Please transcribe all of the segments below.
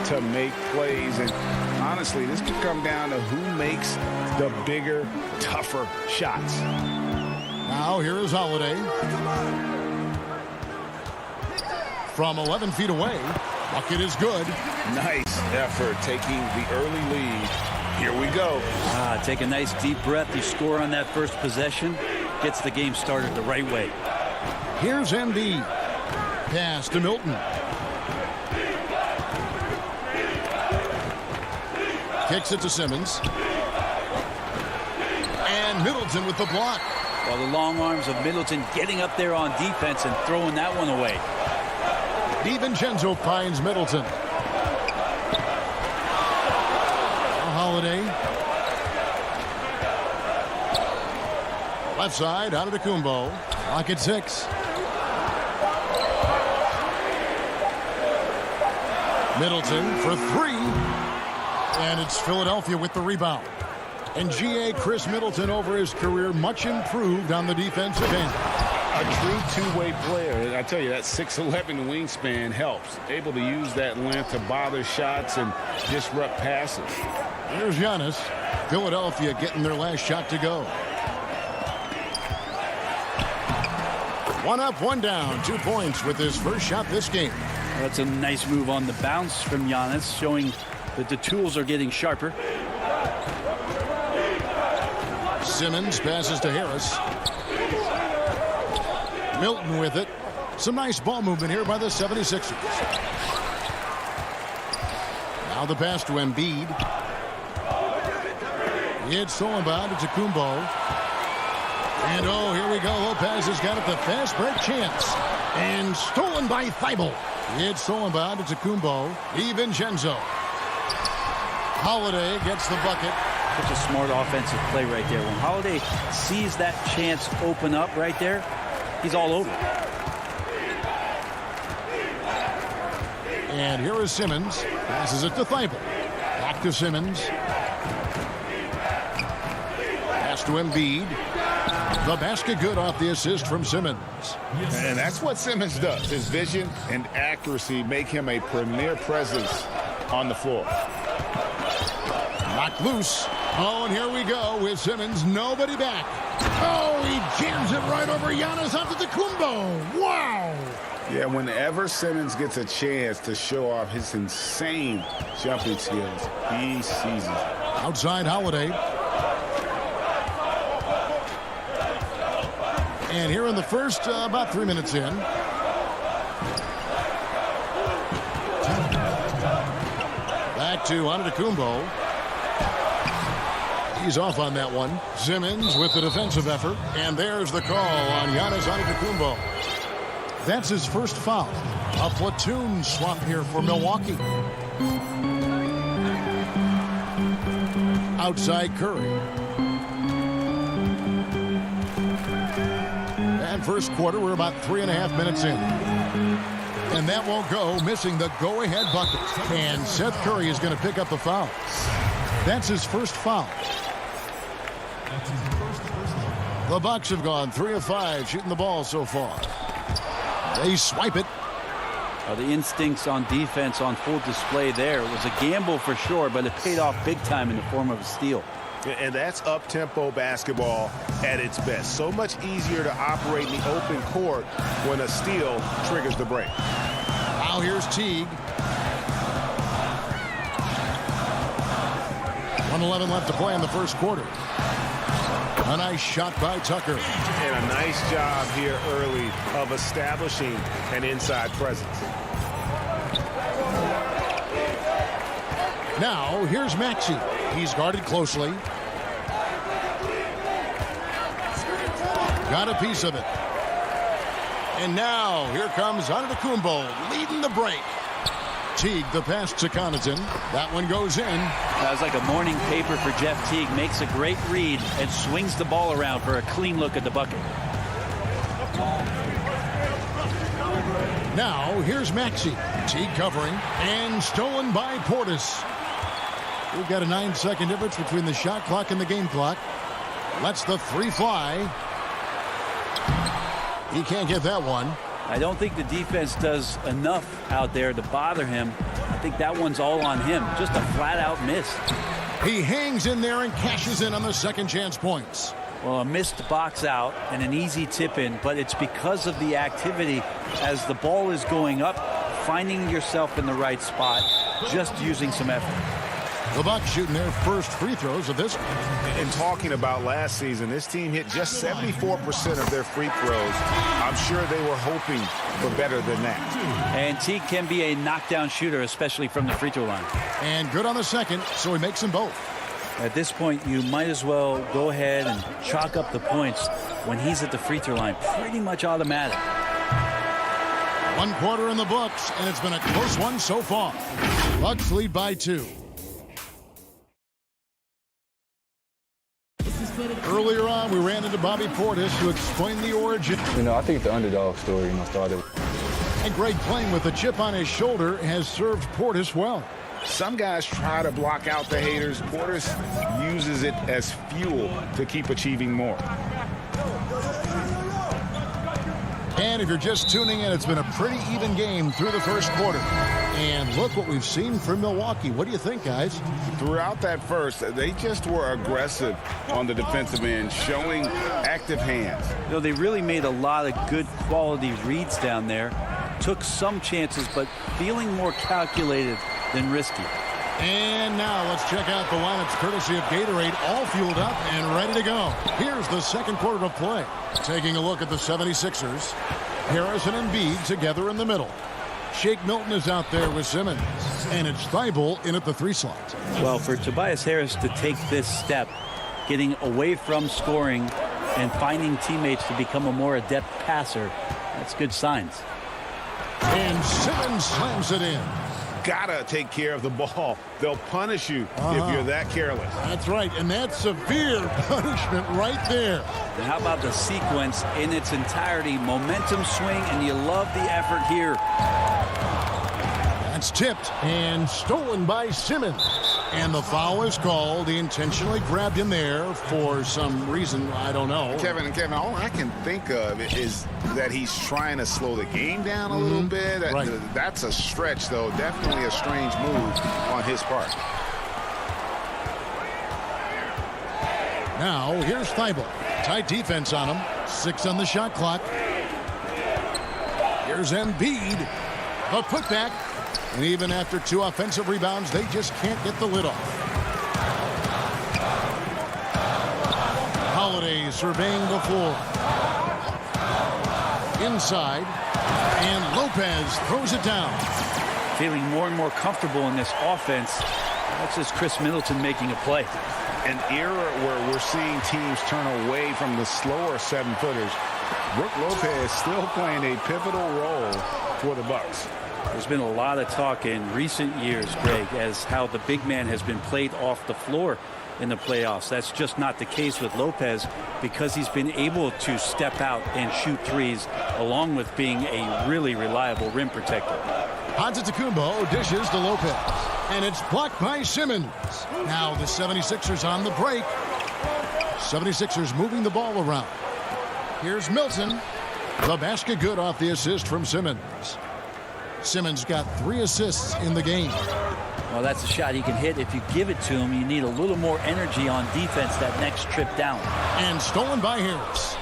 to make plays. And honestly, this could come down to who makes the bigger, tougher shots. Now here is Holiday. From 11 feet away, bucket is good. Nice effort taking the early lead. Here we go. Take a nice deep breath. You score on that first possession. Gets the game started the right way. Here's Embiid. Pass to Milton. Kicks it to Simmons. And Middleton with the block. Well, the long arms of Middleton getting up there on defense and throwing that one away. DiVincenzo finds Middleton. Holiday. Left side, out of Antetokounmpo. Clock at 6. Middleton for 3. And it's Philadelphia with the rebound. And G.A. Chris Middleton over his career much improved on the defensive end. A true two-way player. I tell you, that 6'11" wingspan helps. Able to use that length to bother shots and disrupt passes. Here's Giannis. Philadelphia getting their last shot to go. 1 up, 1 down. 2 points with his first shot this game. That's a nice move on the bounce from Giannis, showing that the tools are getting sharper. Simmons passes to Harris. Milton with it. Some nice ball movement here by the 76ers. Now the pass to Embiid. It's stolen by Antetokounmpo. And oh, here we go. Lopez has got it, the fast break chance. And stolen by Thibault. It's stolen by Antetokounmpo. DiVincenzo. Holiday gets the bucket. Such a smart offensive play right there. When Holiday sees that chance open up right there, he's all over. And here is Simmons. Passes it to Thibault. Back to Simmons. Pass to Embiid. The basket good off the assist from Simmons. And that's what Simmons does. His vision and accuracy make him a premier presence on the floor. Knocked loose. Oh, and here we go with Simmons. Nobody back. Oh, he jams it right over Giannis Antetokounmpo. Wow. Yeah, whenever Simmons gets a chance to show off his insane jumping skills, he seizes it. Outside Holiday. And here in the first, about 3 minutes in. Back to Antetokounmpo. He's off on that one. Simmons with the defensive effort. And there's the call on Giannis Antetokounmpo. That's his first foul. A platoon swap here for Milwaukee. Outside Curry. And first quarter, we're about 3.5 minutes in. And that won't go, missing the go-ahead bucket. And Seth Curry is going to pick up the foul. That's his first foul. The Bucks have gone 3 of 5 shooting the ball so far. They swipe it. The instincts on defense on full display there. It was a gamble for sure, but it paid off big time in the form of a steal. And that's up-tempo basketball at its best. So much easier to operate in the open court when a steal triggers the break. Now here's Teague. 1:11 left to play in the first quarter. A nice shot by Tucker. And a nice job here early of establishing an inside presence. Now here's Maxey. He's guarded closely. Got a piece of it. And now here comes Antetokounmpo leading the break. Teague the pass to Connaughton. That one goes in. That was like a morning paper for Jeff Teague. Makes a great read and swings the ball around for a clean look at the bucket. Now here's Maxey. Teague covering and stolen by Portis. We've got a 9-second difference between the shot clock and the game clock. Lets the 3 fly. He can't get that one. I don't think the defense does enough out there to bother him. think that one's all on him. Just a flat-out miss. He hangs in there and cashes in on the second chance points. Well, a missed box out and an easy tip in, but it's because of the activity as the ball is going up, finding yourself in the right spot, just using some effort. The Bucks shooting their first free throws of this. In talking about last season, this team hit just 74% of their free throws. I'm sure they were hoping for better than that. And T can be a knockdown shooter, especially from the free throw line. And good on the second, so he makes them both. At this point, you might as well go ahead and chalk up the points when he's at the free throw line. Pretty much automatic. 1 quarter in the books, and it's been a close one so far. Bucks lead by 2. Earlier on, we ran into Bobby Portis to explain the origin. I think the underdog story, started. And Greg, playing with a chip on his shoulder, has served Portis well. Some guys try to block out the haters. Portis uses it as fuel to keep achieving more. And if you're just tuning in, it's been a pretty even game through the first quarter. And look what we've seen from Milwaukee. What do you think, guys? Throughout that first, they just were aggressive on the defensive end, showing active hands. They really made a lot of good quality reads down there. Took some chances, but feeling more calculated than risky. And now let's check out the lineups courtesy of Gatorade, all fueled up and ready to go. Here's the second quarter of play. Taking a look at the 76ers. Harrison and Embiid together in the middle. Shake Milton is out there with Simmons. And it's Thibault in at the 3 slot. Well, for Tobias Harris to take this step, getting away from scoring and finding teammates to become a more adept passer, that's good signs. And Simmons slams it in. Gotta take care of the ball. They'll punish you if you're that careless. That's right, and that's severe punishment right there. And how about the sequence in its entirety? Momentum swing, and you love the effort here. That's tipped and stolen by Simmons. And the foul is called. He intentionally grabbed him there for some reason, I don't know. Kevin, all I can think of is that he's trying to slow the game down a little bit. That's a stretch, though. Definitely a strange move on his part. Now, here's Thibault. Tight defense on him. 6 on the shot clock. Here's Embiid. A putback. And even after 2 offensive rebounds, they just can't get the lid off. Holiday surveying the floor. Inside. And Lopez throws it down. Feeling more and more comfortable in this offense. That's just Chris Middleton making a play. An era where we're seeing teams turn away from the slower 7-footers. Brook Lopez still playing a pivotal role for the Bucks. There's been a lot of talk in recent years, Greg, as how the big man has been played off the floor in the playoffs. That's just not the case with Lopez because he's been able to step out and shoot threes along with being a really reliable rim protector. Antetokounmpo dishes to Lopez. And it's blocked by Simmons. Now the 76ers on the break. 76ers moving the ball around. Here's Milton. The basket good off the assist from Simmons. Simmons got 3 assists in the game. Well, that's a shot he can hit. If you give it to him, you need a little more energy on defense that next trip down. And stolen by Harris.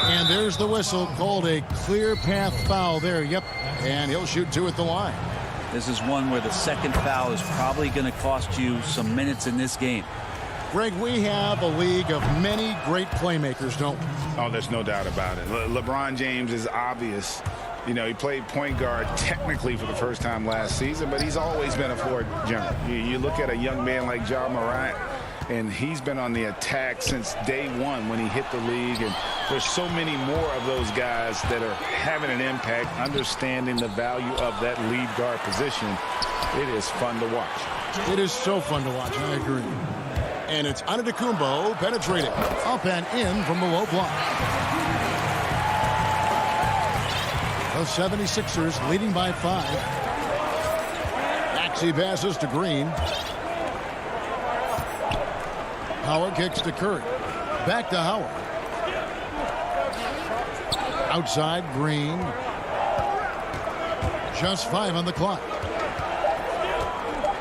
And there's the whistle, called a clear path foul there. Yep. And he'll shoot 2 at the line. This is one where the second foul is probably going to cost you some minutes in this game. Greg, we have a league of many great playmakers, don't we? Oh, there's no doubt about it. LeBron James is obvious. He played point guard technically for the first time last season, but he's always been a floor general. You look at a young man like Ja Morant, and he's been on the attack since day one when he hit the league. And there's so many more of those guys that are having an impact, understanding the value of that lead guard position. It is fun to watch. It is so fun to watch, I agree. And it's Antetokounmpo penetrating up and in from the low block. The 76ers leading by 5. Maxey passes to Green. Howard kicks to Curry. Back to Howard. Outside, Green. Just 5 on the clock.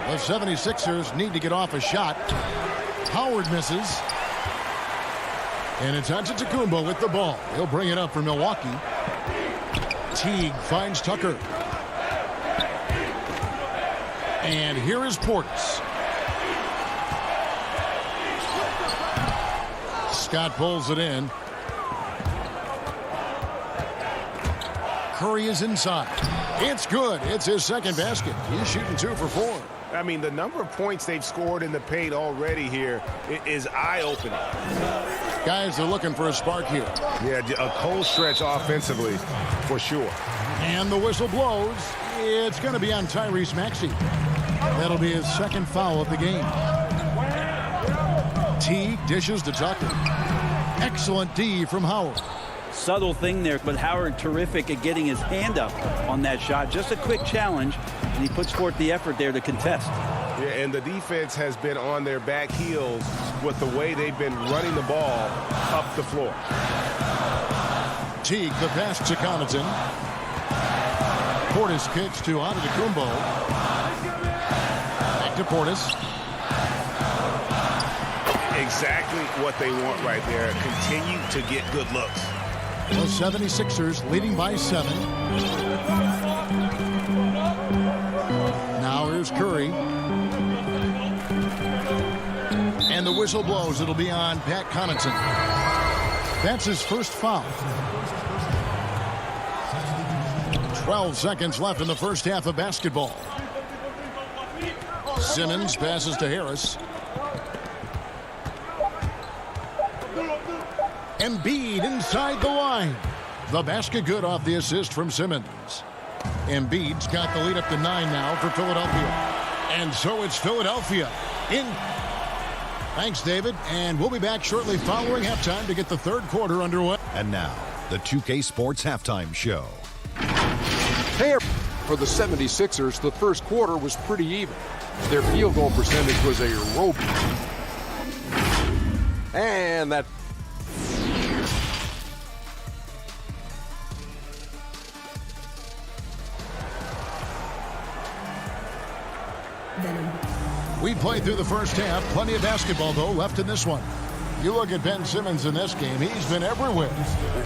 The 76ers need to get off a shot. Howard misses. And it's Antetokounmpo with the ball. He'll bring it up for Milwaukee. Teague finds Tucker. And here is Portis. Scott pulls it in. Curry is inside. It's good. It's his second basket. He's shooting 2 for 4. I mean, the number of points they've scored in the paint already here is eye-opening. Guys are looking for a spark here. Yeah, a cold stretch offensively, for sure. And the whistle blows. It's going to be on Tyrese Maxey. That'll be his second foul of the game. Teague dishes to Tucker. Excellent D from Howard. Subtle thing there, but Howard terrific at getting his hand up on that shot. Just a quick challenge, and he puts forth the effort there to contest. Yeah, and the defense has been on their back heels with the way they've been running the ball up the floor. Teague, the pass to Connaughton. Portis kicks to Antetokounmpo. Back to Portis. Exactly what they want right there. Continue to get good looks. The 76ers leading by 7. Now here's Curry. And the whistle blows. It'll be on Pat Connaughton. That's his first foul. 12 seconds left in the first half of basketball. Simmons passes to Harris. Embiid inside the line. The basket good off the assist from Simmons. Embiid's got the lead up to 9 now for Philadelphia. And so it's Philadelphia in. Thanks, David. And we'll be back shortly following halftime to get the third quarter underway. And now, the 2K Sports Halftime Show. Hey, for the 76ers, the first quarter was pretty even. Their field goal percentage was a rope. And that We played through the first half. Plenty of basketball, though, left in this one. You look at Ben Simmons in this game. He's been everywhere.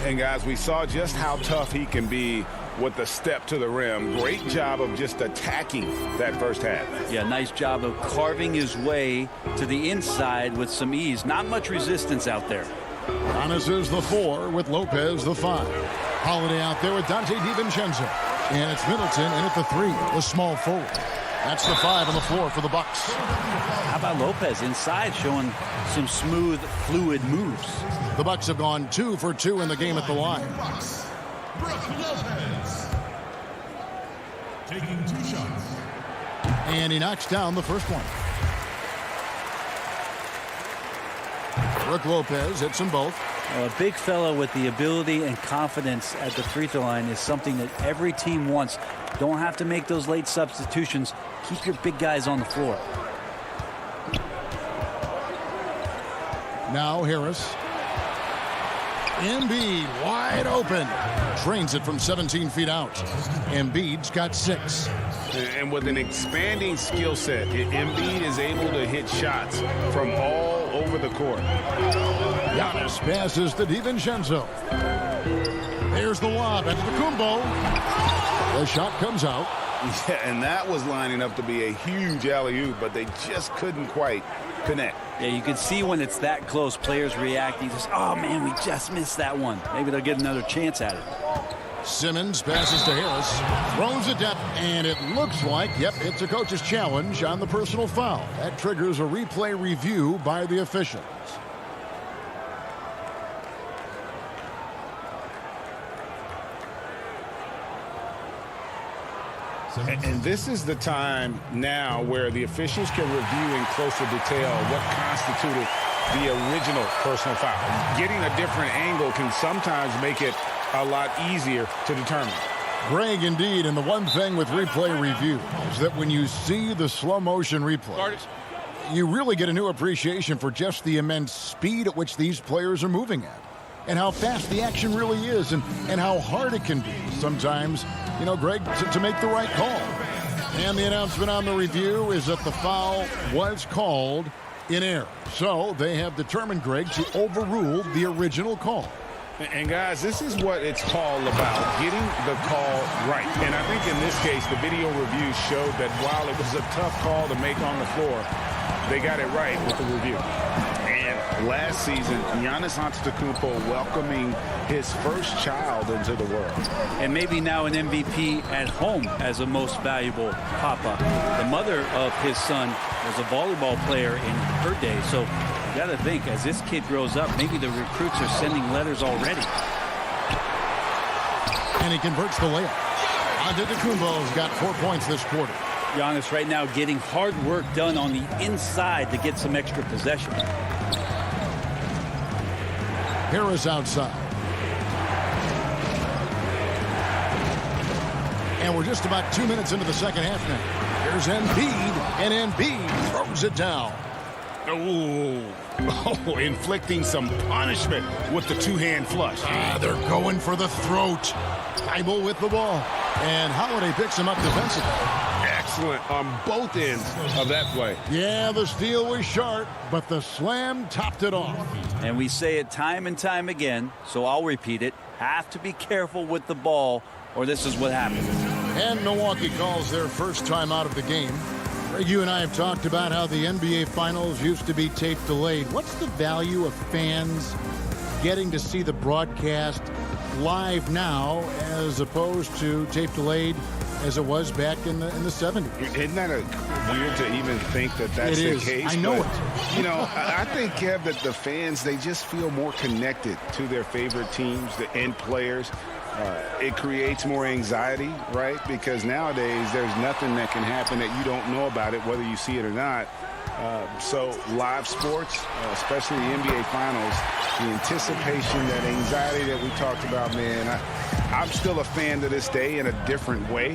And, guys, we saw just how tough he can be with the step to the rim. Great job of just attacking that first half. Yeah, nice job of carving his way to the inside with some ease. Not much resistance out there. Giannis is the 4 with Lopez the 5. Holiday out there with Dante DiVincenzo. And it's Middleton in at the 3, the small forward. That's the 5 on the floor for the Bucks. How about Lopez inside showing some smooth, fluid moves? The Bucks have gone 2 for 2 in the game at the line. Taking 2 shots. And he knocks down the first one. Brook Lopez hits them both. A big fellow with the ability and confidence at the free throw line is something that every team wants. Don't have to make those late substitutions. Keep your big guys on the floor. Now Harris. Embiid wide open. Drains it from 17 feet out. Embiid's got 6. And with an expanding skill set, Embiid is able to hit shots from all over the court. Giannis passes to DiVincenzo. There's the lob at Antetokounmpo. The shot comes out. Yeah, and that was lining up to be a huge alley-oop, but they just couldn't quite connect. Yeah, you can see when it's that close, players reacting. Just, oh, man, we just missed that one. Maybe they'll get another chance at it. Simmons passes to Harris. Throws it down. And it looks like, yep, it's a coach's challenge on the personal foul. That triggers a replay review by the officials. And this is the time now where the officials can review in closer detail what constituted the original personal foul. Getting a different angle can sometimes make it a lot easier to determine. Greg, indeed, and the one thing with replay review is that when you see the slow motion replay, you really get a new appreciation for just the immense speed at which these players are moving at, and how fast the action really is, and how hard it can be sometimes Greg, to make the right call. And the announcement on the review is that the foul was called in error. So they have determined, Greg, to overrule the original call. And guys, this is what it's all about, getting the call right. And I think in this case, the video review showed that while it was a tough call to make on the floor, they got it right with the review. And last season, Giannis Antetokounmpo welcoming his first child into the world. And maybe now an MVP at home as a most valuable papa. The mother of his son was a volleyball player in her day. So you got to think, as this kid grows up, maybe the recruits are sending letters already. And he converts the layup. Antetokounmpo's got 4 points this quarter. Giannis right now getting hard work done on the inside to get some extra possession. Harris outside. And we're just about 2 minutes into the second half now. Here's Embiid, and Embiid throws it down. Oh, inflicting some punishment with the two-hand flush. They're going for the throat. Thibault with the ball. And Holiday picks him up defensively. Excellent on both ends of that play. Yeah, the steal was sharp, but the slam topped it off. And we say it time and time again, so I'll repeat it. Have to be careful with the ball, or this is what happens. And Milwaukee calls their first time out of the game. Greg, you and I have talked about how the NBA Finals used to be tape delayed. What's the value of fans getting to see the broadcast live now as opposed to tape delayed as it was back in the 70s? Isn't that weird to even think that that's the case? I know but, it. You know, I think, Kev, that the fans, they just feel more connected to their favorite teams and players. It creates more anxiety, right? Because nowadays there's nothing that can happen that you don't know about it, whether you see it or not. So live sports, especially the NBA Finals, the anticipation, that anxiety that we talked about, man, I'm still a fan to this day in a different way.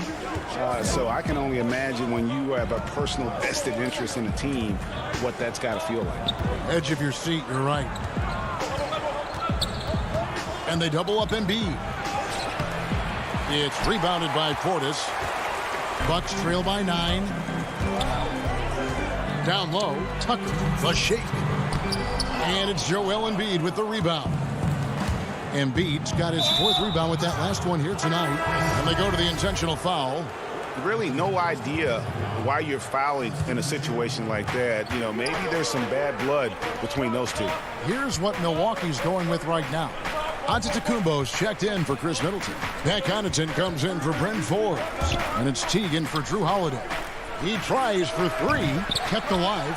So I can only imagine when you have a personal vested interest in a team, what that's got to feel like. Edge of your seat, you're right. And they double up Embiid. It's rebounded by Portis. Bucks trail by 9. Down low, Tucker, the shake. And it's Joel Embiid with the rebound. Embiid's got his 4th rebound with that last one here tonight. And they go to the intentional foul. Really no idea why you're fouling in a situation like that. You know, maybe there's some bad blood between those two. Here's what Milwaukee's going with right now. Antetokounmpo's checked in for Chris Middleton. Pat Connaughton comes in for Bryn Forbes. And it's Teagan for Drew Holiday. He tries for 3, kept alive.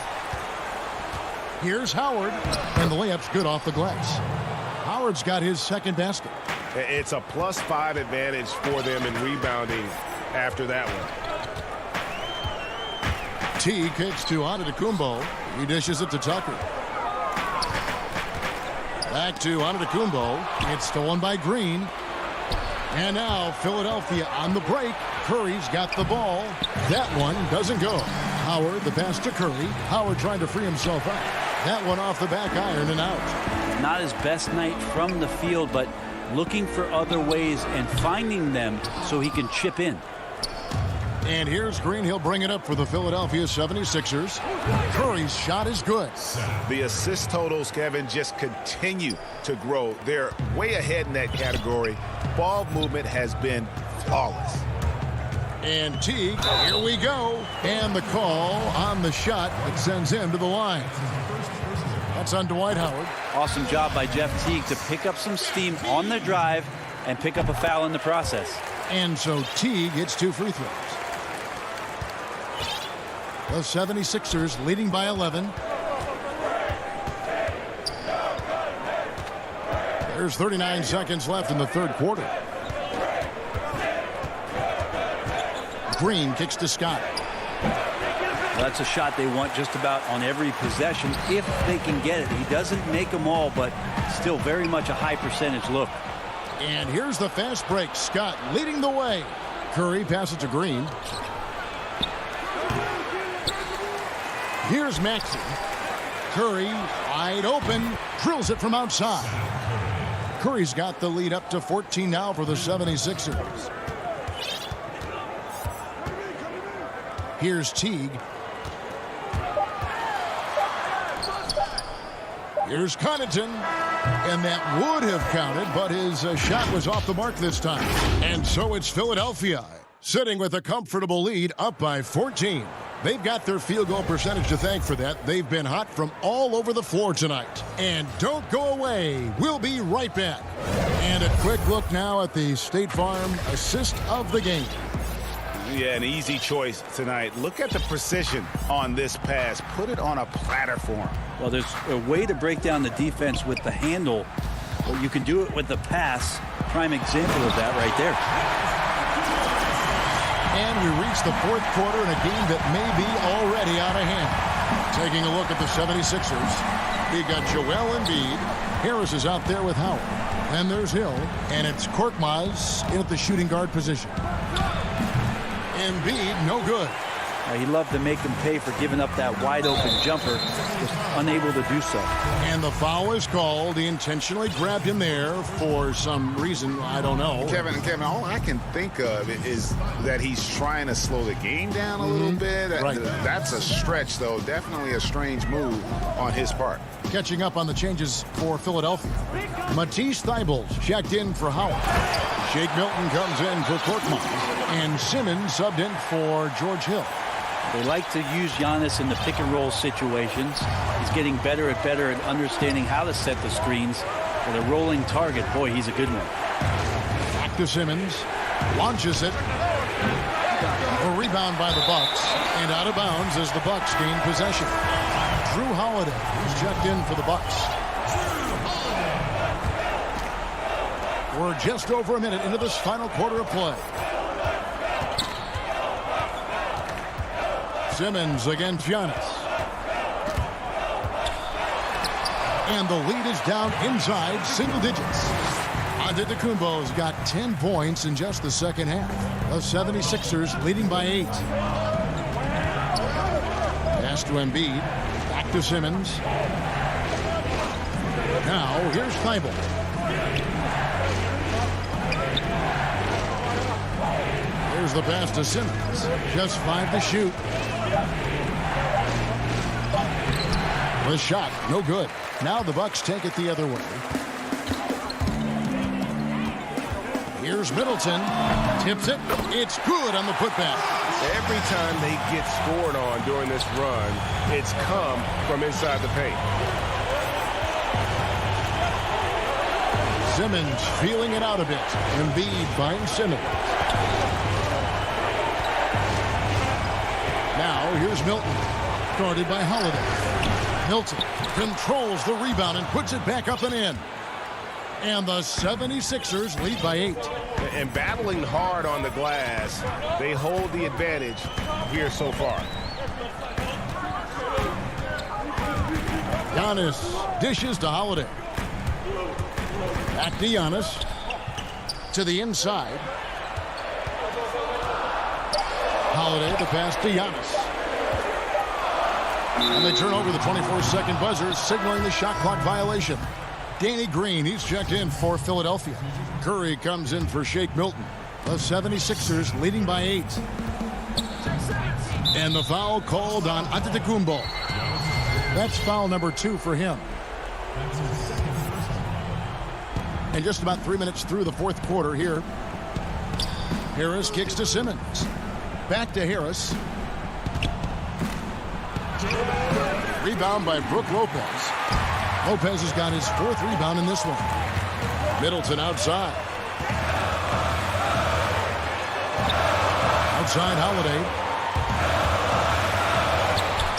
Here's Howard, and the layup's good off the glass. Howard's got his 2nd basket. It's a +5 advantage for them in rebounding after that one. T kicks to Antetokounmpo. He dishes it to Tucker. Back to Antetokounmpo. It's stolen by Green. And now Philadelphia on the break. Curry's got the ball. That one doesn't go. Howard, the pass to Curry. Howard trying to free himself out. That one off the back iron and out. Not his best night from the field, but looking for other ways and finding them so he can chip in. And here's Green. He'll bring it up for the Philadelphia 76ers. Curry's shot is good. The assist totals, Kevin, just continue to grow. They're way ahead in that category. Ball movement has been flawless. And Teague, here we go. And the call on the shot that sends him to the line. That's on Dwight Howard. Awesome job by Jeff Teague to pick up some steam on the drive and pick up a foul in the process. And so Teague hits 2 free throws. The 76ers leading by 11. There's 39 seconds left in the 3rd quarter. Green kicks to Scott. Well, that's a shot they want just about on every possession if they can get it. He doesn't make them all, but still very much a high percentage look. And here's the fast break. Scott leading the way. Curry passes to Green. Here's Maxey. Curry wide open. Drills it from outside. Curry's got the lead up to 14 now for the 76ers. Here's Teague. Here's Connaughton. And that would have counted, but his shot was off the mark this time. And so it's Philadelphia, sitting with a comfortable lead, up by 14. They've got their field goal percentage to thank for that. They've been hot from all over the floor tonight. And don't go away. We'll be right back. And a quick look now at the State Farm assist of the game. Yeah, an easy choice tonight. Look at the precision on this pass. Put it on a platter for him. Well, there's a way to break down the defense with the handle, but you can do it with the pass. Prime example of that right there. And we reach the fourth quarter in a game that may be already out of hand. Taking a look at the 76ers. We got Joel Embiid. Harris is out there with Howard. Then there's Hill. And it's Korkmaz in at the shooting guard position. Embiid, no good. He loved to make him pay for giving up that wide-open jumper. Was unable to do so. And the foul is called. He intentionally grabbed him there for some reason. I don't know. Kevin, all I can think of is that he's trying to slow the game down a little bit. Right. That's a stretch, though. Definitely a strange move on his part. Catching up on the changes for Philadelphia. Matisse Thybulle checked in for Howard. Shake Milton comes in for Korkmaz. And Simmons subbed in for George Hill. They like to use Giannis in the pick-and-roll situations. He's getting better at understanding how to set the screens. For the rolling target, boy, he's a good one. Back to Simmons. Launches it. A rebound by the Bucks. And out of bounds as the Bucks gain possession. Drew Holiday is checked in for the Bucks. We're just over a minute into this final quarter of play. Simmons against Giannis. And the lead is down inside single digits. Antetokounmpo's got 10 points in just the second half. The 76ers leading by 8. Pass to Embiid. Back to Simmons. Now here's Thybulle. Here's the pass to Simmons. Just 5 to shoot. The shot, no good. Now the Bucks take it the other way. Here's Middleton. Tips it. It's good on the putback. Every time they get scored on during this run, it's come from inside the paint. Simmons feeling it out a bit. Embiid finds Simmons. Now here's Milton. Guarded by Holiday. Milton controls the rebound and puts it back up and in. And the 76ers lead by 8. And battling hard on the glass, they hold the advantage here so far. Giannis dishes to Holiday. Back to Giannis. To the inside. Holiday, the pass to Giannis. And they turn over the 24-second buzzer, signaling the shot clock violation. Danny Green, he's checked in for Philadelphia. Curry comes in for Shake Milton. The 76ers leading by 8. And the foul called on Antetokounmpo. That's foul number 2 for him. And just about 3 minutes through the fourth quarter here. Harris kicks to Simmons. Back to Harris. Rebound by Brook Lopez. Lopez has got his 4th rebound in this one. Middleton outside. Outside Holiday.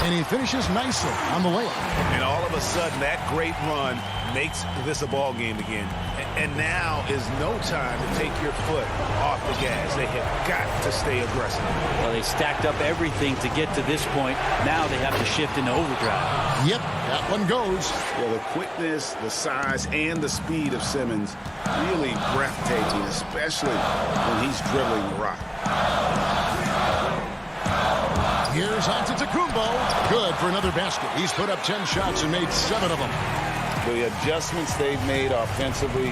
And he finishes nicely on the layup. And all of a sudden, that great run makes this a ball game again. And now is no time to take your foot off the gas. They have got to stay aggressive. Well, they stacked up everything to get to this point. Now they have to shift into overdrive. Yep, that one goes. Well, the quickness, the size, and the speed of Simmons really breathtaking, especially when he's dribbling the rock. Here's Antetokounmpo. Good for another basket. He's put up 10 shots and made 7 of them. The adjustments they've made offensively,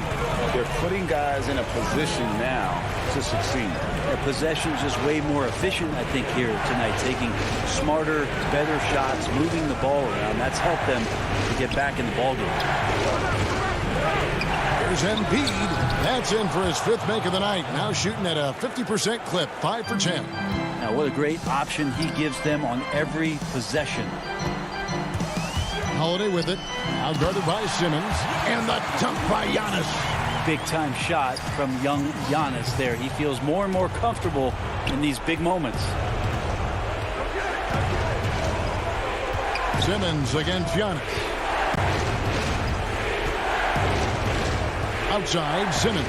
they're putting guys in a position now to succeed. Their possession's just way more efficient, I think, here tonight, taking smarter, better shots, moving the ball around. That's helped them to get back in the ballgame. Here's Embiid. That's in for his 5th make of the night. Now shooting at a 50% clip, 5 for 10. Now, what a great option he gives them on every possession. Holiday with it. Now guarded by Simmons. And the dunk by Giannis. Big-time shot from young Giannis there. He feels more and more comfortable in these big moments. Simmons against Giannis. Outside, Simmons.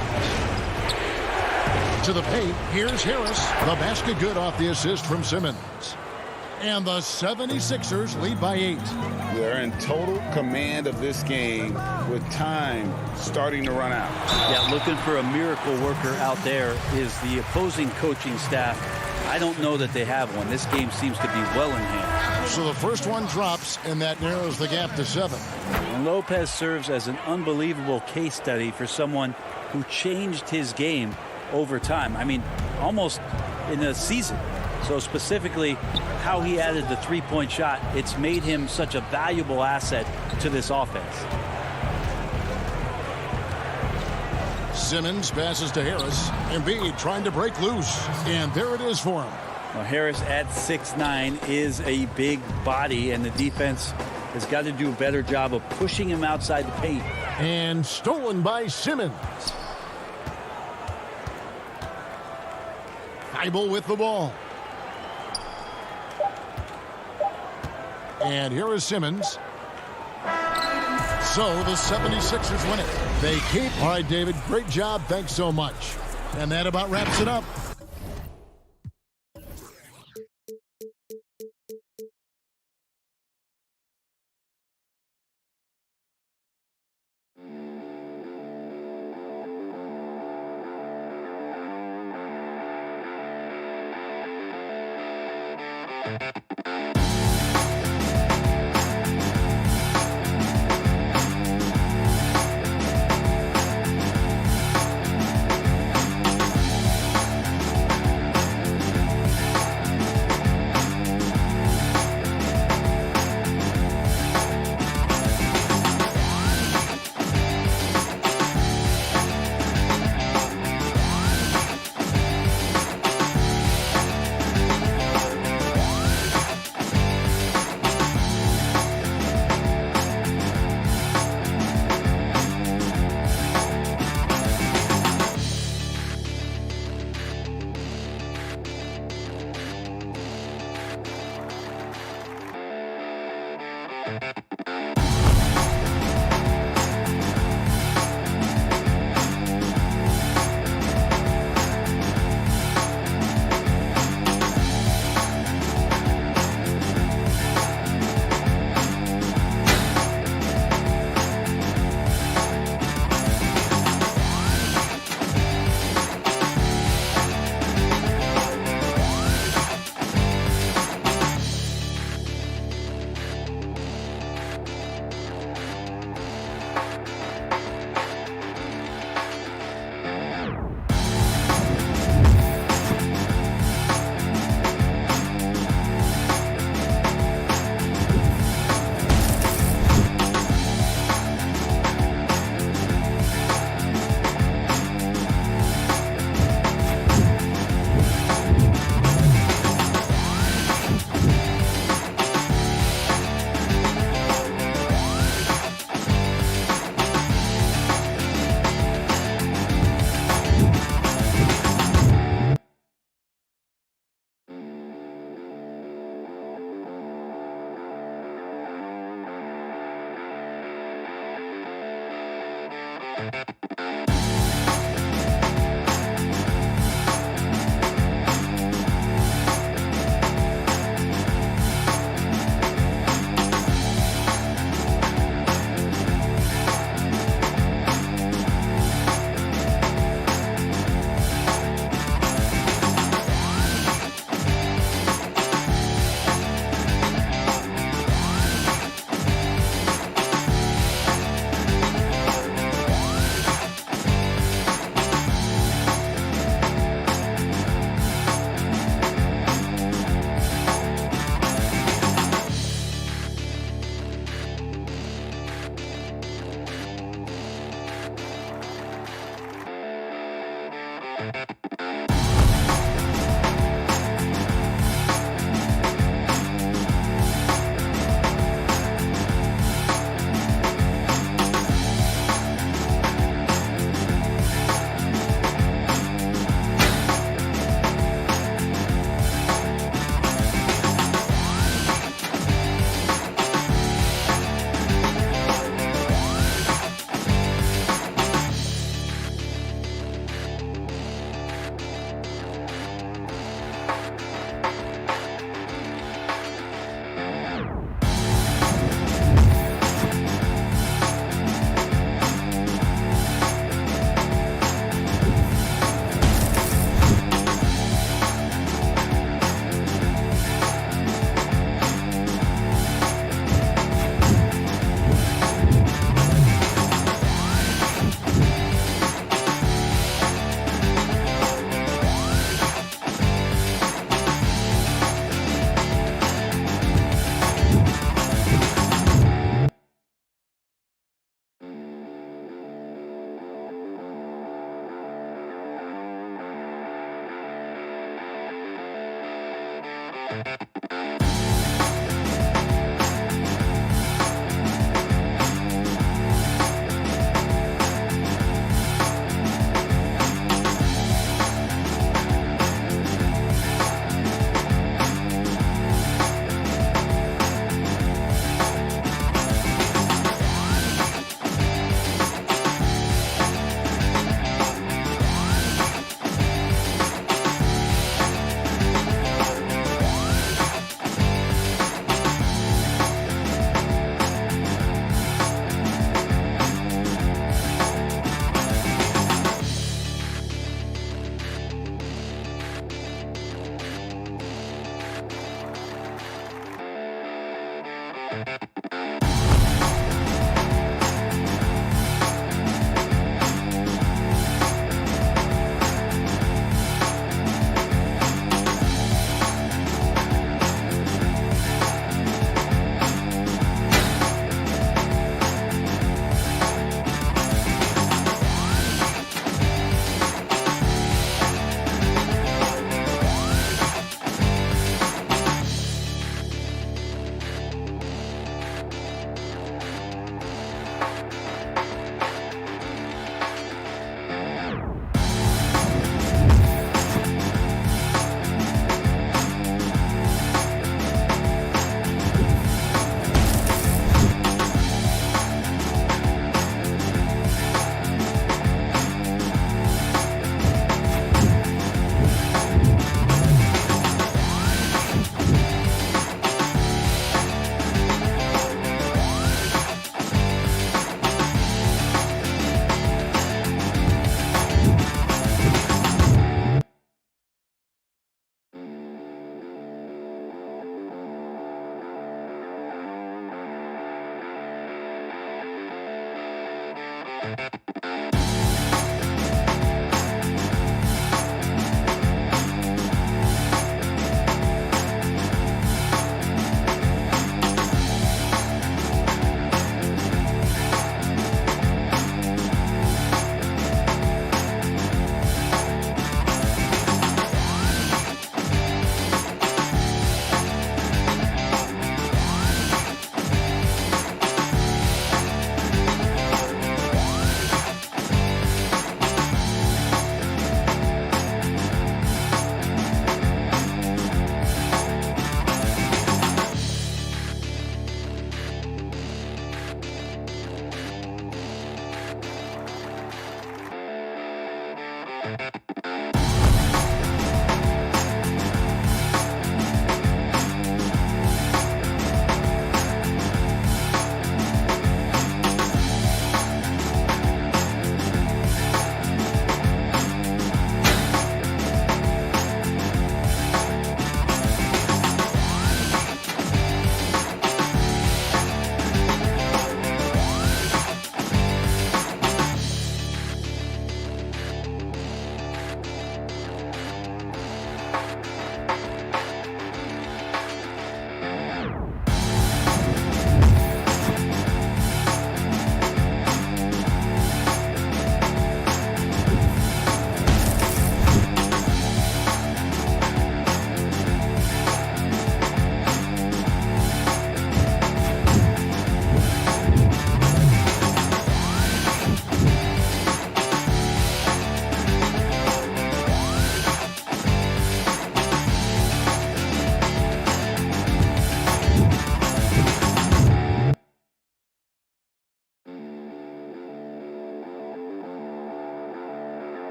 To the paint, here's Harris. The basket good off the assist from Simmons. And the 76ers lead by 8. They're in total command of this game with time starting to run out. Yeah, looking for a miracle worker out there is the opposing coaching staff. I don't know that they have one. This game seems to be well in hand. So the first one drops, and that narrows the gap to 7. And Lopez serves as an unbelievable case study for someone who changed his game over time. I mean, almost in a season. So specifically, how he added the three-point shot, it's made him such a valuable asset to this offense. Simmons passes to Harris. Embiid trying to break loose. And there it is for him. Well, Harris at 6'9" is a big body, and the defense has got to do a better job of pushing him outside the paint. And stolen by Simmons. Thibault with the ball. And here is Simmons. So the 76ers win it. They keep. All right, David, great job. Thanks so much. And that about wraps it up.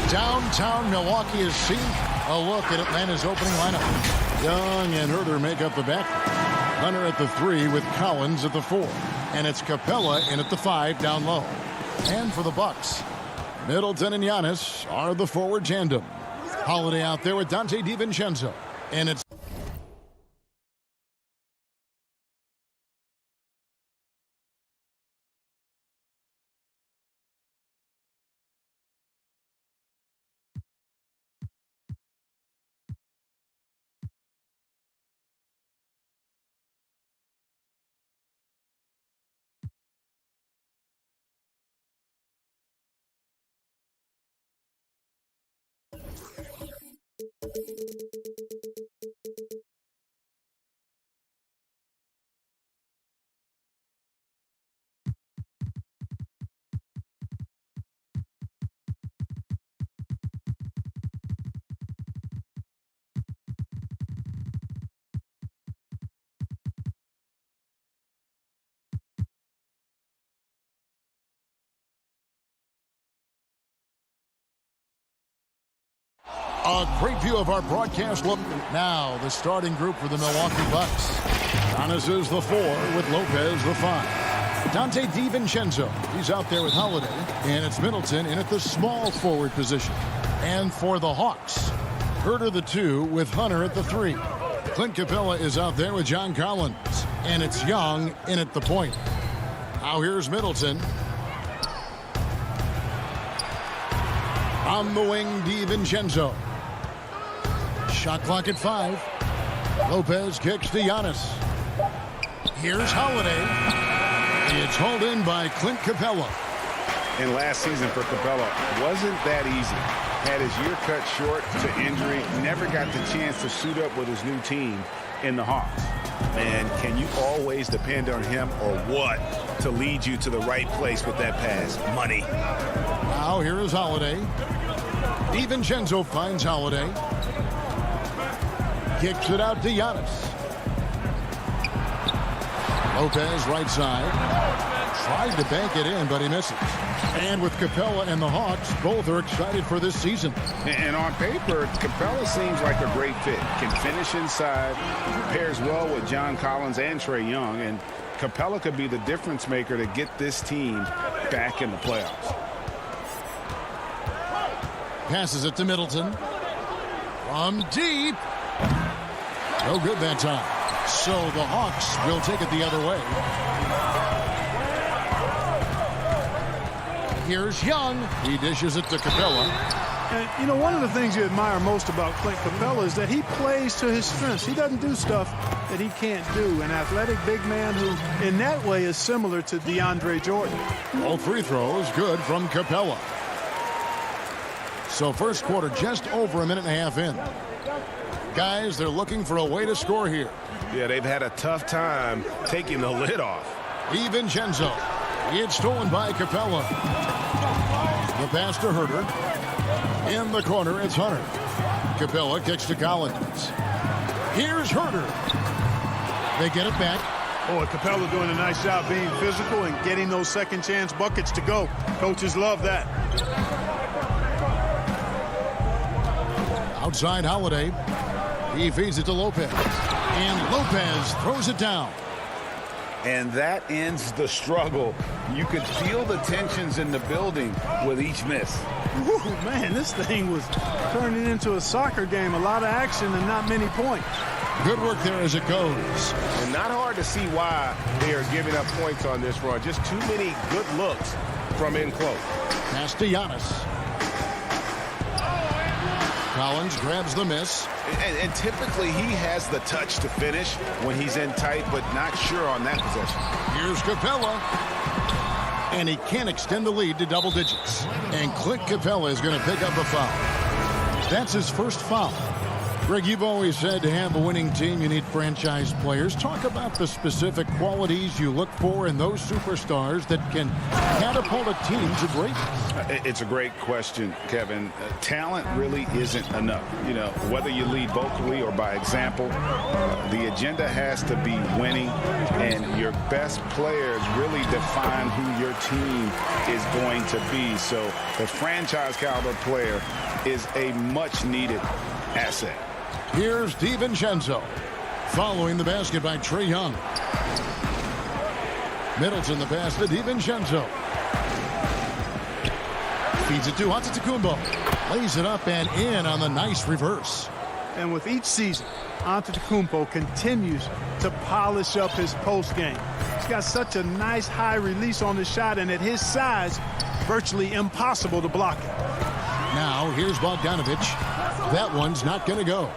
Downtown Milwaukee is seen. A look at Atlanta's opening lineup. Young and Herter make up the back. Hunter at the 3 with Collins at the 4. And it's Capella in at the 5 down low. And for the Bucks, Middleton and Giannis are the forward tandem. Holiday out there with Dante DiVincenzo. And it's A great view of our broadcast look. Now, the starting group for the Milwaukee Bucks. Giannis is the 4 with Lopez the 5. Dante DiVincenzo, he's out there with Holiday. And it's Middleton in at the small forward position. And for the Hawks, Herter the 2 with Hunter at the 3. Clint Capella is out there with John Collins. And it's Young in at the point. Now here's Middleton. On the wing, DiVincenzo. Shot clock at 5. Lopez kicks to Giannis. Here's Holiday. It's hauled in by Clint Capella. And last season for Capella wasn't that easy. Had his year cut short to injury. Never got the chance to suit up with his new team in the Hawks. Man, can you always depend on him or what to lead you to the right place with that pass? Money. Now here is Holiday. DiVincenzo finds Holiday. Kicks it out to Giannis. Lopez right side. Tried to bank it in, but he misses. And with Capella and the Hawks, both are excited for this season. And on paper, Capella seems like a great fit. Can finish inside, pairs well with John Collins and Trae Young, and Capella could be the difference maker to get this team back in the playoffs. Passes it to Middleton. From deep. No good that time. So the Hawks will take it the other way. Here's Young. He dishes it to Capella. And, you know, one of the things you admire most about Clint Capella is that he plays to his strengths. He doesn't do stuff that he can't do. An athletic big man who, in that way, is similar to DeAndre Jordan. All free throws good from Capella. So first quarter just over a minute and a half in. Guys, they're looking for a way to score here. Yeah, they've had a tough time taking the lid off. DiVincenzo. It's stolen by Capella. The pass to Herter. In the corner, it's Hunter. Capella kicks to Collins. Here's Herter. They get it back. Oh, Capella doing a nice job being physical and getting those second chance buckets to go. Coaches love that. Outside Holiday. He feeds it to Lopez. And Lopez throws it down. And that ends the struggle. You could feel the tensions in the building with each miss. Ooh, man, this thing was turning into a soccer game. A lot of action and not many points. Good work there as it goes. And not hard to see why they are giving up points on this run. Just too many good looks from in close. Pass to Giannis. Collins grabs the miss. And typically he has the touch to finish when he's in tight, but not sure on that possession. Here's Capella. And he can't extend the lead to double digits. And Clint Capella is going to pick up a foul. That's his first foul. Greg, you've always said to have a winning team, you need franchise players. Talk about the specific qualities you look for in those superstars that can catapult a team to greatness. It's a great question, Kevin. Talent really isn't enough. You know, whether you lead vocally or by example, the agenda has to be winning, and your best players really define who your team is going to be. So the franchise caliber player is a much-needed asset. Here's DiVincenzo. Following the basket by Trae Young. Middleton the pass to DiVincenzo. Feeds it to Antetokounmpo. Lays it up and in on the nice reverse. And with each season, Antetokounmpo continues to polish up his post game. He's got such a nice high release on the shot, and at his size, virtually impossible to block it. Now here's Bogdanovich. That one's not going to go.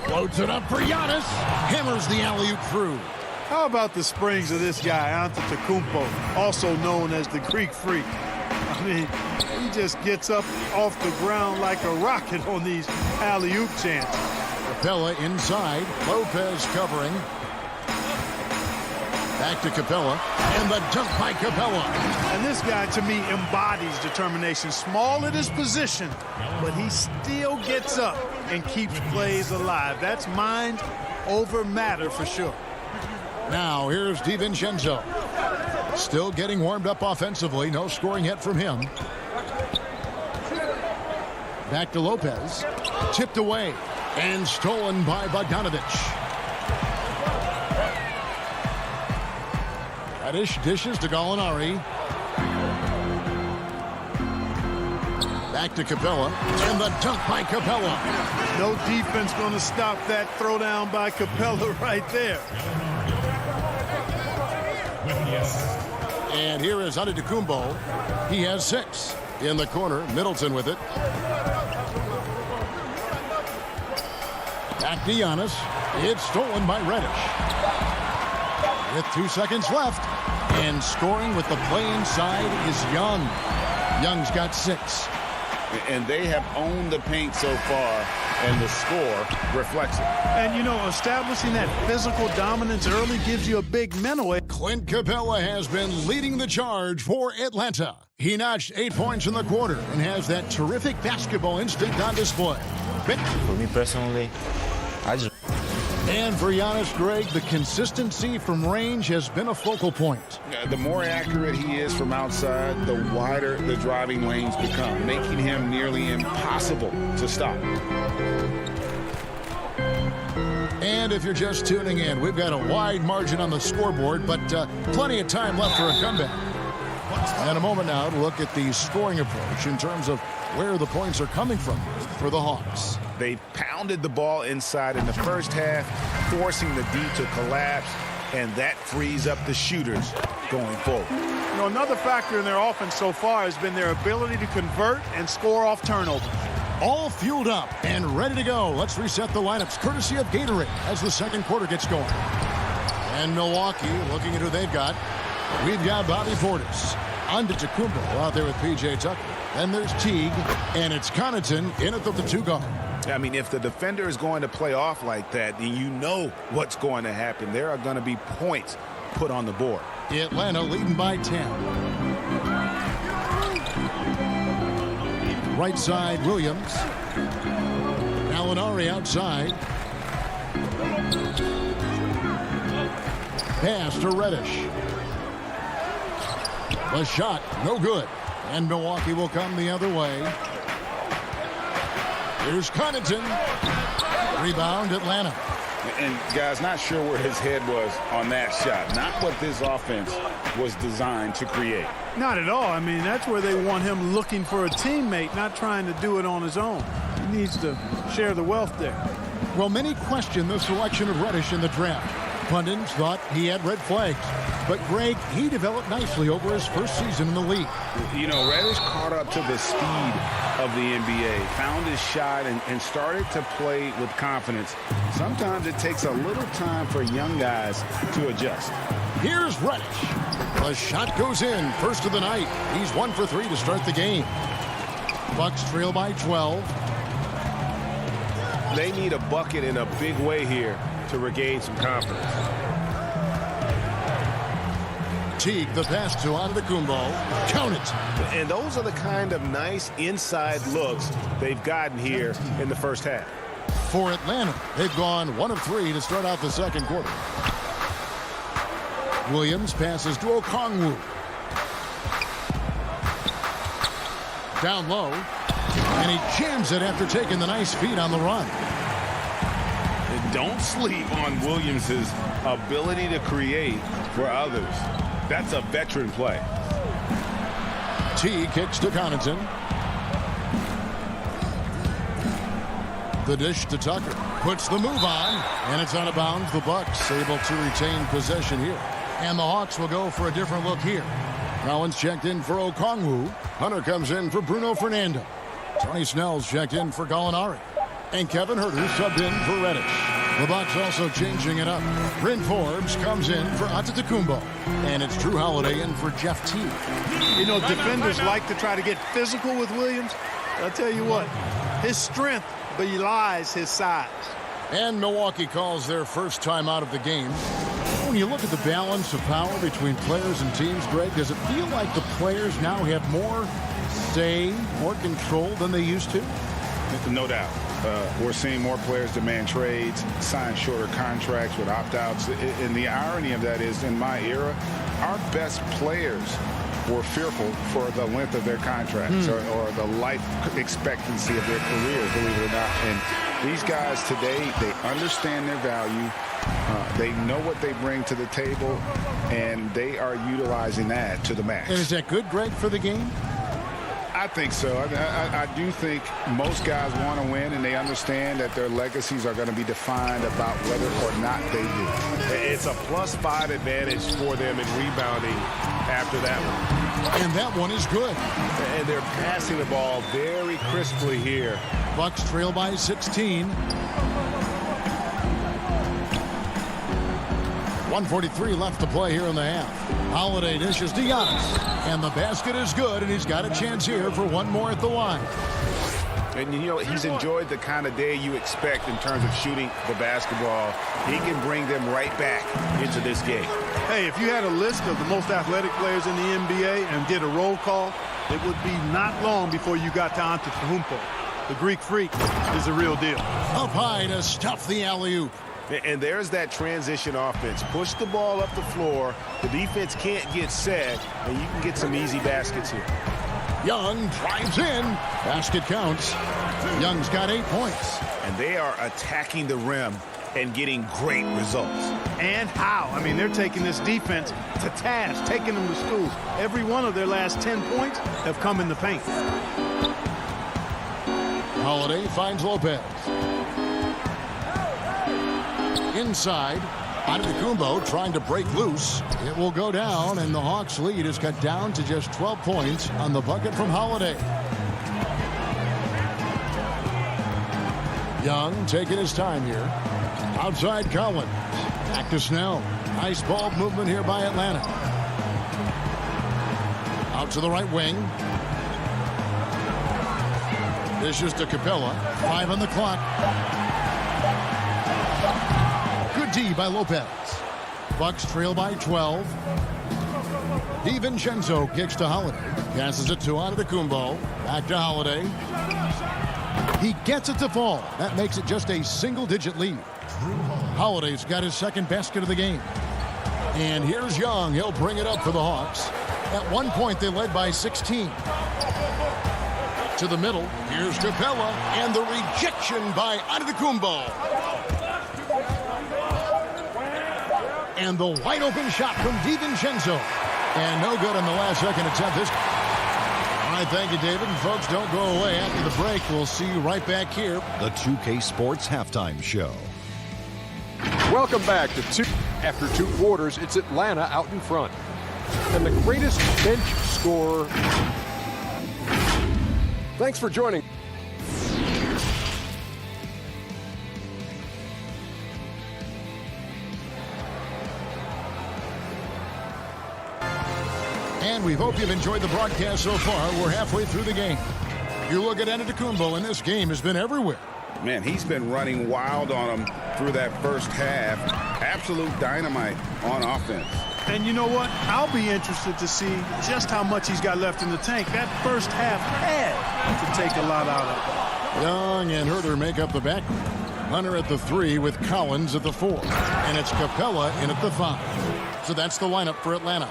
Floats it up for Giannis. Hammers the alley-oop through. How about the springs of this guy, Antetokounmpo, also known as the Greek Freak? I mean, he just gets up off the ground like a rocket on these alley-oop chances. Capella inside. Lopez covering. Back to Capella. And the dunk by Capella. And this guy, to me, embodies determination. Small at his position, but he still gets up and keeps plays alive. That's mind over matter for sure. Now here's DiVincenzo. Still getting warmed up offensively. No scoring yet from him. Back to Lopez. Tipped away and stolen by Bogdanovich. Reddish dishes to Gallinari. Back to Capella. And the dunk by Capella. No defense going to stop that throwdown by Capella right there. And here is Antetokounmpo. He has 6. In the corner, Middleton with it. Back to Giannis. It's stolen by Reddish. With 2 seconds left. And scoring with the play inside is Young. Young's got 6. And they have owned the paint so far, and the score reflects it. And, you know, establishing that physical dominance early gives you a big mental. Clint Capella has been leading the charge for Atlanta. He notched 8 points in the quarter and has that terrific basketball instinct on display. For me personally, And for Giannis, Greg, the consistency from range has been a focal point. The more accurate he is from outside, the wider the driving lanes become, making him nearly impossible to stop. And if you're just tuning in, we've got a wide margin on the scoreboard, but plenty of time left for a comeback. And a moment now to look at the scoring approach in terms of where the points are coming from for the Hawks. They pounded the ball inside in the first half, forcing the D to collapse, and that frees up the shooters going forward. You know, another factor in their offense so far has been their ability to convert and score off turnovers. All fueled up and ready to go. Let's reset the lineups courtesy of Gatorade as the second quarter gets going. And Milwaukee looking at who they've got. We've got Bobby Portis. Antetokounmpo out there with P.J. Tucker. Then there's Teague, and it's Connaughton in at the 2 guard. I mean, if the defender is going to play off like that, then you know what's going to happen. There are going to be points put on the board. Atlanta leading by 10. Right side, Williams. Gallinari outside. Pass to Reddish. The shot, no good. And Milwaukee will come the other way. Here's Connaughton. Rebound, Atlanta. And, guys, not sure where his head was on that shot. Not what this offense was designed to create. Not at all. I mean, that's where they want him looking for a teammate, not trying to do it on his own. He needs to share the wealth there. Well, many question the selection of Reddish in the draft. Pundits thought he had red flags. But, Greg, he developed nicely over his first season in the league. You know, Reddish caught up to the speed of the NBA, found his shot, and started to play with confidence. Sometimes it takes a little time for young guys to adjust. Here's Reddish. The shot goes in. First of the night. He's 1 for 3 to start the game. Bucks trail by 12. They need a bucket in a big way here to regain some confidence. Teague, the pass to Antetokounmpo. Count it. And those are the kind of nice inside looks they've gotten here in the first half. For Atlanta, they've gone 1 of 3 to start out the second quarter. Williams passes to Okongwu. Down low. And he jams it after taking the nice feed on the run. And don't sleep on Williams's ability to create for others. That's a veteran play. T kicks to Connaughton. The dish to Tucker. Puts the move on. And it's out of bounds. The Bucks able to retain possession here. And the Hawks will go for a different look here. Collins checked in for Okongwu. Hunter comes in for Bruno Fernando. Tony Snell's checked in for Gallinari. And Kevin Huerter subbed in for Reddish. The Bucks also changing it up. Bryn Forbes comes in for Antetokounmpo. And it's Drew Holiday in for Jeff Teague. You know, defenders like to try to get physical with Williams. I'll tell you what, his strength belies his size. And Milwaukee calls their first time out of the game. When you look at the balance of power between players and teams, Greg, does it feel like the players now have more say, more control than they used to? No doubt. We're seeing more players demand trades, sign shorter contracts with opt-outs. And the irony of that is, in my era, our best players were fearful for the length of their contracts or the life expectancy of their careers, believe it or not. And these guys today, they understand their value. They know what they bring to the table, and they are utilizing that to the max. And is that good, Greg, for the game? I think so. I do think most guys want to win, and they understand that their legacies are going to be defined about whether or not they do. It's a +5 advantage for them in rebounding after that one. And that one is good. And they're passing the ball very crisply here. Bucks trail by 16. 1:43 left to play here in the half. Holiday dishes to Giannis. And the basket is good, and he's got a chance here for one more at the line. And, you know, he's enjoyed the kind of day you expect in terms of shooting the basketball. He can bring them right back into this game. Hey, if you had a list of the most athletic players in the NBA and did a roll call, it would be not long before you got to Antetokounmpo. The Greek Freak is the real deal. Up high to stuff the alley-oop. And there's that transition offense. Push the ball up the floor. The defense can't get set, and you can get some easy baskets here. Young drives in. Basket counts. Young's got 8 points. And they are attacking the rim and getting great results. And how? I mean, they're taking this defense to task, taking them to school. Every one of their last 10 points have come in the paint. Holiday finds Lopez. Inside, Antetokounmpo trying to break loose. It will go down, and the Hawks' lead is cut down to just 12 points on the bucket from Holiday. Young taking his time here. Outside Collins. Back to Snell. Nice ball movement here by Atlanta. Out to the right wing. Dishes to Capella. 5 on the clock. Good D by Lopez. Bucks trail by 12. DiVincenzo kicks to Holiday. Passes it to Antetokounmpo. Back to Holiday. He gets it to fall. That makes it just a single-digit lead. Holiday's got his second basket of the game. And here's Young. He'll bring it up for the Hawks. At one point, they led by 16. To the middle. Here's Capella. And the rejection by Antetokounmpo. And the wide-open shot from DiVincenzo. And no good on the last second attempt. All right, thank you, David. And folks, don't go away. After the break, we'll see you right back here. The 2K Sports Halftime Show. Welcome back to two. After 2 quarters, it's Atlanta out in front. And the greatest bench scorer. Thanks for joining. And we hope you've enjoyed the broadcast so far. We're halfway through the game. You look at Antetokounmpo, and this game has been everywhere. Man, he's been running wild on him through that first half. Absolute dynamite on offense. And you know what? I'll be interested to see just how much he's got left in the tank. That first half had to take a lot out of it. Young and Herter make up the backcourt. Hunter at the 3 with Collins at the 4. And it's Capella in at the 5. So that's the lineup for Atlanta.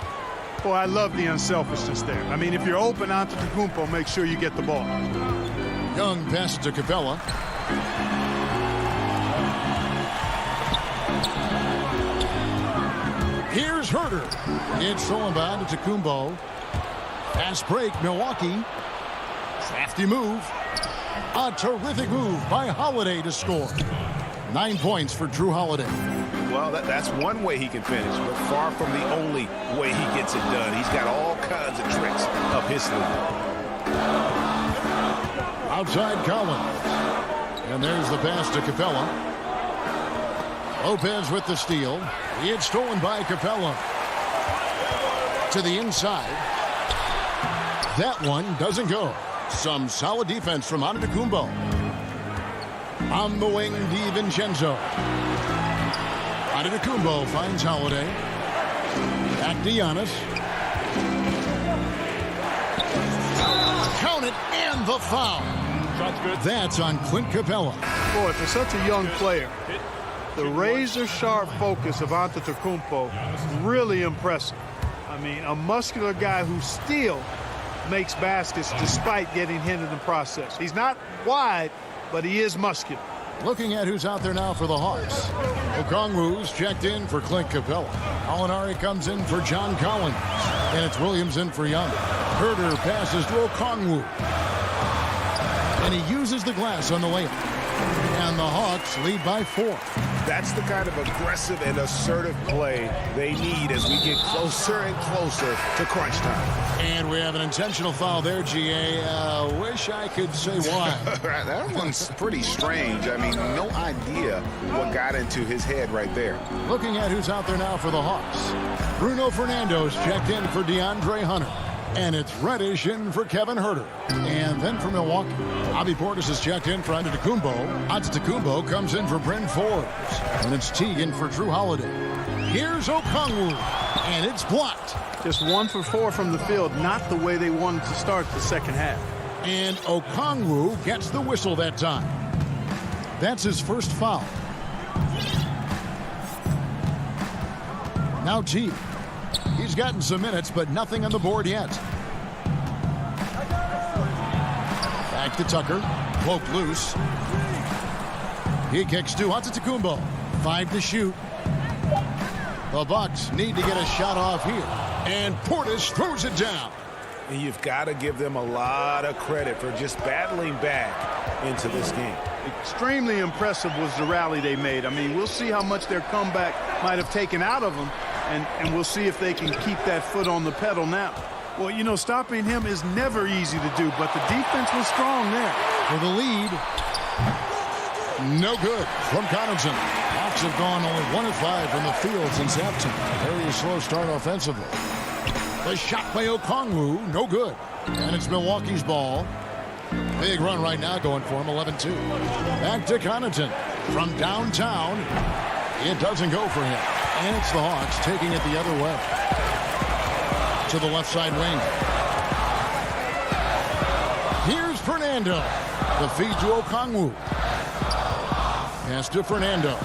Boy, I love the unselfishness there. I mean, if you're open Antetokounmpo, make sure you get the ball. Young passes to Capella. Here's Herter. It's stolen by Antetokounmpo. Fast break, Milwaukee. Crafty move. A terrific move by Holiday to score. 9 points for Drew Holiday. Well, that's one way he can finish, but far from the only way he gets it done. He's got all kinds of tricks up his sleeve. Outside Collins. And there's the pass to Capella. Lopez with the steal. It's stolen by Capella. To the inside. That one doesn't go. Some solid defense from Antetokounmpo. On the wing, DiVincenzo. Antetokounmpo finds Holiday. Back to Giannis. Count it, and the foul. That's on Clint Capella. Boy, for such a young player, the razor-sharp focus of Antetokounmpo is really impressive. I mean, a muscular guy who still makes baskets despite getting hit in the process. He's not wide, but he is muscular. Looking at who's out there now for the Hawks. Okongwu's checked in for Clint Capella. Alinari comes in for John Collins. And it's Williams in for Young. Herter passes to Okongwu. And he uses the glass on the layup. And the Hawks lead by 4. That's the kind of aggressive and assertive play they need as we get closer and closer to crunch time. And we have an intentional foul there, GA. Wish I could say why. That one's pretty strange. I mean, no idea what got into his head right there. Looking at who's out there now for the Hawks. Bruno Fernando's checked in for DeAndre Hunter. And it's Reddish in for Kevin Herter. And then for Milwaukee, Bobby Portis is checked in for Antetokounmpo. Antetokounmpo comes in for Bryn Forbes. And it's Teague for Drew Holiday. Here's Okongwu. And it's blocked. Just 1 for 4 from the field, not the way they wanted to start the second half. And Okongwu gets the whistle that time. That's his first foul. Now Teague. He's gotten some minutes, but nothing on the board yet. Back to Tucker. Poked loose. He kicks to Antetokounmpo. 5 to shoot. The Bucks need to get a shot off here. And Portis throws it down. And you've got to give them a lot of credit for just battling back into this game. Extremely impressive was the rally they made. I mean, we'll see how much their comeback might have taken out of them. And we'll see if they can keep that foot on the pedal now. Well, you know, stopping him is never easy to do, but the defense was strong there. For the lead. No good from Connaughton. Hawks have gone only 1 of 5 from the field since halftime. Very slow start offensively. The shot by Okongwu, no good. And it's Milwaukee's ball. Big run right now going for him, 11-2. Back to Connaughton from downtown. It doesn't go for him. And it's the Hawks taking it the other way. To the left side wing. Here's Fernando. The feed to Okongwu. Pass to Fernando.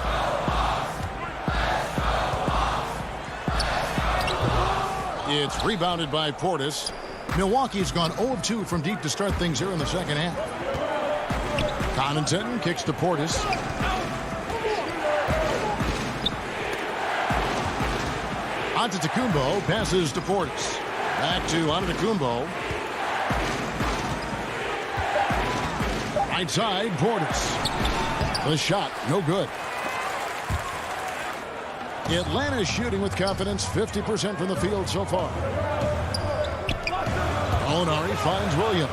It's rebounded by Portis. Milwaukee's gone 0 of 2 from deep to start things here in the second half. Connaughton kicks to Portis. Antetokounmpo passes to Portis. Back to Antetokounmpo. Right side, Portis. The shot, no good. Atlanta shooting with confidence, 50% from the field so far. Alinari finds Williams.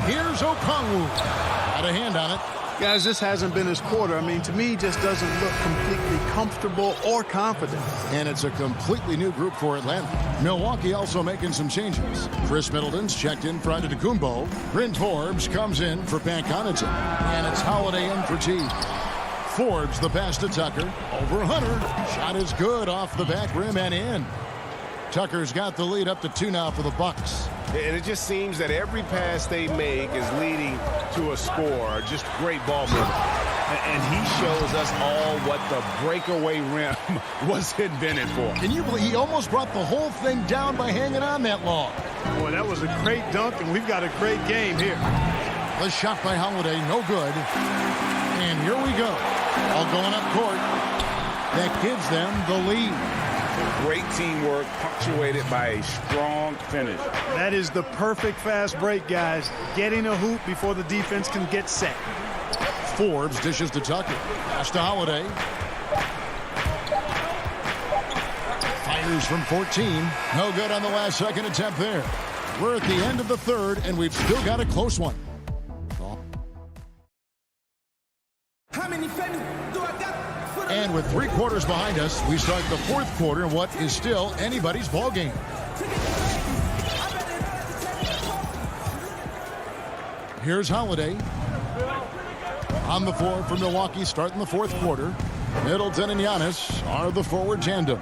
Here's Okongwu. Got a hand on it. Guys, this hasn't been his quarter. I mean, to me, just doesn't look completely comfortable or confident. And it's a completely new group for Atlanta. Milwaukee also making some changes. Chris Middleton's checked in for Antetokounmpo. Bryn Forbes comes in for Pat Connaughton. And it's Holiday in for Teague. Forbes the pass to Tucker. Over Hunter. Shot is good off the back rim and in. Tucker's got the lead up to 2 now for the Bucks. And it just seems that every pass they make is leading to a score. Just great ball movement. And he shows us all what the breakaway rim was invented for. Can you believe he almost brought the whole thing down by hanging on that long? Boy, that was a great dunk, and we've got a great game here. The shot by Holiday, no good. And here we go. All going up court. That gives them the lead. Great teamwork punctuated by a strong finish. That is the perfect fast break, guys. Getting a hoop before the defense can get set. Forbes dishes to Tucker. Pass to Holiday. Fires from 14. No good on the last second attempt there. We're at the end of the third, and we've still got a close one. And with 3 quarters behind us, we start the 4th quarter in what is still anybody's ball game. Here's Holiday. On the floor for Milwaukee, starting the 4th quarter. Middleton and Giannis are the forward tandem.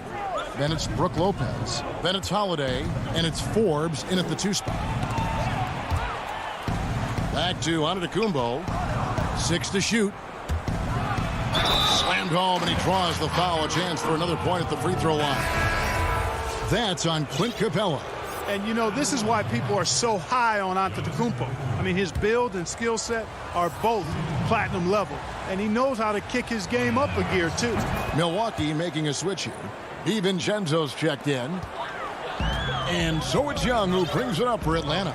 Then it's Brook Lopez. Then it's Holiday. And it's Forbes in at the 2 spot. Back to Antetokounmpo. 6 to shoot. Slammed home, and he draws the foul. A chance for another point at the free throw line. That's on Clint Capella. And, you know, this is why people are so high on Antetokounmpo. I mean, his build and skill set are both platinum level. And he knows how to kick his game up a gear, too. Milwaukee making a switch here. DiVincenzo's checked in. And so it's Young who brings it up for Atlanta.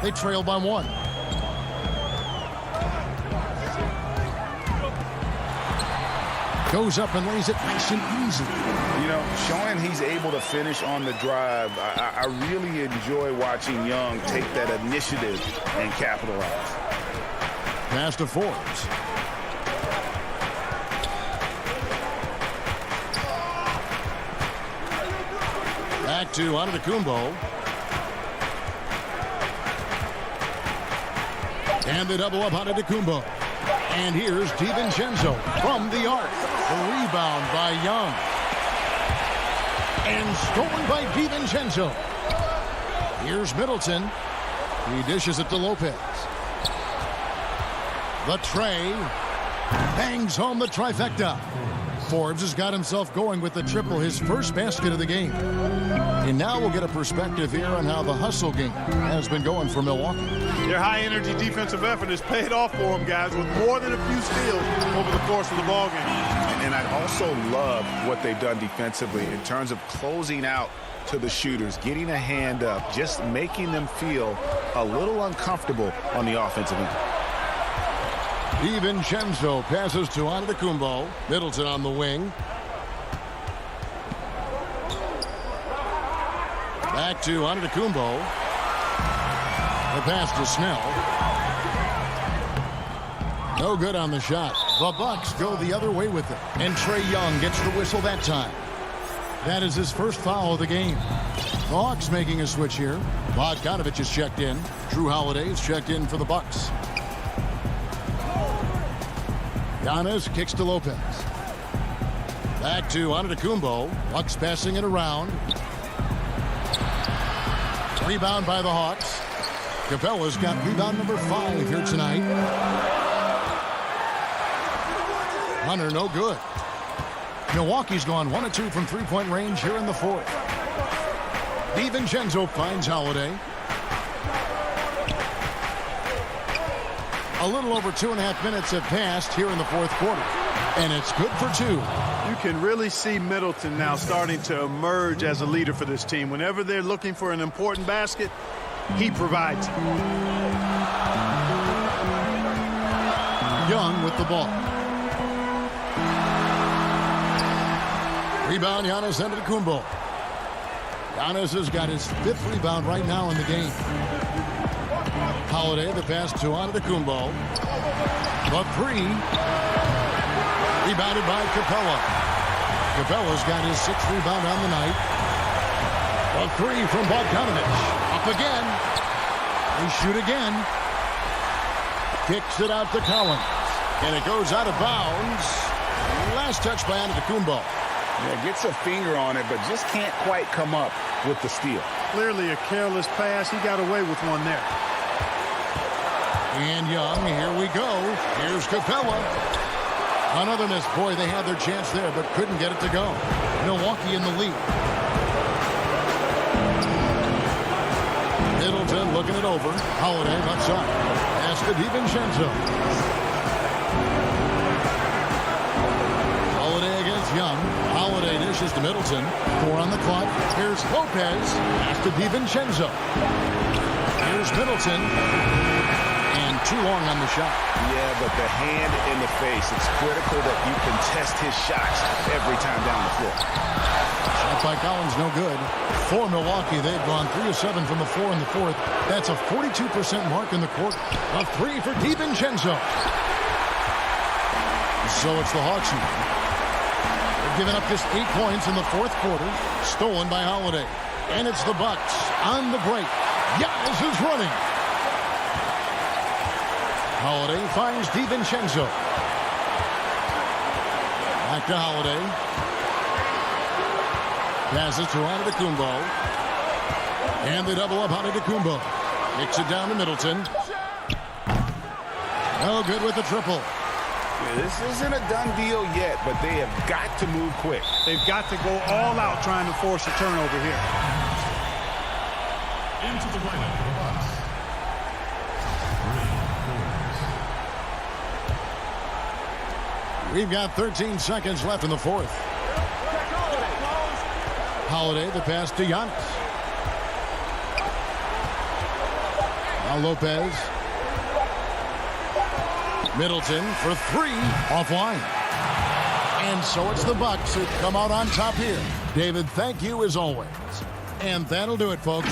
They trail by 1. Goes up and lays it nice and easy. You know, showing he's able to finish on the drive, I really enjoy watching Young take that initiative and capitalize. Pass to Forbes. Back to Antetokounmpo. And the double up Antetokounmpo. And here's DiVincenzo from the arc. The rebound by Young. And stolen by DiVincenzo. Here's Middleton. He dishes it to Lopez. The tray. Bangs home the trifecta. Forbes has got himself going with the triple, his first basket of the game. And now we'll get a perspective here on how the hustle game has been going for Milwaukee. Their high-energy defensive effort has paid off for them, guys, with more than a few steals over the course of the ballgame. And I also love what they've done defensively in terms of closing out to the shooters, getting a hand up, just making them feel a little uncomfortable on the offensive end. DiVincenzo passes to Antetokounmpo. Middleton on the wing. Back to Antetokounmpo. The pass to Snell. No good on the shot. The Bucks go the other way with it. And Trae Young gets the whistle that time. That is his first foul of the game. The Hawks making a switch here. Bogdanovich is checked in. Drew Holiday is checked in for the Bucks. Giannis kicks to Lopez. Back to Antetokounmpo. Bucks passing it around. Rebound by the Hawks. Capella's got rebound number 5 here tonight. Hunter, no good. Milwaukee's gone 1 of 2 from three-point range here in the fourth. DiVincenzo finds Holiday. A little over 2.5 minutes have passed here in the fourth quarter. And it's good for 2. You can really see Middleton now starting to emerge as a leader for this team. Whenever they're looking for an important basket, he provides it. Young with the ball. Rebound, Giannis Antetokounmpo. Giannis has got his 5th rebound right now in the game. Holiday, the pass to Antetokounmpo. The 3. Rebounded by Capella. Capella's got his 6th rebound on the night. The 3 from Bogdanovich. Up again. They shoot again. Kicks it out to Collins. And it goes out of bounds. Last touch by Antetokounmpo. Yeah, gets a finger on it, but just can't quite come up with the steal. Clearly a careless pass. He got away with one there. And Young, here we go. Here's Capella. Another miss. Boy, they had their chance there, but couldn't get it to go. Milwaukee in the lead. Middleton looking it over. Holiday left side. Pass to DiVincenzo. Holiday against Young. Holiday dishes to Middleton. 4 on the clock. Here's Lopez. Pass to DiVincenzo. Here's Middleton. And too long on the shot. Yeah, but the hand in the face. It's critical that you contest his shots every time down the floor. Shot by Collins, no good. For Milwaukee, they've gone 3 of 7 from the floor in the fourth. That's a 42% mark in the quarter. A 3 for DiVincenzo. So it's the Hawks now. They've given up just 8 points in the fourth quarter. Stolen by Holiday. And it's the Bucks on the break. Giannis is running. Holiday finds DiVincenzo. Back to Holiday. Passes to Antetokounmpo. And they double up Antetokounmpo. Kicks it down to Middleton. No good with the triple. This isn't a done deal yet, but they have got to move quick. They've got to go all out trying to force a turnover here. Into the lineup for the Bucks. 3 quarters. We've got 13 seconds left in the fourth. Holiday, the pass to Giannis. Now Lopez. Middleton for three, offline. And so it's the Bucks who come out on top here. David, thank you as always. And that'll do it, folks.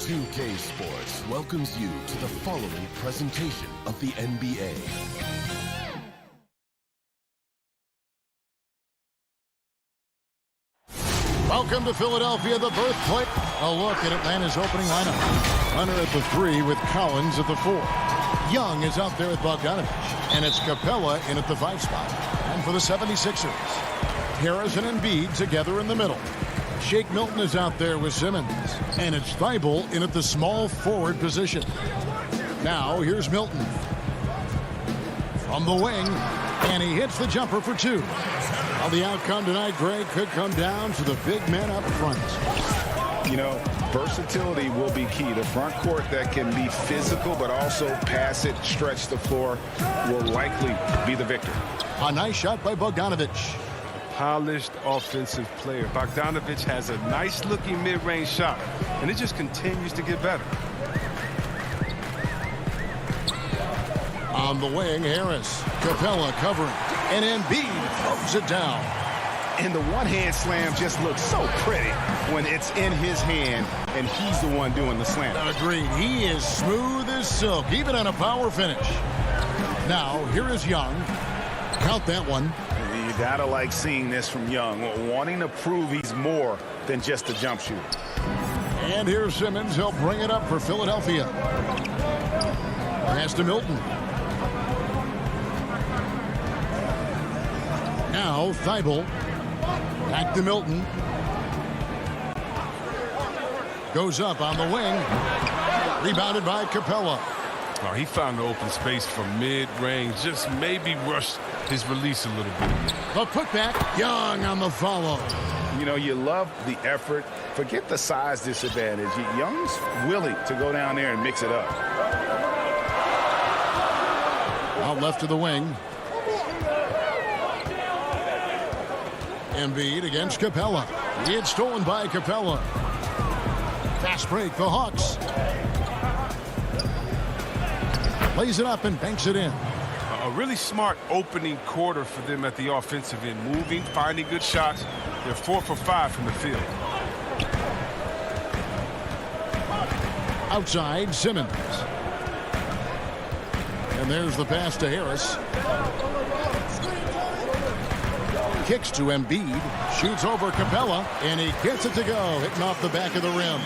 2K Sports welcomes you to the following presentation of the NBA. Welcome to Philadelphia, the birthplace. A look at Atlanta's opening lineup. Hunter at the 3 with Collins at the 4. Young is out there at Bogdanovich, and it's Capella in at the 5 spot. And for the 76ers, Harris and Embiid together in the middle. Shake Milton is out there with Simmons, and it's Thibault in at the small forward position. Now here's Milton from the wing, and he hits the jumper for 2. Well, the outcome tonight, Greg, could come down to the big men up front. You know, versatility will be key. The front court that can be physical but also pass it, stretch the floor, will likely be the victor. A nice shot by Bogdanovich. Polished offensive player. Bogdanovich has a nice-looking mid-range shot, and it just continues to get better. On the wing, Harris. Capella covering, and Embiid throws it down. And the one-hand slam just looks so pretty when it's in his hand and he's the one doing the slam. Agreed. He is smooth as silk, even on a power finish. Now, here is Young. Count that one. You gotta like seeing this from Young, wanting to prove he's more than just a jump shooter. And here's Simmons. He'll bring it up for Philadelphia. Pass to Milton. Now, Thibault. Back to Milton. Goes up on the wing. Rebounded by Capella. Oh, he found the open space from mid-range. Just maybe rushed his release a little bit. The putback. Young on the follow. You know, you love the effort. Forget the size disadvantage. Young's willing to go down there and mix it up. Out left to the wing. Embiid against Capella. It's stolen by Capella. Fast break, the Hawks. Lays it up and banks it in. A really smart opening quarter for them at the offensive end. Moving, finding good shots. They're 4 for 5 from the field. Outside, Simmons. And there's the pass to Harris. Kicks to Embiid, shoots over Capella, and he gets it to go, hitting off the back of the rim.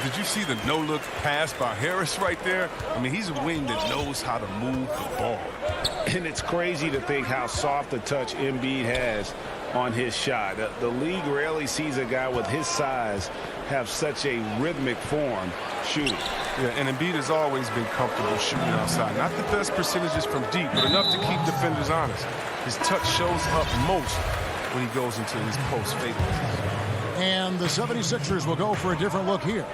Did you see the no-look pass by Harris right there? I mean, he's a wing that knows how to move the ball. And it's crazy to think how soft a touch Embiid has on his shot. The league rarely sees a guy with his size have such a rhythmic form shooting. Yeah, and Embiid has always been comfortable shooting outside. Not the best percentages from deep, but enough to keep defenders honest. His touch shows up most when he goes into his post fadeaways. And the 76ers will go for a different look here.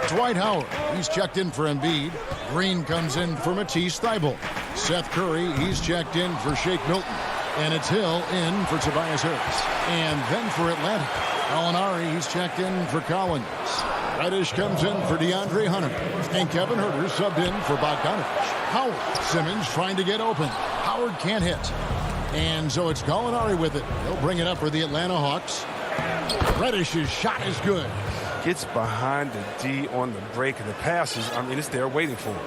Dwight Howard, he's checked in for Embiid. Green comes in for Matisse Thybulle. Seth Curry, he's checked in for Shake Milton. And it's Hill in for Tobias Harris. And then for Atlanta, Alinari, he's checked in for Collins. Reddish comes in for DeAndre Hunter. And Kevin Huerter subbed in for Bogdanovich. Howard, Simmons trying to get open. Howard can't hit. And so it's Gallinari with it. He'll bring it up for the Atlanta Hawks. Reddish's shot is good. Gets behind the D on the break, and the passes, I mean, it's there waiting for him.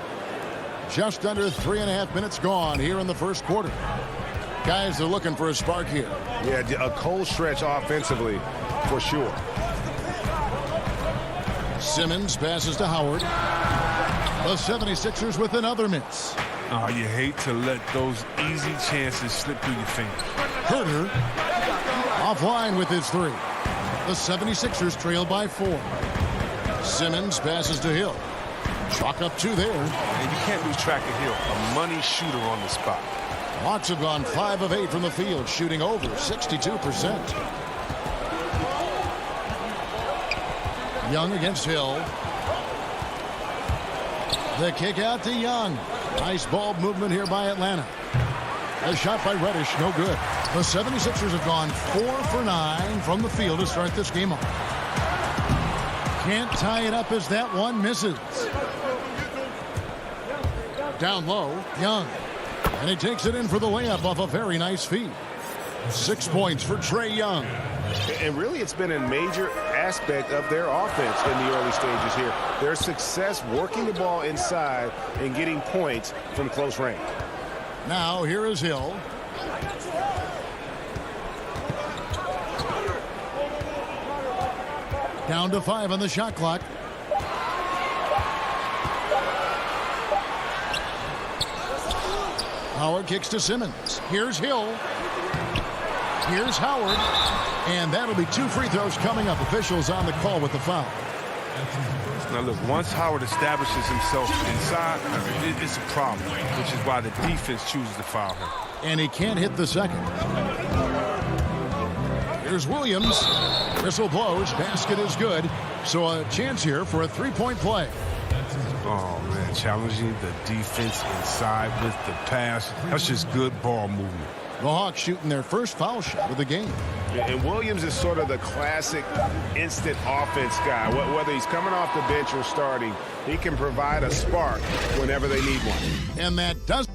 Just under 3.5 minutes gone here in the first quarter. Guys, they're looking for a spark here. Yeah, a cold stretch offensively for sure. Simmons passes to Howard. The 76ers with another miss. Oh, you hate to let those easy chances slip through your fingers. Huerter offline with his 3. The 76ers trail by 4. Simmons passes to Hill. Chalk up 2 there. And you can't lose track of Hill, a money shooter on the spot. Hawks have gone 5 of 8 from the field, shooting over 62%. Young against Hill. The kick out to Young. Nice ball movement here by Atlanta. A shot by Reddish, no good. The 76ers have gone 4 for 9 from the field to start this game off. Can't tie it up as that one misses. Down low, Young. And he takes it in for the layup off a very nice feed. 6 points for Trae Young. And really, it's been a major aspect of their offense in the early stages here. Their success working the ball inside and getting points from close range. Now, here is Hill. Down to 5 on the shot clock. Howard kicks to Simmons. Here's Hill. Here's Howard. And that'll be 2 free throws coming up. Officials on the call with the foul. Now, look, once Howard establishes himself inside, it's a problem, which is why the defense chooses to foul him. And he can't hit the second. Here's Williams. Whistle blows. Basket is good. So a chance here for a three-point play. Oh, man, challenging the defense inside with the pass. That's just good ball movement. The Hawks shooting their first foul shot of the game. And Williams is sort of the classic instant offense guy. Whether he's coming off the bench or starting, he can provide a spark whenever they need one. And that does.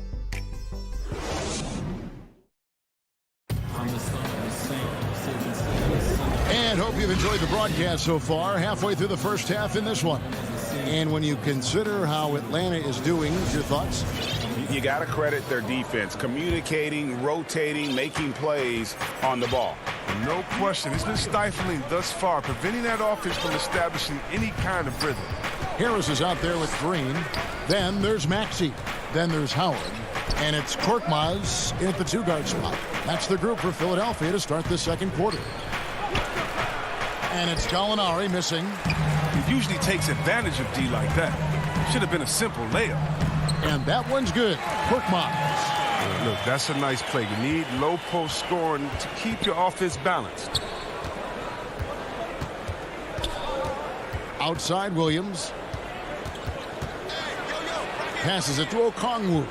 And hope you've enjoyed the broadcast so far. Halfway through the first half in this one. And when you consider how Atlanta is doing, your thoughts? You got to credit their defense, communicating, rotating, making plays on the ball. No question. It's been stifling thus far, preventing that offense from establishing any kind of rhythm. Harris is out there with Green. Then there's Maxey. Then there's Howard. And it's Korkmaz at the 2-guard spot. That's the group for Philadelphia to start the second quarter. And it's Gallinari missing. He usually takes advantage of D like that. Should have been a simple layup. And that one's good. Korkmaz. Look, that's a nice play. You need low post scoring to keep your offense balanced. Outside Williams. Passes it to Okongwu.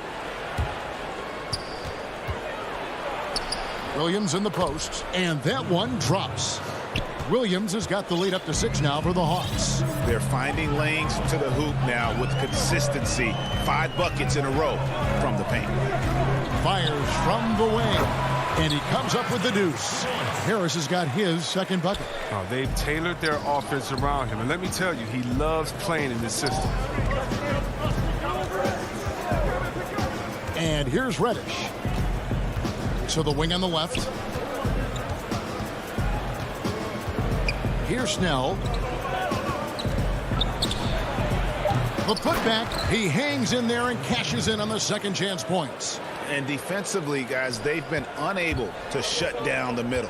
Williams in the post. And that one drops. Williams has got the lead up to 6 now for the Hawks. They're finding lanes to the hoop now with consistency. 5 buckets in a row from the paint. Fires from the wing. And he comes up with the deuce. Harris has got his second bucket. Oh, they've tailored their offense around him. And let me tell you, he loves playing in this system. And here's Reddish. So the wing on the left. Here's Snell. The putback. He hangs in there and cashes in on the second chance points. And defensively, guys, they've been unable to shut down the middle.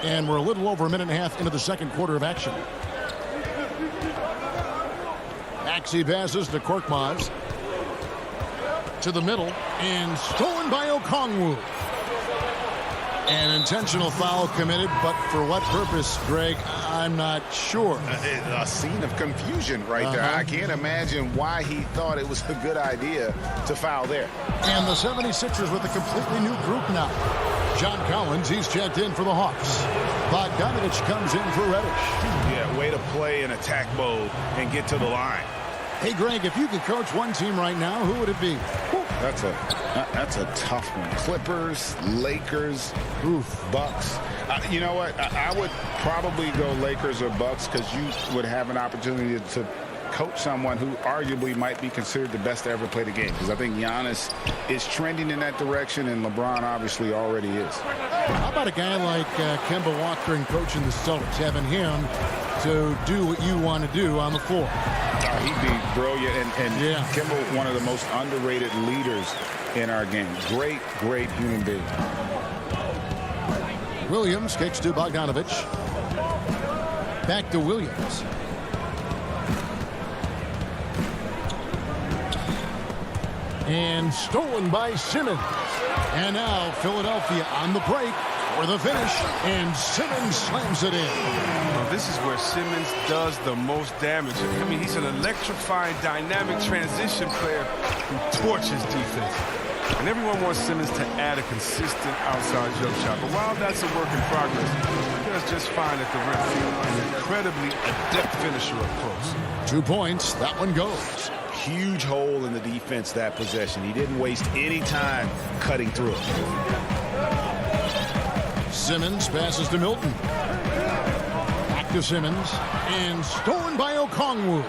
And we're a little over a minute and a half into the second quarter of action. Maxey passes to Korkmaz. To the middle. And stolen by Okongwu. An intentional foul committed, but for what purpose, Greg, I'm not sure. A scene of confusion right there. I can't imagine why he thought it was a good idea to foul there. And the 76ers with a completely new group now. John Collins, he's checked in for the Hawks. Bogdanovich comes in for Reddish. Yeah, way to play in attack mode and get to the line. Hey, Greg, if you could coach one team right now, who would it be? That's a tough one. Clippers, Lakers, Bucks. You know what? I would probably go Lakers or Bucks because you would have an opportunity to coach someone who arguably might be considered the best to ever play the game. Because I think Giannis is trending in that direction, and LeBron obviously already is. How about a guy like Kemba Walker and coaching the Celtics, having him to do what you want to do on the floor? He'd be brilliant, and yeah. Kemba, one of the most underrated leaders in our game. Great, great human being. Williams kicks to Bogdanovich. Back to Williams. And stolen by Simmons. And now Philadelphia on the break for the finish. And Simmons slams it in. Well, this is where Simmons does the most damage. I mean, he's an electrifying, dynamic transition player who torches defense. And everyone wants Simmons to add a consistent outside jump shot. But while that's a work in progress, he does just fine at the rim. An incredibly adept finisher up close. 2 points. That one goes. Huge hole in the defense that possession. He didn't waste any time cutting through it. Simmons passes to Milton. Back to Simmons. And stolen by Okongwu.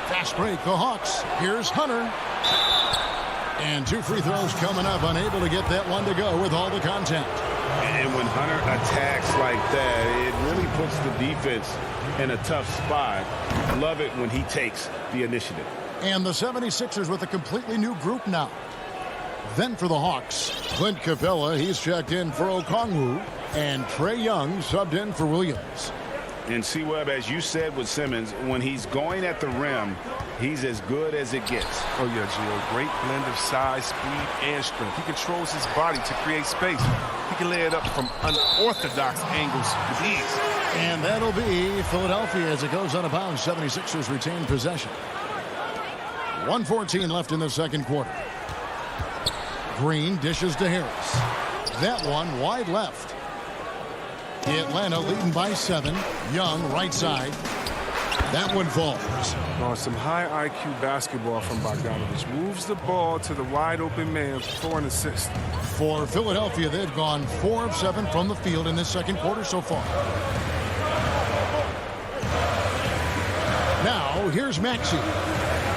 Fast break, the Hawks. Here's Hunter. And 2 free throws coming up, unable to get that one to go with all the contact. And when Hunter attacks like that, it really puts the defense in a tough spot. Love it when he takes the initiative. And the 76ers with a completely new group now. Then for the Hawks, Clint Capella, he's checked in for Okongwu, and Trae Young subbed in for Williams. And C-Webb, as you said with Simmons, when he's going at the rim, he's as good as it gets. Oh, yeah, Gio. Great blend of size, speed, and strength. He controls his body to create space. He can lay it up from unorthodox angles with ease. And that'll be Philadelphia as it goes out of bounds. 76ers retain possession. 1:14 left in the second quarter. Green dishes to Harris. That one wide left. Atlanta leading by 7. Young right side. That one falls. Oh, some high IQ basketball from Bogdanovich. Moves the ball to the wide open man for an assist. For Philadelphia, they've gone 4 of 7 from the field in this second quarter so far. Now, here's Maxey.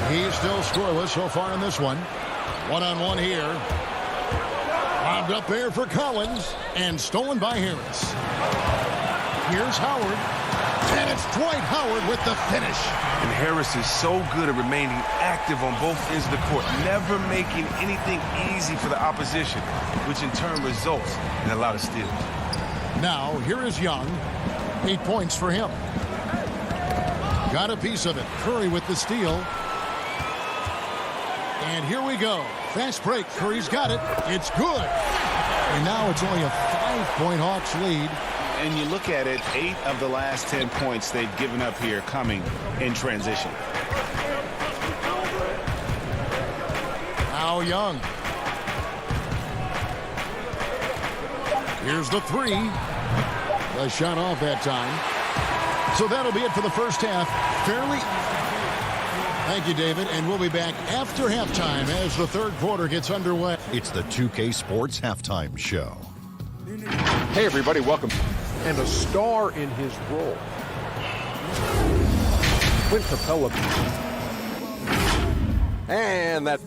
He's still scoreless so far in this one. One-on-one here. Bobbed up there for Collins and stolen by Harris. Here's Howard. And it's Dwight Howard with the finish. And Harris is so good at remaining active on both ends of the court, never making anything easy for the opposition, which in turn results in a lot of steals. Now, here is Young. 8 points for him. Got a piece of it. Curry with the steal. And here we go. Fast break. Curry's got it. It's good. And now it's only a 5-point Hawks lead. And you look at it, 8 of the last 10 points they've given up here coming in transition. Now Young. Here's the 3. The shot off that time. So that'll be it for the first half. Fairly. Thank you, David. And we'll be back after halftime as the third quarter gets underway. It's the 2K Sports Halftime Show. Hey, everybody, welcome. And a star in his role. Clint Capella. And that.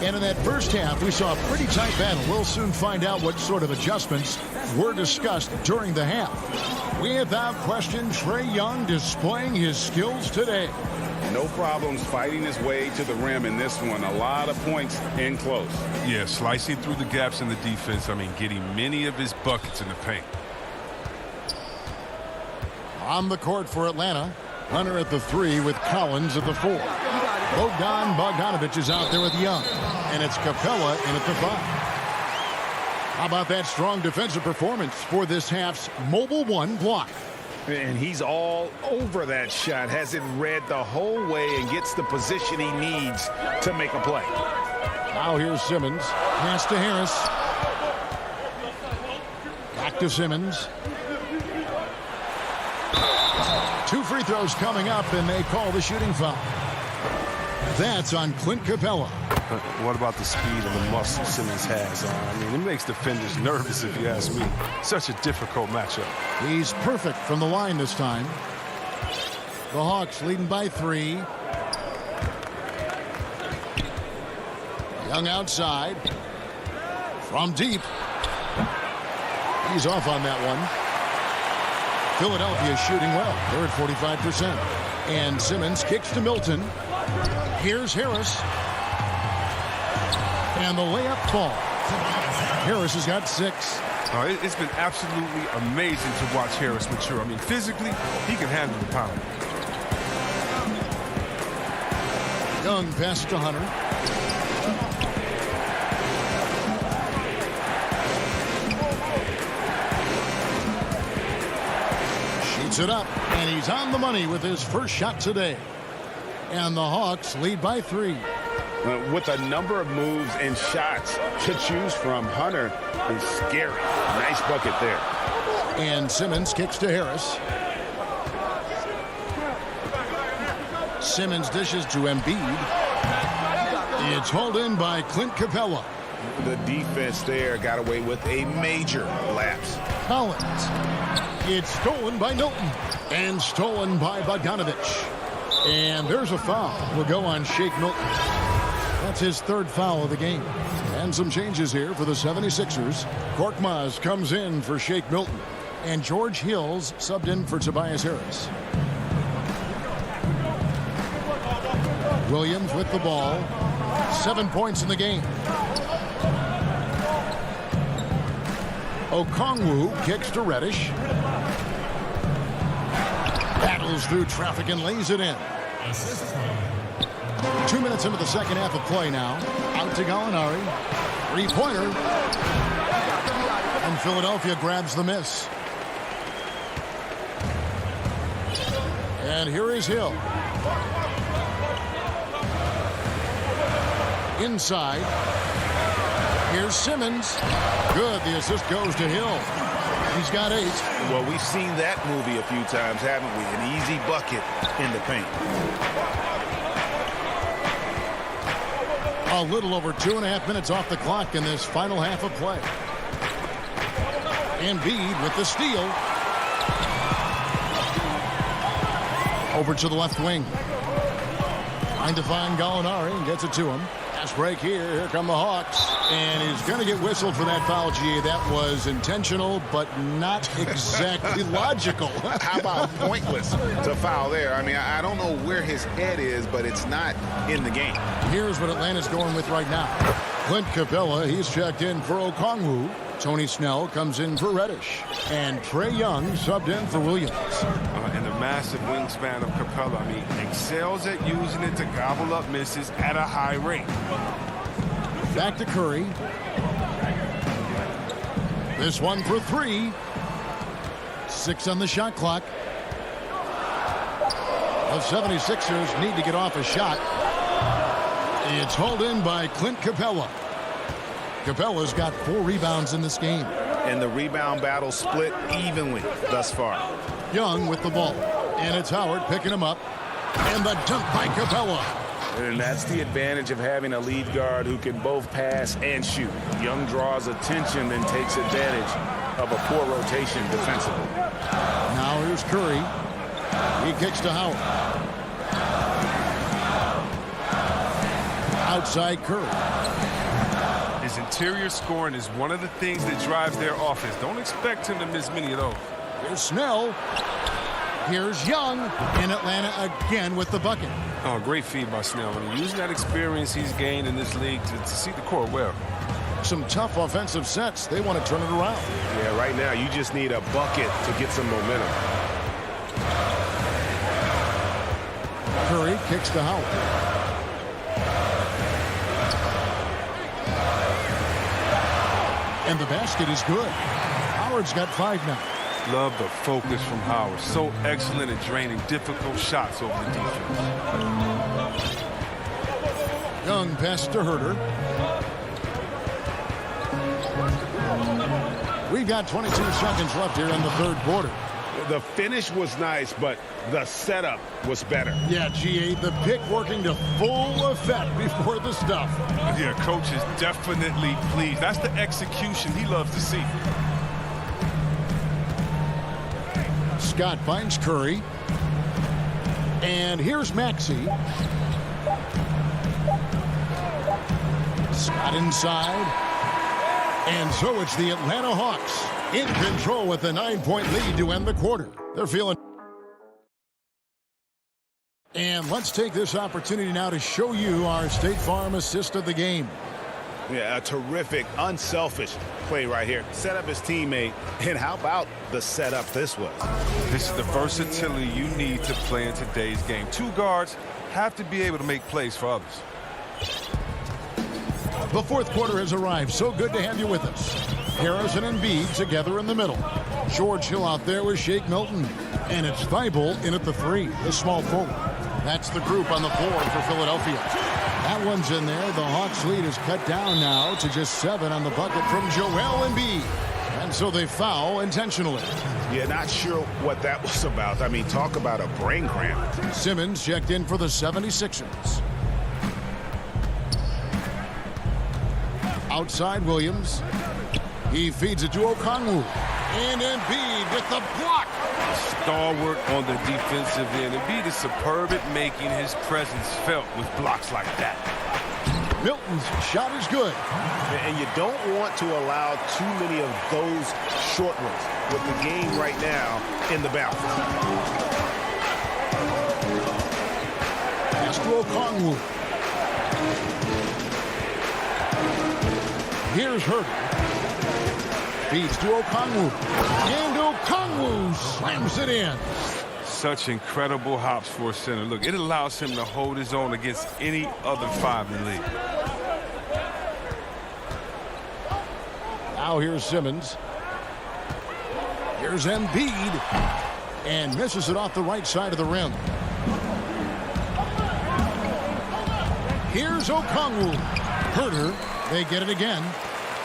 And in that first half, we saw a pretty tight battle. We'll soon find out what sort of adjustments were discussed during the half. Without question, Trae Young displaying his skills today. No problems fighting his way to the rim in this one. A lot of points in close. Yeah, slicing through the gaps in the defense. I mean, getting many of his buckets in the paint. On the court for Atlanta. Hunter at the 3 with Collins at the 4. Bogdanovich is out there with Young. And it's Capella in at the 5. How about that strong defensive performance for this half's Mobile 1 block? And he's all over that shot. Has it read the whole way and gets the position he needs to make a play. Now here's Simmons. Pass to Harris. Back to Simmons. 2 free throws coming up, and they call the shooting foul. That's on Clint Capella. What about the speed and the muscle Simmons has? I mean, it makes defenders nervous, if you ask me. Such a difficult matchup. He's perfect from the line this time. The Hawks leading by 3. Young outside. From deep. He's off on that one. Philadelphia shooting well. They're at 45%. And Simmons kicks to Milton. Here's Harris. And the layup falls. Harris has got 6. It's been absolutely amazing to watch Harris mature. I mean, physically, he can handle the power. Young pass to Hunter. Shoots it up, and he's on the money with his first shot today. And the Hawks lead by 3. With a number of moves and shots to choose from, Hunter is scary. Nice bucket there. And Simmons kicks to Harris. Simmons dishes to Embiid. It's hauled in by Clint Capella. The defense there got away with a major lapse. Collins. It's stolen by Milton and stolen by Bogdanovich. And there's a foul. Will go on Shake Milton. That's his third foul of the game. And some changes here for the 76ers. Korkmaz comes in for Shake Milton. And George Hills subbed in for Tobias Harris. Williams with the ball. 7 points in the game. Okongwu kicks to Reddish. Battles through traffic and lays it in. 2 minutes into the second half of play now. Out to Gallinari. Three-pointer. And Philadelphia grabs the miss. And here is Hill. Inside. Here's Simmons. Good. The assist goes to Hill. He's got 8. Well, we've seen that movie a few times, haven't we? An easy bucket in the paint. A little over 2.5 minutes off the clock in this final half of play. Embiid with the steal. Over to the left wing. Trying to find Gallinari and gets it to him. Fast break here. Here come the Hawks. And he's going to get whistled for that foul, G. That was intentional, but not exactly logical. How about pointless to foul there? I mean, I don't know where his head is, but it's not in the game. Here's what Atlanta's going with right now. Clint Capella, he's checked in for Okongwu. Tony Snell comes in for Reddish. And Trae Young subbed in for Williams. And the massive wingspan of Capella, I mean, excels at using it to gobble up misses at a high rate. Back to Curry. This one for 3. 6 on the shot clock. The 76ers need to get off a shot. It's hauled in by Clint Capella. Capella's got 4 rebounds in this game. And the rebound battle split evenly thus far. Young with the ball. And it's Howard picking him up. And the dunk by Capella. And that's the advantage of having a lead guard who can both pass and shoot. Young draws attention and takes advantage of a poor rotation defensively. Now here's Curry. He kicks to Howard. Outside Curry. His interior scoring is one of the things that drives their offense. Don't expect him to miss many of those. Here's Snell. Here's Young. And Atlanta again with the bucket. Oh, great feed by Snell. And using that experience he's gained in this league to see the court well. Some tough offensive sets. They want to turn it around. Yeah, right now you just need a bucket to get some momentum. Curry kicks to Howard. And the basket is good. Howard's got 5 now. Love the focus from Howard. So excellent at draining difficult shots over the defense. Young pass to Herter. We've got 22 seconds left here in the third quarter. The finish was nice, but the setup was better. Yeah, GA, the pick working to full effect before the stuff. Yeah, coach is definitely pleased. That's the execution he loves to see. Scott finds Curry. And here's Maxey. Scott inside. And so it's the Atlanta Hawks in control with a 9-point lead to end the quarter. They're feeling. And let's take this opportunity now to show you our State Farm assist of the game. Yeah, a terrific, unselfish play right here. Set up his teammate. And how about the setup this was? This is the versatility you need to play in today's game. 2 guards have to be able to make plays for others. The fourth quarter has arrived. So good to have you with us. Harrison and Embiid together in the middle. George Hill out there with Shake Milton. And it's Thibault in at the 3, the small forward. That's the group on the floor for Philadelphia. That one's in there. The Hawks lead is cut down now to just 7 on the bucket from Joel Embiid. And so they foul intentionally. Yeah, not sure what that was about. I mean, talk about a brain cramp. Simmons checked in for the 76ers. Outside Williams. He feeds it to Okongwu. And Embiid with the block. Stalwart on the defensive end. Embiid is superb at making his presence felt with blocks like that. Milton's shot is good. And you don't want to allow too many of those short ones with the game right now in the balance. Pass to Okongwu. Here's Herder. Feeds to Okongwu. And Okongwu slams it in. Such incredible hops for a center. Look, it allows him to hold his own against any other five in the league. Now here's Simmons. Here's Embiid. And misses it off the right side of the rim. Here's Okongwu. Herder. They get it again.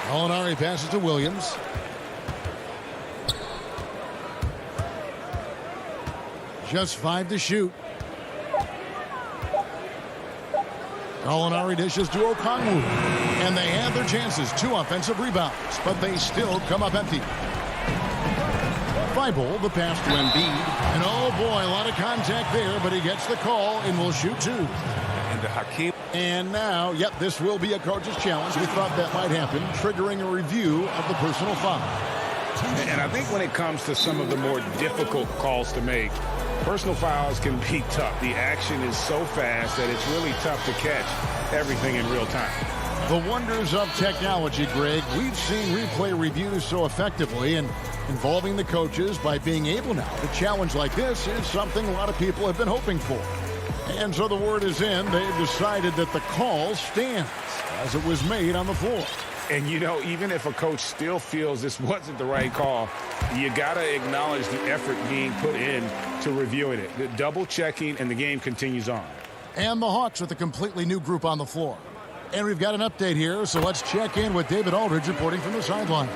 Molinari passes to Williams. Just 5 to shoot. Molinari dishes to Okongwu. And they have their chances. 2 offensive rebounds. But they still come up empty. Thibault, the pass to Embiid. And oh boy, a lot of contact there. But he gets the call and will shoot 2. And the Hakeem. And now, yep, this will be a coach's challenge. We thought that might happen, triggering a review of the personal foul. And I think when it comes to some of the more difficult calls to make, personal fouls can be tough. The action is so fast that it's really tough to catch everything in real time. The wonders of technology, Greg. We've seen replay reviews so effectively, and involving the coaches by being able now to challenge like this is something a lot of people have been hoping for. And so the word is in. They've decided that the call stands as it was made on the floor. And, you know, even if a coach still feels this wasn't the right call, you got to acknowledge the effort being put in to reviewing it. The double checking, and the game continues on. And the Hawks with a completely new group on the floor. And we've got an update here, so let's check in with David Aldridge reporting from the sideline.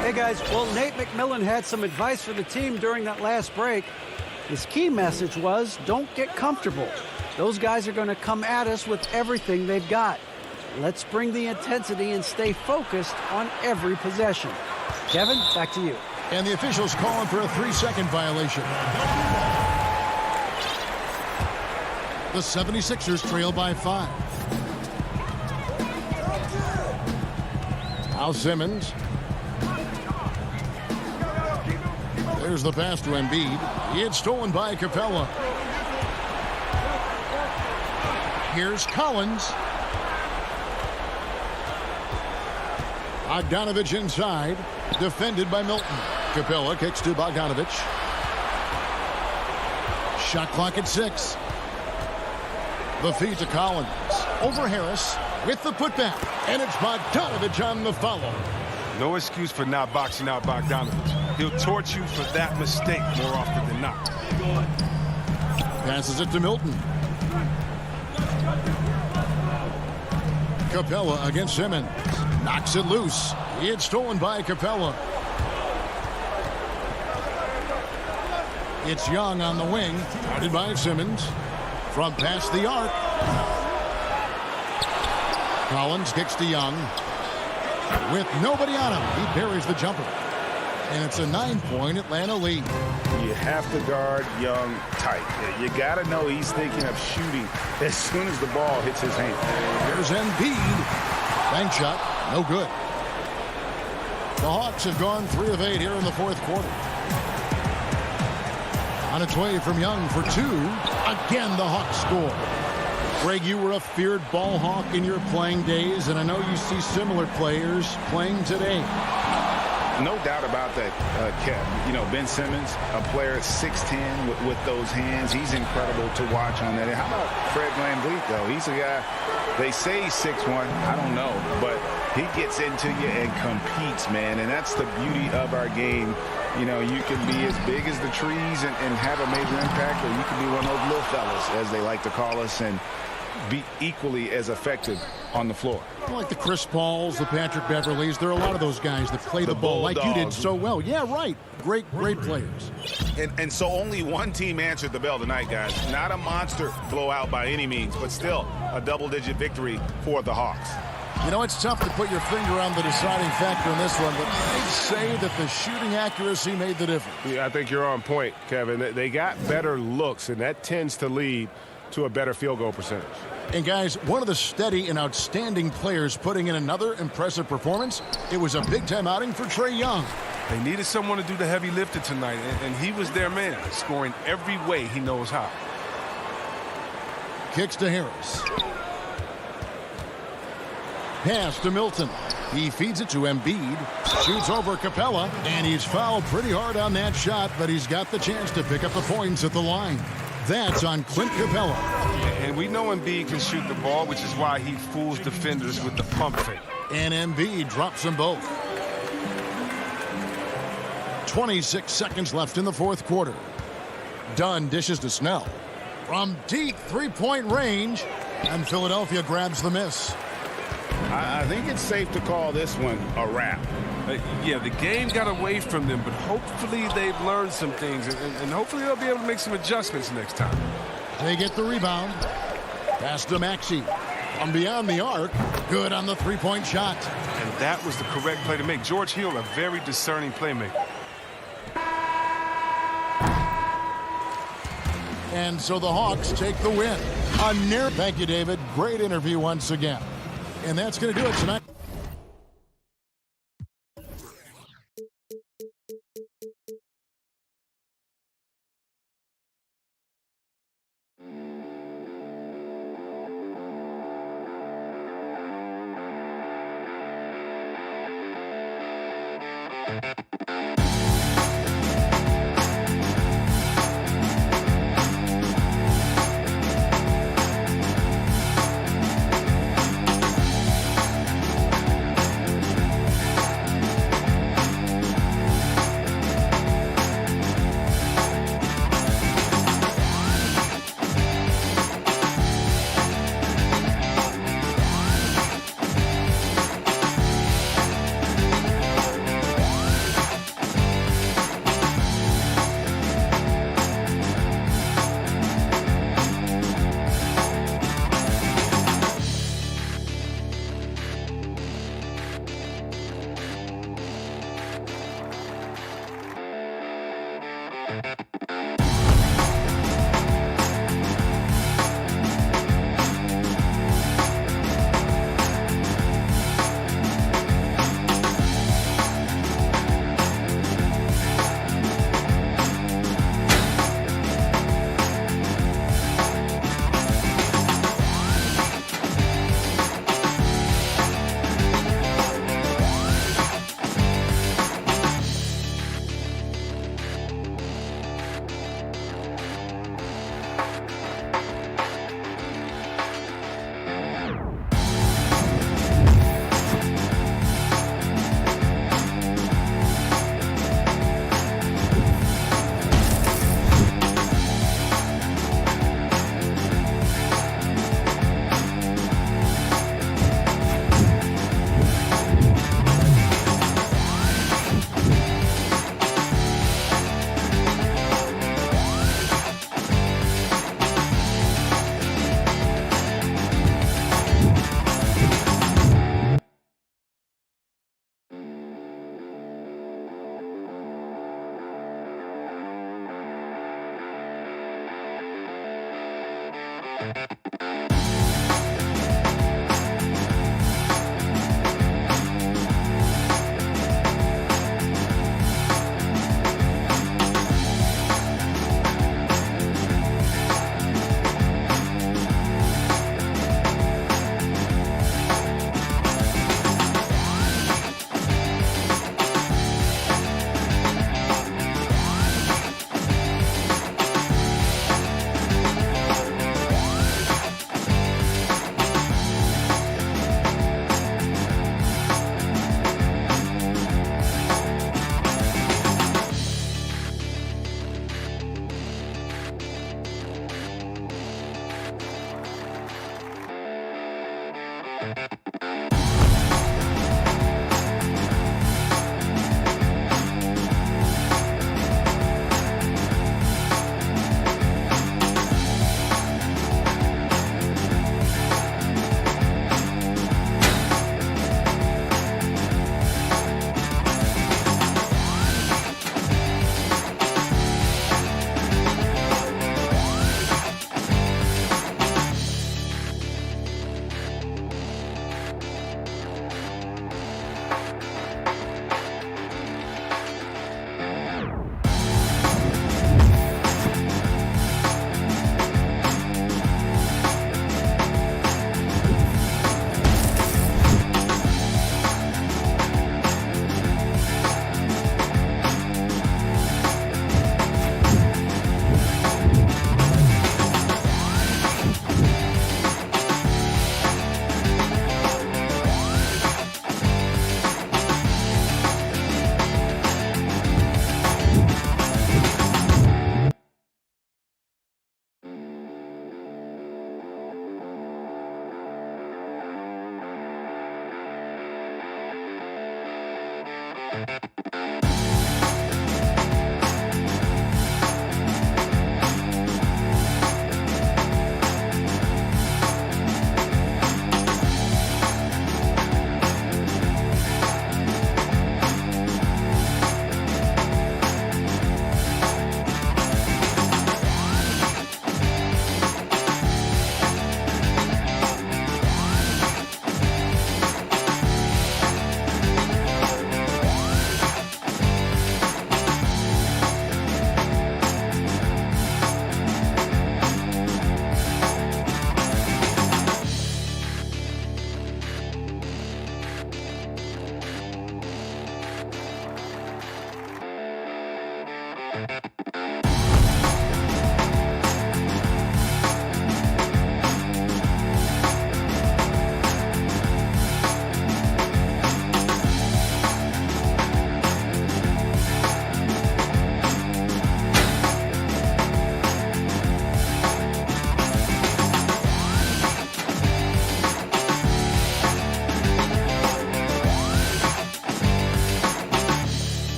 Hey, guys. Well, Nate McMillan had some advice for the team during that last break. His key message was, don't get comfortable. Those guys are going to come at us with everything they've got. Let's bring the intensity and stay focused on every possession. Kevin, back to you. And the officials calling for a 3-second violation. The 76ers trail by 5. Now Simmons. There's the pass to Embiid. It's stolen by Capella. Here's Collins. Bogdanovich inside. Defended by Milton. Capella kicks to Bogdanovich. Shot clock at 6. The feed to Collins. Over Harris with the putback. And it's Bogdanovich on the follow. No excuse for not boxing out Bogdanovich. He'll torch you for that mistake more often than not. Passes it to Milton. Capella against Simmons. Knocks it loose. It's stolen by Capella. It's Young on the wing. Guarded by Simmons. From past the arc. Collins kicks to Young. With nobody on him, he buries the jumper. And it's a 9-point Atlanta lead. You have to guard Young tight. You got to know he's thinking of shooting as soon as the ball hits his hand. Here's Embiid. Bank shot. No good. The Hawks have gone 3 of 8 here in the fourth quarter. On its way from Young for 2. Again, the Hawks score. Greg, you were a feared ball hawk in your playing days, and I know you see similar players playing today. No doubt about that, Kev. You know, Ben Simmons, a player at 6'10" with those hands. He's incredible to watch on that. And how about Fred VanVleet, though? He's a guy, they say he's 6'1". I don't know. But he gets into you and competes, man. And that's the beauty of our game. You know, you can be as big as the trees and have a major impact, or you can be one of those little fellas, as they like to call us, and be equally as effective on the floor. Like the Chris Pauls, the Patrick Beverleys, there are a lot of those guys that play the ball like you did so well. Yeah, right. Great players. And so only one team answered the bell tonight, guys. Not a monster blowout by any means, but still a double-digit victory for the Hawks. You know, it's tough to put your finger on the deciding factor in this one, but I'd say that the shooting accuracy made the difference. Yeah, I think you're on point, Kevin. They got better looks, and that tends to lead to a better field goal percentage. And guys, one of the steady and outstanding players putting in another impressive performance, it was a big-time outing for Trae Young. They needed someone to do the heavy lifting tonight, and he was their man, scoring every way he knows how. Kicks to Harris. Pass to Milton. He feeds it to Embiid. Shoots over Capella, and he's fouled pretty hard on that shot, but he's got the chance to pick up the points at the line. That's on Clint Capella. And we know Embiid can shoot the ball, which is why he fools defenders with the pump fake. And Embiid drops them both. 26 seconds left in the fourth quarter. Dunn dishes to Snell. From deep three-point range, and Philadelphia grabs the miss. I think it's safe to call this one a wrap. Yeah, the game got away from them, but hopefully they've learned some things, and hopefully they'll be able to make some adjustments next time. They get the rebound. Pass to Maxey. From beyond the arc, good on the three-point shot. And that was the correct play to make. George Hill, a very discerning playmaker. And so the Hawks take the win. Thank you, David. Great interview once again. And that's going to do it tonight.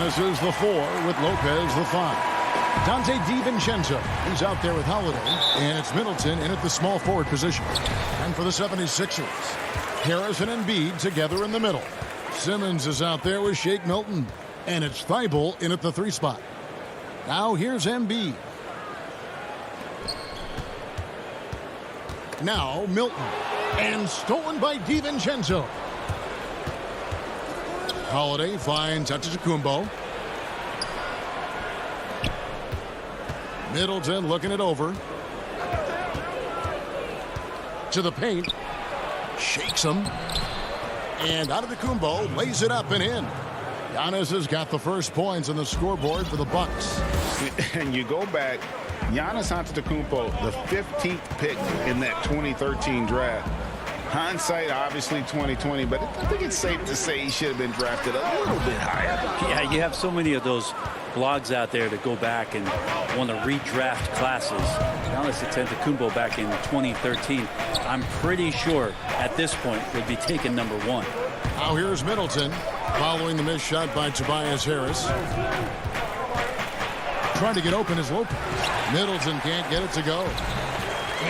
Giannis is the 4 with Lopez the 5. Dante DiVincenzo, he's out there with Holiday. And it's Middleton in at the small forward position. And for the 76ers, Harris and Embiid together in the middle. Simmons is out there with Shake Milton. And it's Thibault in at the 3 spot. Now here's Embiid. Now Milton. And stolen by DiVincenzo. Holiday finds Antetokounmpo. Middleton looking it over. To the paint. Shakes him. And Antetokounmpo lays it up and in. Giannis has got the first points on the scoreboard for the Bucks. And you go back, Giannis Antetokounmpo, the 15th pick in that 2013 draft. Hindsight, obviously 2020, but I think it's safe to say he should have been drafted a little bit higher. Yeah, you have so many of those blogs out there that go back and want to redraft classes. Giannis Antetokounmpo back in 2013, I'm pretty sure at this point would be taken number 1. Now here's Middleton following the missed shot by Tobias Harris. Trying to get open is Lopez. Middleton can't get it to go.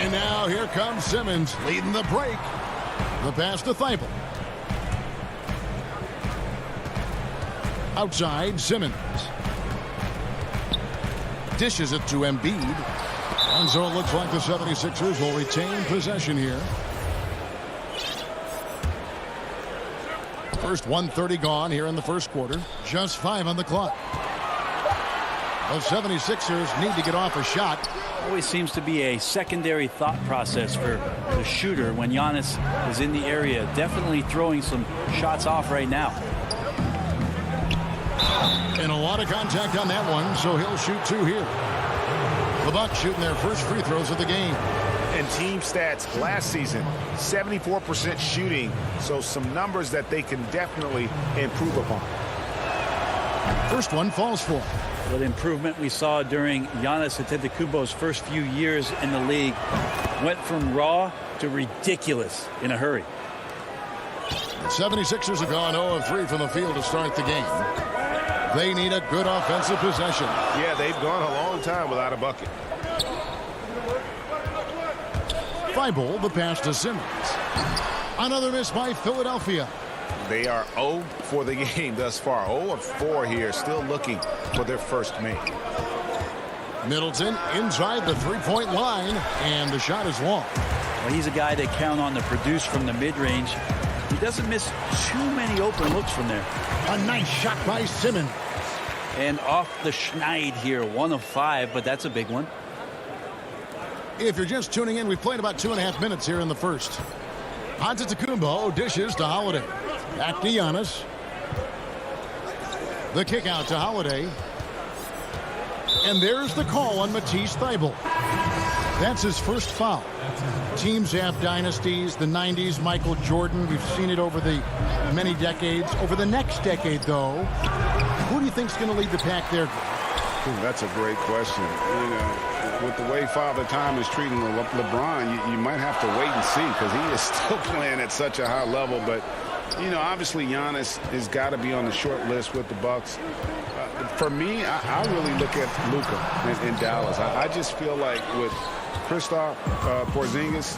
And now here comes Simmons leading the break. The pass to Thibault. Outside, Simmons. Dishes it to Embiid. And so it looks like the 76ers will retain possession here. First 1:30 gone here in the first quarter. Just 5 on the clock. The 76ers need to get off a shot. Always seems to be a secondary thought process for the shooter when Giannis is in the area. Definitely throwing some shots off right now. And a lot of contact on that one, so he'll shoot 2 here. The Bucks shooting their first free throws of the game. And team stats last season, 74% shooting, so some numbers that they can definitely improve upon. First one falls for. What improvement we saw during Giannis Antetokounmpo's first few years in the league. Went from raw to ridiculous in a hurry. The 76ers have gone 0 of 3 from the field to start the game. They need a good offensive possession. Yeah, they've gone a long time without a bucket. Thibault, the pass to Simmons. Another miss by Philadelphia. They are 0 for the game thus far. 0 of 4 here, still looking for their first make. Middleton inside the 3-point line, and the shot is long. Well, he's a guy they count on to produce from the mid-range. He doesn't miss too many open looks from there. A nice shot by Simmons. And off the schneid here, 1 of 5, but that's a big one. If you're just tuning in, we've played about 2.5 minutes here in the first. Antetokounmpo dishes to Holiday. Back to Giannis. The kick out to Holiday. And there's the call on Matisse Thybulle. That's his first foul. Teams have dynasties, the 90s, Michael Jordan. We've seen it over the many decades. Over the next decade, though, who do you think's going to lead the pack there? Ooh, that's a great question. You know, with the way Father Time is treating LeBron, you might have to wait and see because he is still playing at such a high level. But, you know, obviously Giannis has got to be on the short list with the Bucks. For me, I really look at Luka in Dallas. I just feel like with Kristaps Porzingis,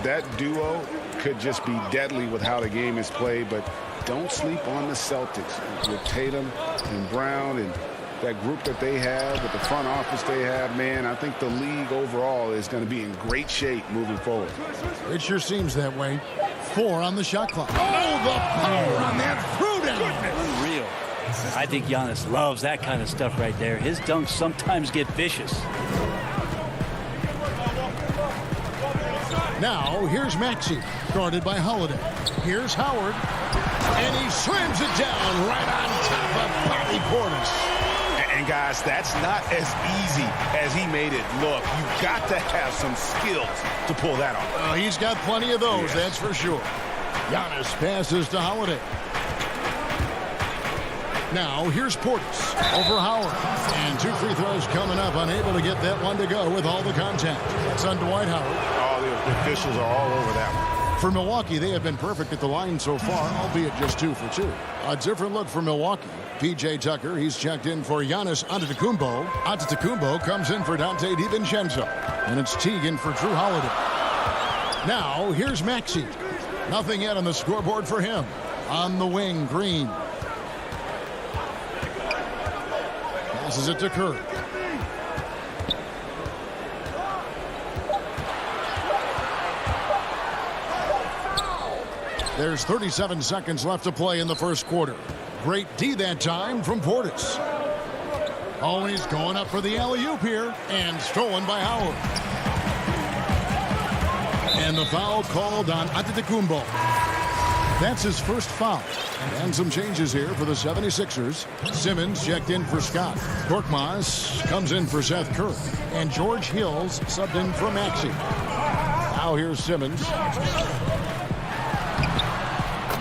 that duo could just be deadly with how the game is played. But don't sleep on the Celtics with Tatum and Brown and that group that they have, with the front office they have. Man, I think the league overall is going to be in great shape moving forward. It sure seems that way. 4 on the shot clock. Oh, the power on that throwdown. Unreal. I think Giannis loves that kind of stuff right there. His dunks sometimes get vicious. Now, here's Maxey, guarded by Holiday. Here's Howard, and he slams it down right on top of Bobby Portis. And guys, that's not as easy as he made it look. You've got to have some skills to pull that off. He's got plenty of those, that's for sure. Giannis passes to Holiday. Now, here's Portis over Howard. And 2 free throws coming up, unable to get that one to go with all the contact. It's on Dwight Howard. Oh, the officials are all over that one. For Milwaukee, they have been perfect at the line so far, albeit just 2 for 2. A different look for Milwaukee. P.J. Tucker, he's checked in for Giannis Antetokounmpo. Antetokounmpo comes in for Dante DiVincenzo. And it's Teague for Drew Holiday. Now, here's Maxey. Nothing yet on the scoreboard for him. On the wing, Green. Passes it to Kerr. There's 37 seconds left to play in the first quarter. Great D that time from Portis. Oh, he's going up for the alley-oop here. And stolen by Howard. And the foul called on Antetokounmpo. That's his first foul. And some changes here for the 76ers. Simmons checked in for Scott. Korkmaz comes in for Seth Curry. And George Hills subbed in for Maxey. Now here's Simmons.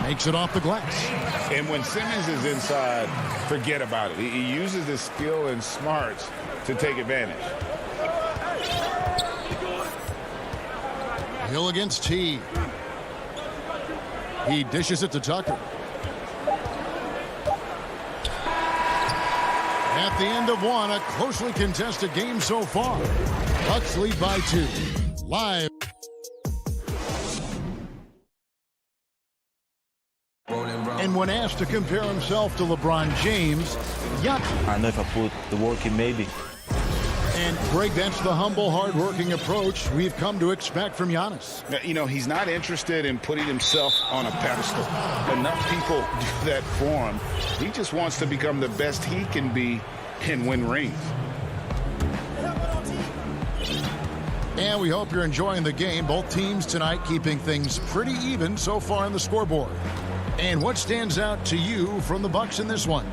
Makes it off the glass. And when Simmons is inside, forget about it. He uses his skill and smarts to take advantage. Hill against T. He dishes it to Tucker. At the end of one, a closely contested game so far. Bucks lead by 2. Live. And when asked to compare himself to LeBron James, I know if I put the work in, maybe. And Greg, that's the humble, hard-working approach we've come to expect from Giannis. You know, he's not interested in putting himself on a pedestal. Enough people do that for him. He just wants to become the best he can be and win rings. And we hope you're enjoying the game. Both teams tonight keeping things pretty even so far on the scoreboard. And what stands out to you from the Bucks in this one?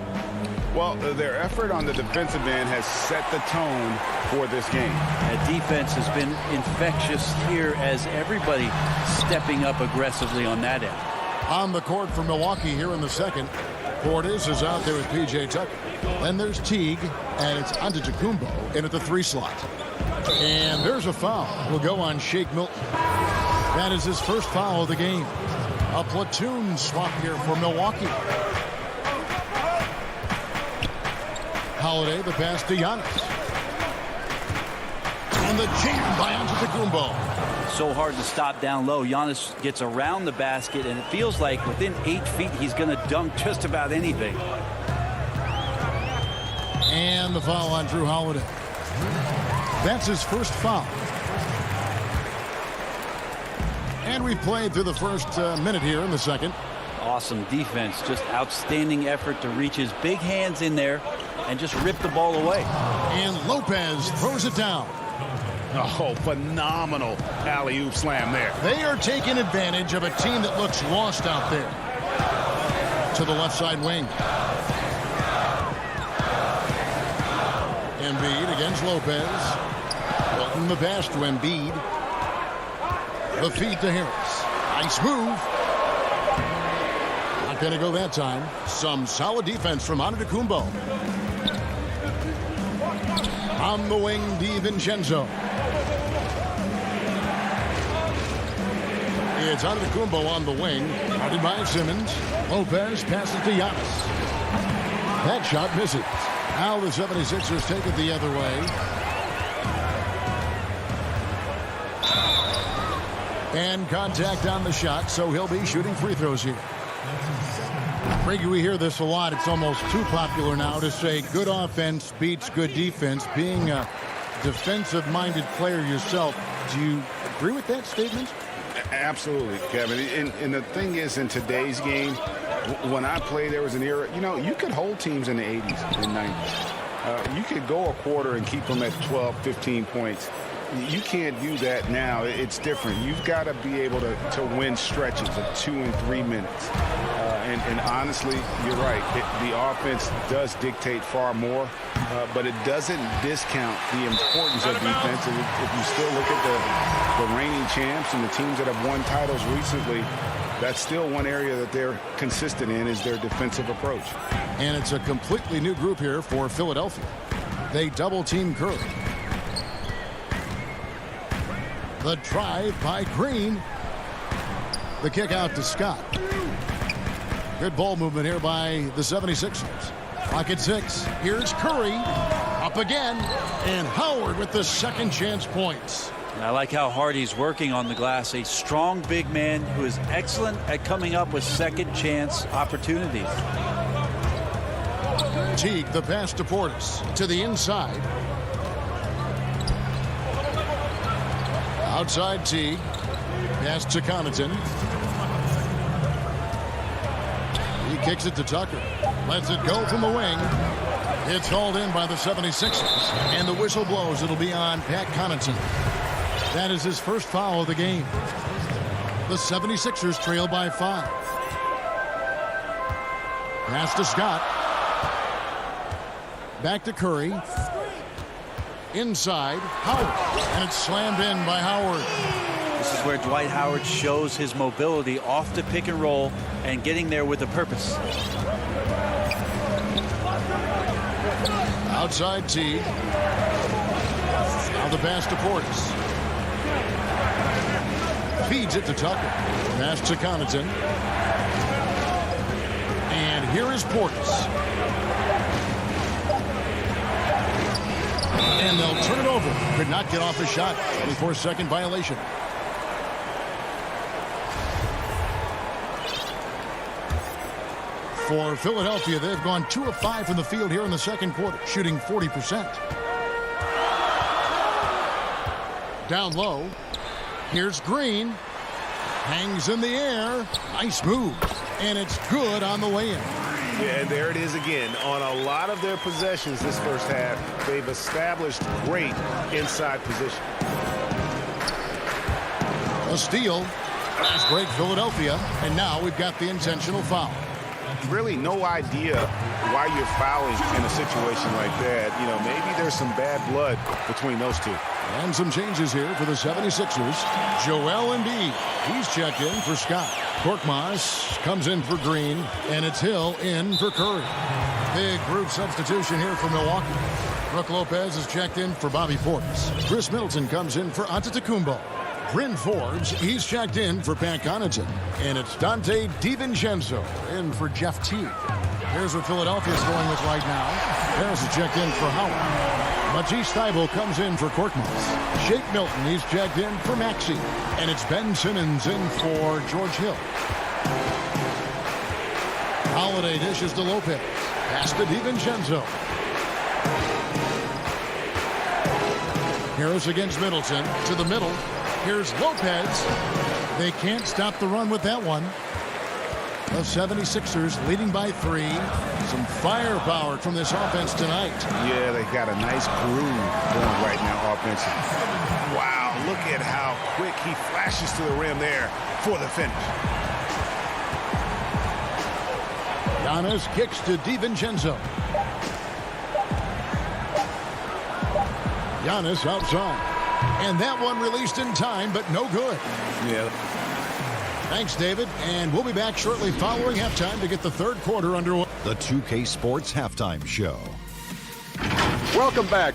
Well, their effort on the defensive end has set the tone for this game. That defense has been infectious here as everybody stepping up aggressively on that end. On the court for Milwaukee here in the second. Portis is out there with P.J. Tucker. Then there's Teague, and it's Antetokounmpo in at the 3 slot. And there's a foul. Will go on Shake Milton. That is his first foul of the game. A platoon swap here for Milwaukee. Holiday, the pass to Giannis. And the jam by Antetokounmpo. So hard to stop down low. Giannis gets around the basket, and it feels like within 8 feet he's going to dunk just about anything. And the foul on Drew Holiday. That's his first foul. And we've played through the first minute here in the second. Awesome defense. Just outstanding effort to reach his big hands in there and just rip the ball away. And Lopez throws it down. Oh, phenomenal alley-oop slam there. They are taking advantage of a team that looks lost out there. To the left side wing. Embiid against Lopez. Wilton the pass to Embiid. The feed to Harris. Nice move. Not going to go that time. Some solid defense from Antetokounmpo. On the wing, DiVincenzo. It's Antetokounmpo on the wing. Guarded by Simmons. Lopez passes to Giannis. That shot misses. Now the 76ers take it the other way. And contact on the shot, so he'll be shooting free throws here. Frankie, we hear this a lot. It's almost too popular now to say good offense beats good defense. Being a defensive-minded player yourself, do you agree with that statement? Absolutely, Kevin. And the thing is, in today's game, when I played, there was an era, you know, you could hold teams in the 80s and 90s. You could go a quarter and keep them at 12, 15 points. You can't do that now. It's different. You've got to be able to win stretches of 2 and 3 minutes. And honestly, you're right. The offense does dictate far more, but it doesn't discount the importance of defense. And if you still look at the reigning champs and the teams that have won titles recently, that's still one area that they're consistent in is their defensive approach. And it's a completely new group here for Philadelphia. They double-team Curry. The drive by Green. The kick out to Scott. Good ball movement here by the 76ers. Clock at 6. Here's Curry. Up again. And Howard with the second chance points. I like how hard he's working on the glass. A strong big man who is excellent at coming up with second chance opportunities. Teague, the pass to Portis. To the inside. Outside Teague. Pass to Connaughton. He kicks it to Tucker. Lets it go from the wing. It's hauled in by the 76ers. And the whistle blows. It'll be on Pat Connaughton. That is his first foul of the game. The 76ers trail by 5. Pass to Scott. Back to Curry. Inside, Howard. And it's slammed in by Howard. This is where Dwight Howard shows his mobility off the pick and roll and getting there with a purpose. Outside Teague. Now the pass to Portis. Feeds it to Tucker. Pass to Connaughton. And here is Portis. And they'll turn it over. Could not get off a shot. 24-second violation. For Philadelphia, they've gone 2 of 5 from the field here in the second quarter, shooting 40%. Down low. Here's Green. Hangs in the air. Nice move. And it's good on the way in. Yeah, and there it is again. On a lot of their possessions this first half, they've established great inside position. A steal. Fast break Philadelphia. And now we've got the intentional foul. Really no idea why you're fouling in a situation like that. You know, maybe there's some bad blood between those two. And some changes here for the 76ers. Joel Embiid. He's checked in for Scott. Korkmaz comes in for Green. And it's Hill in for Curry. Big group substitution here for Milwaukee. Brook Lopez is checked in for Bobby Portis. Chris Middleton comes in for Antetokounmpo. Bryn Forbes, he's checked in for Pat Connaughton. And it's Dante DiVincenzo in for Jeff Teague. Here's what Philadelphia's going with right now. Harris is checked in for Howard. Matisse Thybulle comes in for Korkmaz. Shake Milton, he's checked in for Maxey. And it's Ben Simmons in for George Hill. Holiday dishes to Lopez. Pass to DiVincenzo. Harris against Middleton. To the middle. Here's Lopez. They can't stop the run with that one. The 76ers leading by 3. Some firepower from this offense tonight. Yeah, they got a nice groove going right now offensively. Wow, look at how quick he flashes to the rim there for the finish. Giannis kicks to DiVincenzo. Giannis outside. And that one released in time, but no good. Yeah. Thanks, David. And we'll be back shortly following halftime to get the third quarter underway. The 2K Sports Halftime Show. Welcome back.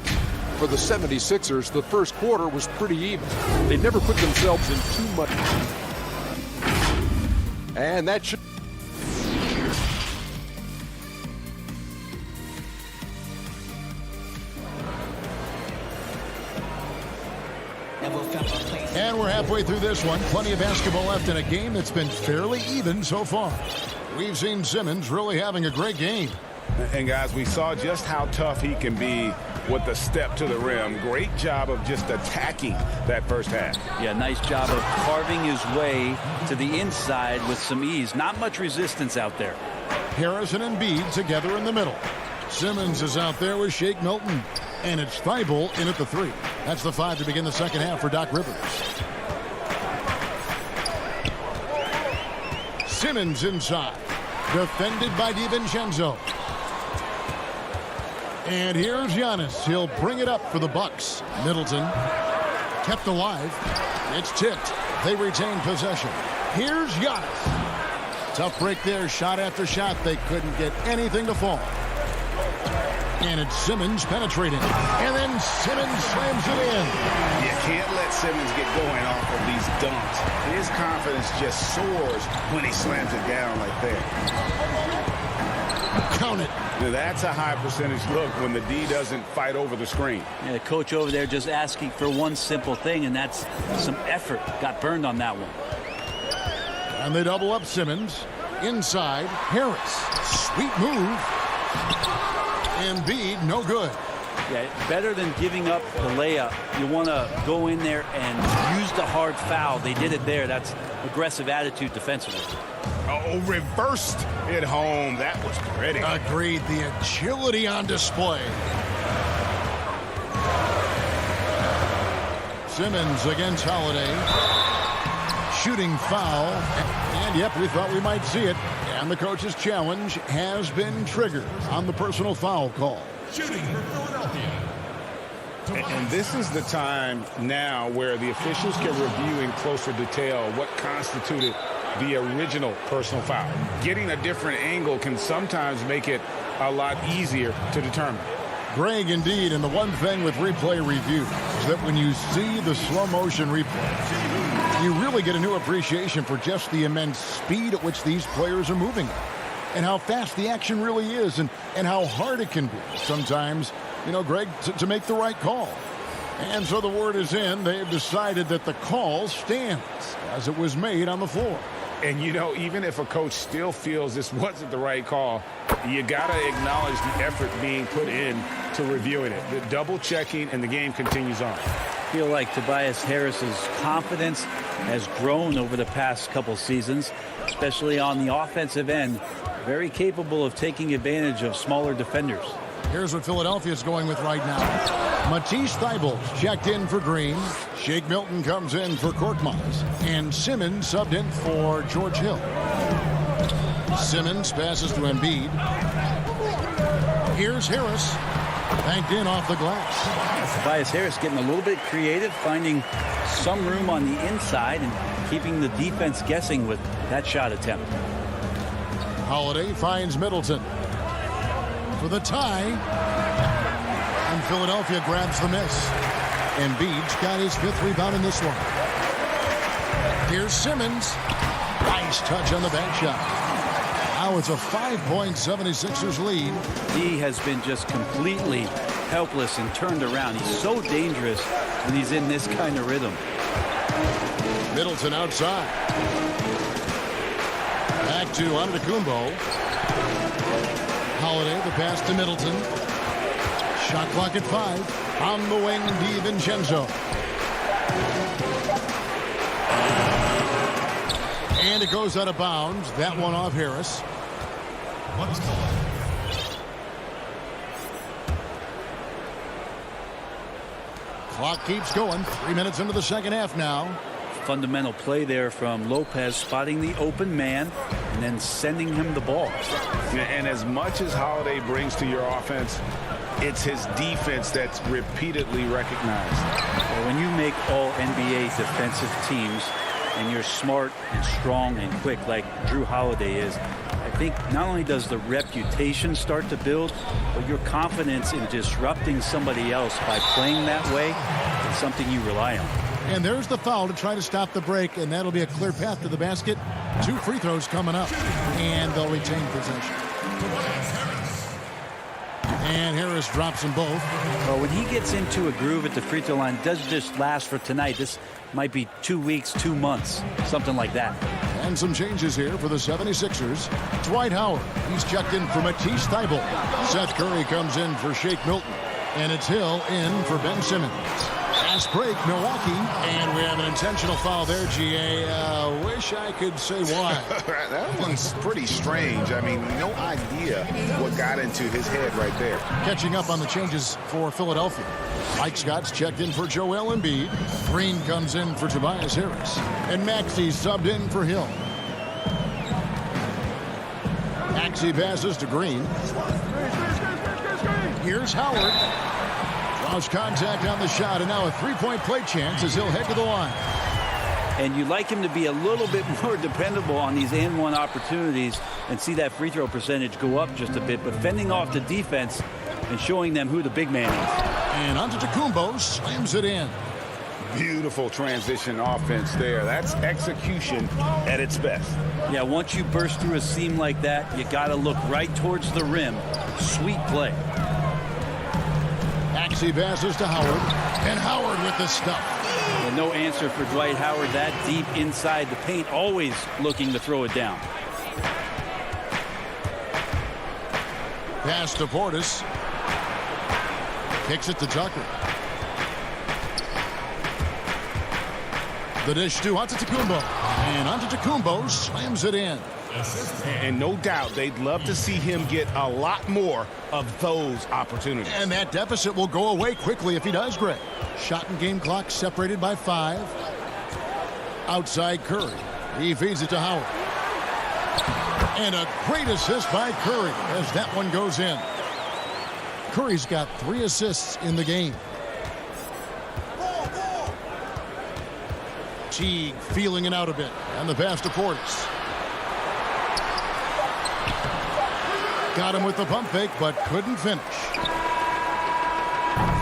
For the 76ers, the first quarter was pretty even. They never put themselves in too much. And that should... And we're halfway through this one. Plenty of basketball left in a game that's been fairly even so far. We've seen Simmons really having a great game. And guys, we saw just how tough he can be with the step to the rim. Great job of just attacking that first half. Yeah, nice job of carving his way to the inside with some ease. Not much resistance out there. Harris and Embiid together in the middle. Simmons is out there with Shake Milton. And it's Thybulle in at the 3. That's the 5 to begin the second half for Doc Rivers. Simmons inside. Defended by DiVincenzo. And here's Giannis. He'll bring it up for the Bucks. Middleton kept alive. It's tipped. They retain possession. Here's Giannis. Tough break there. Shot after shot. They couldn't get anything to fall. And it's Simmons penetrating. And then Simmons slams it in. You can't let Simmons get going off of these dunks. His confidence just soars when he slams it down like that. Count it. Now, that's a high percentage look when the D doesn't fight over the screen. Yeah, the coach over there just asking for one simple thing, and that's some effort. Got burned on that one. And they double up Simmons. Inside, Harris. Sweet move. Embiid, no good. Yeah, better than giving up the layup. You want to go in there and use the hard foul. They did it there. That's aggressive attitude defensively. Oh, reversed it home. That was pretty. Agreed. The agility on display. Simmons against Holiday. Shooting foul. And yep, we thought we might see it. And the coach's challenge has been triggered on the personal foul call. Shooting for Philadelphia. And this is the time now where the officials can review in closer detail what constituted the original personal foul. Getting a different angle can sometimes make it a lot easier to determine. Greg, indeed, and the one thing with replay review is that when you see the slow motion replay, you really get a new appreciation for just the immense speed at which these players are moving and how fast the action really is and how hard it can be sometimes, you know, Greg, to make the right call. And so the word is in. They've decided that the call stands as it was made on the floor. And, you know, even if a coach still feels this wasn't the right call, you got to acknowledge the effort being put in to reviewing it. The double checking, and the game continues on. I feel like Tobias Harris's confidence has grown over the past couple seasons, especially on the offensive end. Very capable of taking advantage of smaller defenders. Here's what Philadelphia is going with right now. Matisse Thybulle checked in for Green. Shake Milton comes in for Korkmaz. And Simmons subbed in for George Hill. Simmons passes to Embiid. Here's Harris. Banked in off the glass. Tobias Harris getting a little bit creative, finding some room on the inside and keeping the defense guessing with that shot attempt. Holiday finds Middleton for the tie. And Philadelphia grabs the miss. Embiid's got his fifth rebound in this one. Here's Simmons. Nice touch on the back shot. Now it's a 5-point 76ers lead. He has been just completely helpless and turned around. He's so dangerous when he's in this kind of rhythm. Middleton outside. Back to Antetokounmpo. Holiday, the pass to Middleton. Shot clock at 5. On the wing, DiVincenzo. And it goes out of bounds. That one off Harris. Clock keeps going. 3 minutes into the second half now. Fundamental play there from Lopez, spotting the open man and then sending him the ball. And as much as Holiday brings to your offense, it's his defense that's repeatedly recognized. Well, when you make all NBA defensive teams and you're smart and strong and quick like Drew Holiday is, I think not only does the reputation start to build, but your confidence in disrupting somebody else by playing that way is something you rely on. And there's the foul to try to stop the break, and that'll be a clear path to the basket. 2 free throws coming up, and they'll retain possession. And Harris drops them both. Well, when he gets into a groove at the free throw line, it doesn't just last for tonight. This might be 2 weeks, 2 months, something like that. And some changes here for the 76ers. Dwight Howard, he's checked in for Matisse Thybulle. Seth Curry comes in for Shake Milton. And it's Hill in for Ben Simmons. Fast break, Milwaukee. And we have an intentional foul there, GA. Wish I could say why. That one's pretty strange. I mean, no idea what got into his head right there. Catching up on the changes for Philadelphia. Mike Scott's checked in for Joel Embiid. Green comes in for Tobias Harris. And Maxey subbed in for Hill. Maxey passes to Green. Here's Howard. Draws contact on the shot, and now a three-point play chance as he'll head to the line. And you'd like him to be a little bit more dependable on these and-one opportunities and see that free throw percentage go up just a bit. But fending off the defense, and showing them who the big man is. And Antetokounmpo slams it in. Beautiful transition offense there. That's execution at its best. Yeah, once you burst through a seam like that, you got to look right towards the rim. Sweet play. Maxey passes to Howard, and Howard with the stuff. And no answer for Dwight Howard that deep inside the paint, always looking to throw it down. Pass to Portis. Kicks it to Tucker. The dish to Antetokounmpo. And Antetokounmpo slams it in. And no doubt they'd love to see him get a lot more of those opportunities. And that deficit will go away quickly if he does, Greg. Shot and game clock separated by 5. Outside Curry. He feeds it to Howard. And a great assist by Curry as that one goes in. Curry's got 3 assists in the game. Teague feeling it out a bit. And the pass to Portis. Got him with the pump fake, but couldn't finish.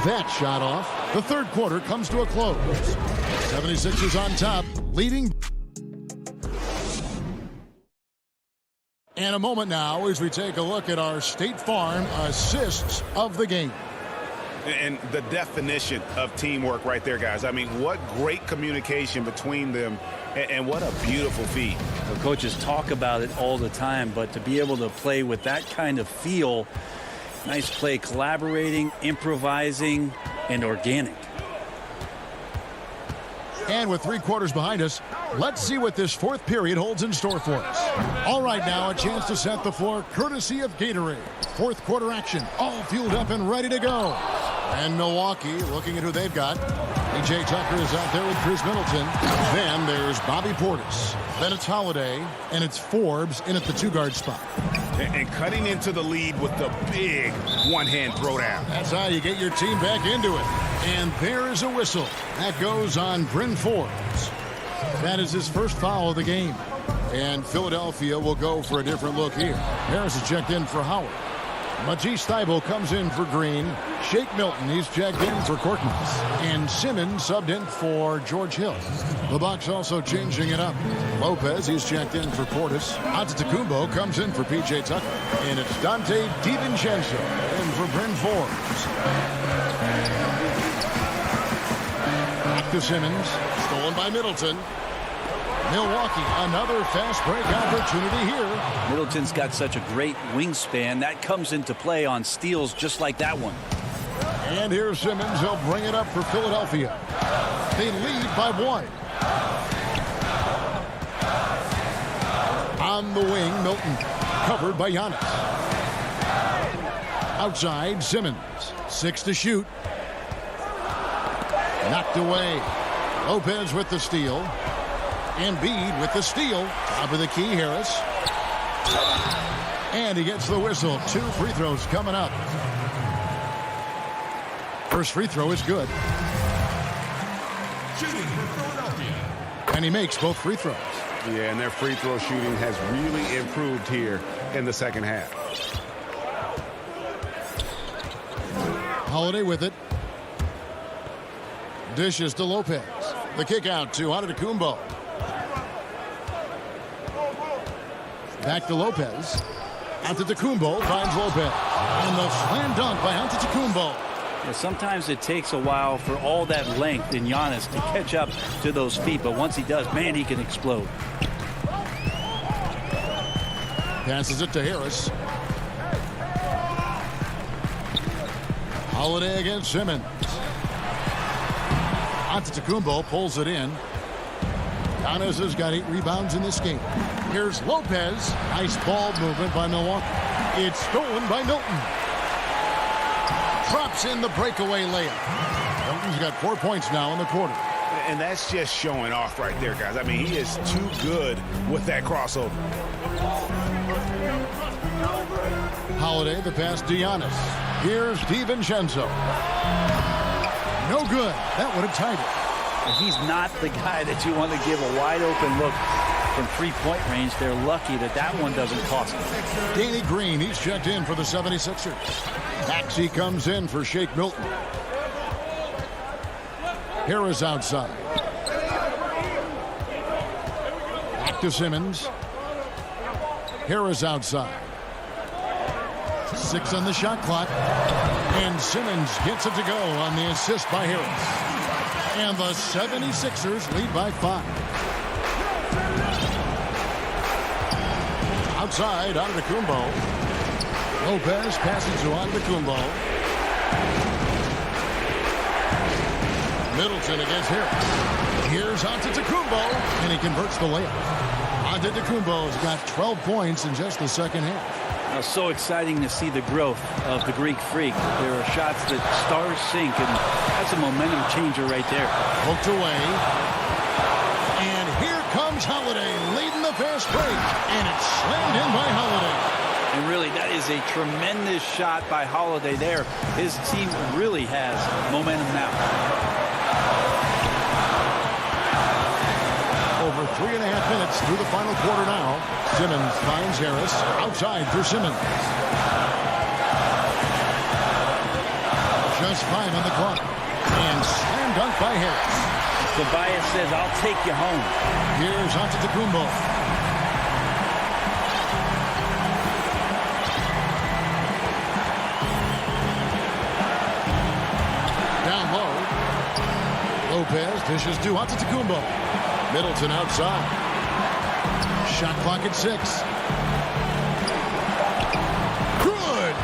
That shot off. The third quarter comes to a close. 76ers on top, leading. And a moment now as we take a look at our State Farm assists of the game. And the definition of teamwork right there, guys. I mean, what great communication between them, and what a beautiful feed. The coaches talk about it all the time, but to be able to play with that kind of feel, nice play, collaborating, improvising, and organic. And with 3 quarters behind us, let's see what this fourth period holds in store for us. All right, now a chance to set the floor courtesy of Gatorade. Fourth quarter action, all fueled up and ready to go. And Milwaukee looking at who they've got. P.J. Tucker is out there with Chris Middleton. Then there's Bobby Portis. Then it's Holiday, and it's Forbes in at the 2-guard spot. And cutting into the lead with the big one-hand throwdown. That's how you get your team back into it. And there is a whistle. That goes on Bryn Forbes. That is his first foul of the game. And Philadelphia will go for a different look here. Harris is checked in for Howard. Matisse Thybulle comes in for Green. Shake Milton, he's checked in for Korkmaz. And Simmons subbed in for George Hill. The Bucks also changing it up. Lopez, he's checked in for Portis. Antetokounmpo comes in for P.J. Tucker. And it's Dante DiVincenzo in for Bryn Forbes. Back to Simmons. Stolen by Middleton. Milwaukee, another fast break opportunity here. Middleton's got such a great wingspan. That comes into play on steals just like that one. And here's Simmons. He'll bring it up for Philadelphia. They lead by 1. On the wing, Milton. Covered by Giannis. Outside, Simmons. 6 to shoot. Knocked away. Lopez with the steal. Embiid with the steal. Top of the key, Harris. And he gets the whistle. 2 free throws coming up. First free throw is good. Shooting for Philadelphia. And he makes both free throws. Yeah, and their free throw shooting has really improved here in the second half. Holiday with it. Dishes to Lopez. The kick out to Antetokounmpo. Back to Lopez. Antetokounmpo finds Lopez. And the slam dunk by Antetokounmpo. Yeah, sometimes it takes a while for all that length in Giannis to catch up to those feet, but once he does, man, he can explode. Passes it to Harris. Holiday against Simmons. Antetokounmpo pulls it in. Giannis has got 8 rebounds in this game. Here's Lopez. Nice ball movement by Milwaukee. It's stolen by Milton. Drops in the breakaway layup. Milton's got 4 points now in the quarter. And that's just showing off right there, guys. I mean, he is too good with that crossover. Holiday, the pass to Giannis. Here's DiVincenzo. No good. That would have tied it. He's not the guy that you want to give a wide open look from 3-point range. They're lucky that that one doesn't cost them. Danny Green, he's checked in for the 76ers. Maxey comes in for Shake Milton. Harris outside. Back to Simmons. Harris outside. 6 on the shot clock. And Simmons gets it to go on the assist by Harris. And the 76ers lead by 5. Outside, Antetokounmpo. Lopez passes to Antetokounmpo. Middleton against Harris. Here's Antetokounmpo, and he converts the layup. Antetokounmpo's got 12 points in just the second half. So exciting to see the growth of the Greek Freak. There are shots that stars sink, and that's a momentum changer right there. Poked away. And here comes Holiday leading the fast break, and it's slammed in by Holiday. And really, that is a tremendous shot by Holiday there. His team really has momentum now. Over 3.5 minutes through the final quarter now. Simmons finds Harris. Outside for Simmons. Just 5 on the clock. And slam dunk by Harris. Tobias says, I'll take you home. Here's Antetokounmpo. Down low. Lopez dishes to Antetokounmpo. Middleton outside. Shot clock at 6. Good!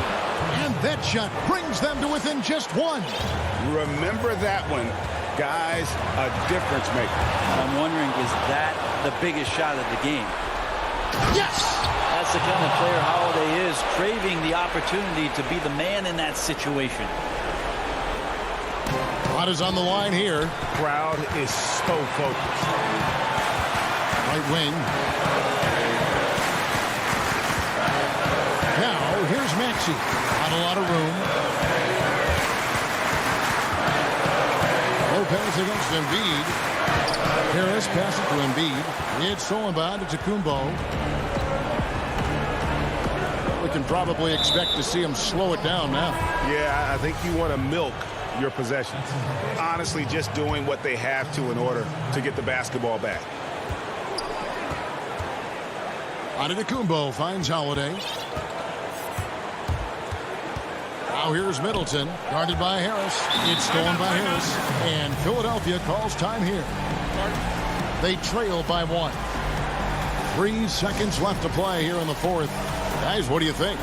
And that shot brings them to within just 1. Remember that one. Guys, a difference maker. I'm wondering, is that the biggest shot of the game? Yes! That's the kind of player Holiday is, craving the opportunity to be the man in that situation. Lot is on the line here. Crowd is so focused. Right wing. Now, here's Maxey. Not a lot of room. Lopez against Embiid. Harris passes to Embiid. It's stolen by Antetokounmpo. We can probably expect to see him slow it down now. Yeah, I think you want to milk your possessions. Honestly, just doing what they have to in order to get the basketball back. Antetokounmpo finds Holiday. Now here's Middleton, guarded by Harris. It's stolen by Harris, and Philadelphia calls time here. They trail by 1. 3 seconds left to play here in the fourth. Guys, what do you think?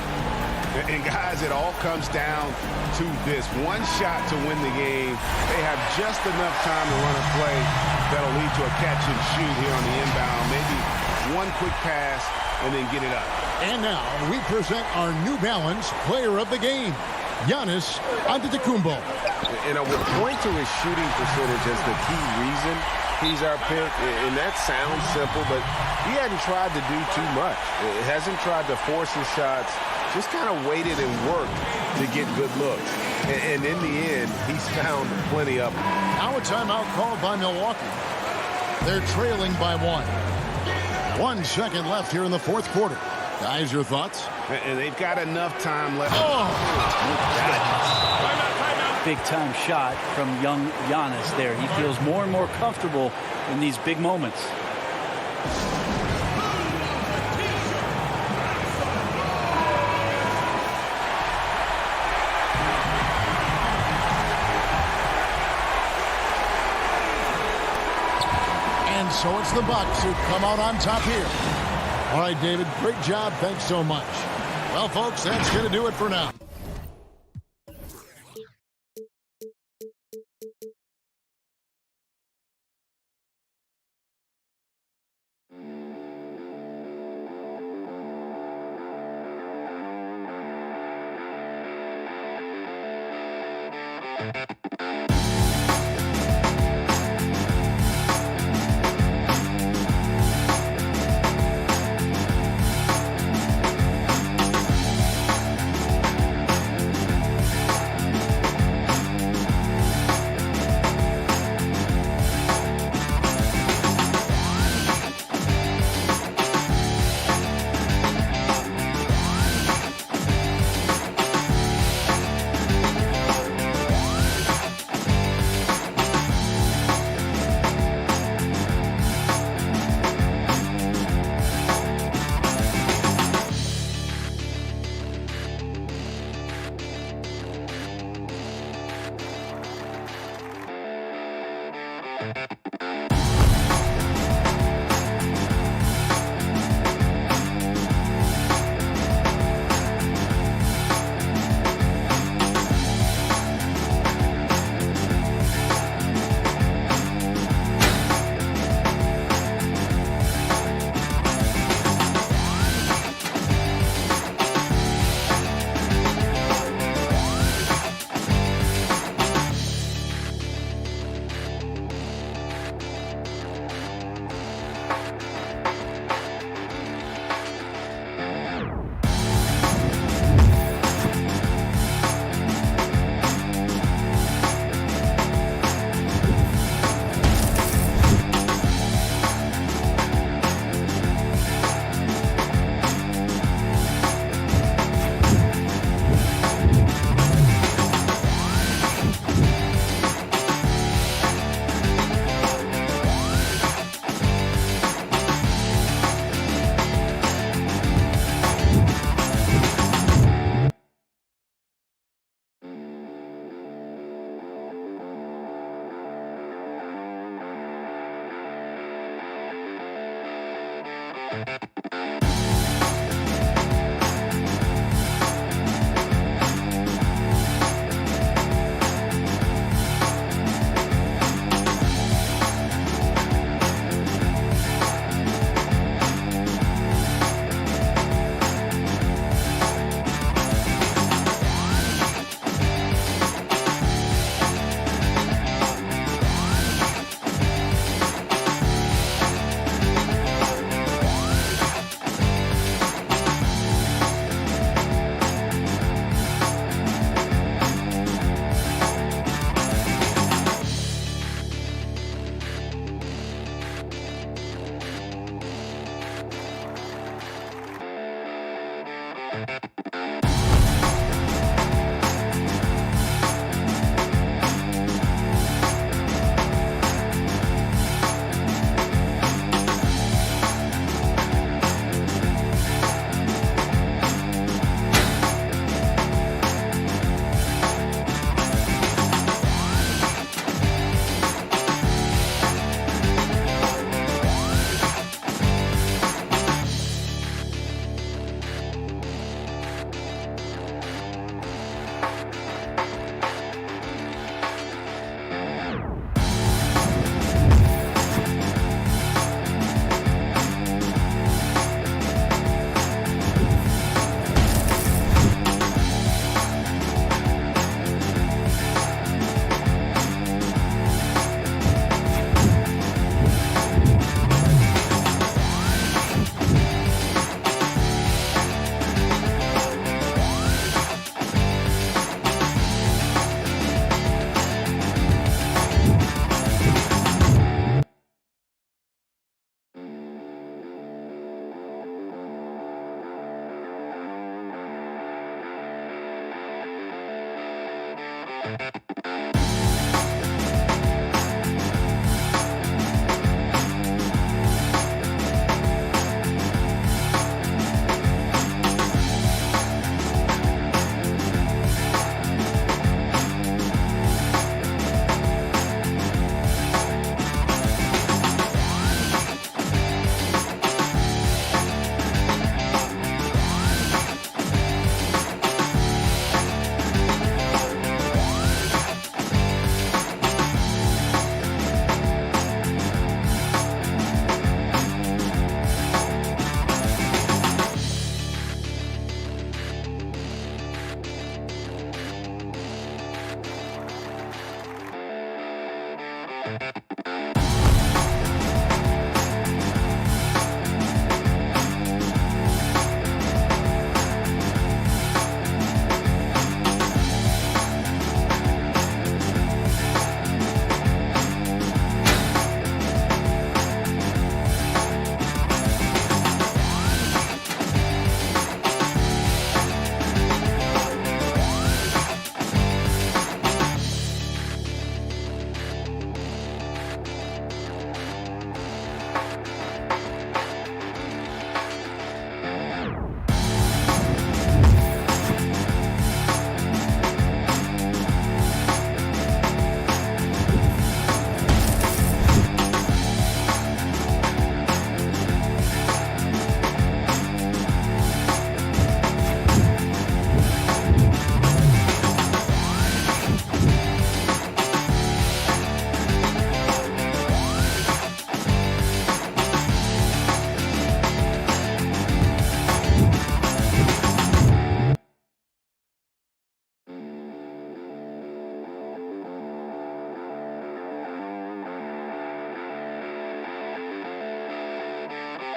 And guys, it all comes down to this. One shot to win the game. They have just enough time to run a play that'll lead to a catch and shoot here on the inbound. Maybe one quick pass and then get it up. And now we present our New Balance player of the game, Giannis Antetokounmpo. And I would point to his shooting percentage as the key reason he's our pick. And that sounds simple, but he hadn't tried to do too much. It hasn't tried to force his shots. Just kind of waited and worked to get good looks. And in the end, he's found plenty of them. Now a timeout called by Milwaukee. They're trailing by 1. 1 second left here in the fourth quarter. Guys, your thoughts? And they've got enough time left. Oh! Big-time shot from young Giannis there. He feels more and more comfortable in these big moments. So it's the Bucks who come out on top here. All right, David, great job. Thanks so much. Well, folks, that's going to do it for now.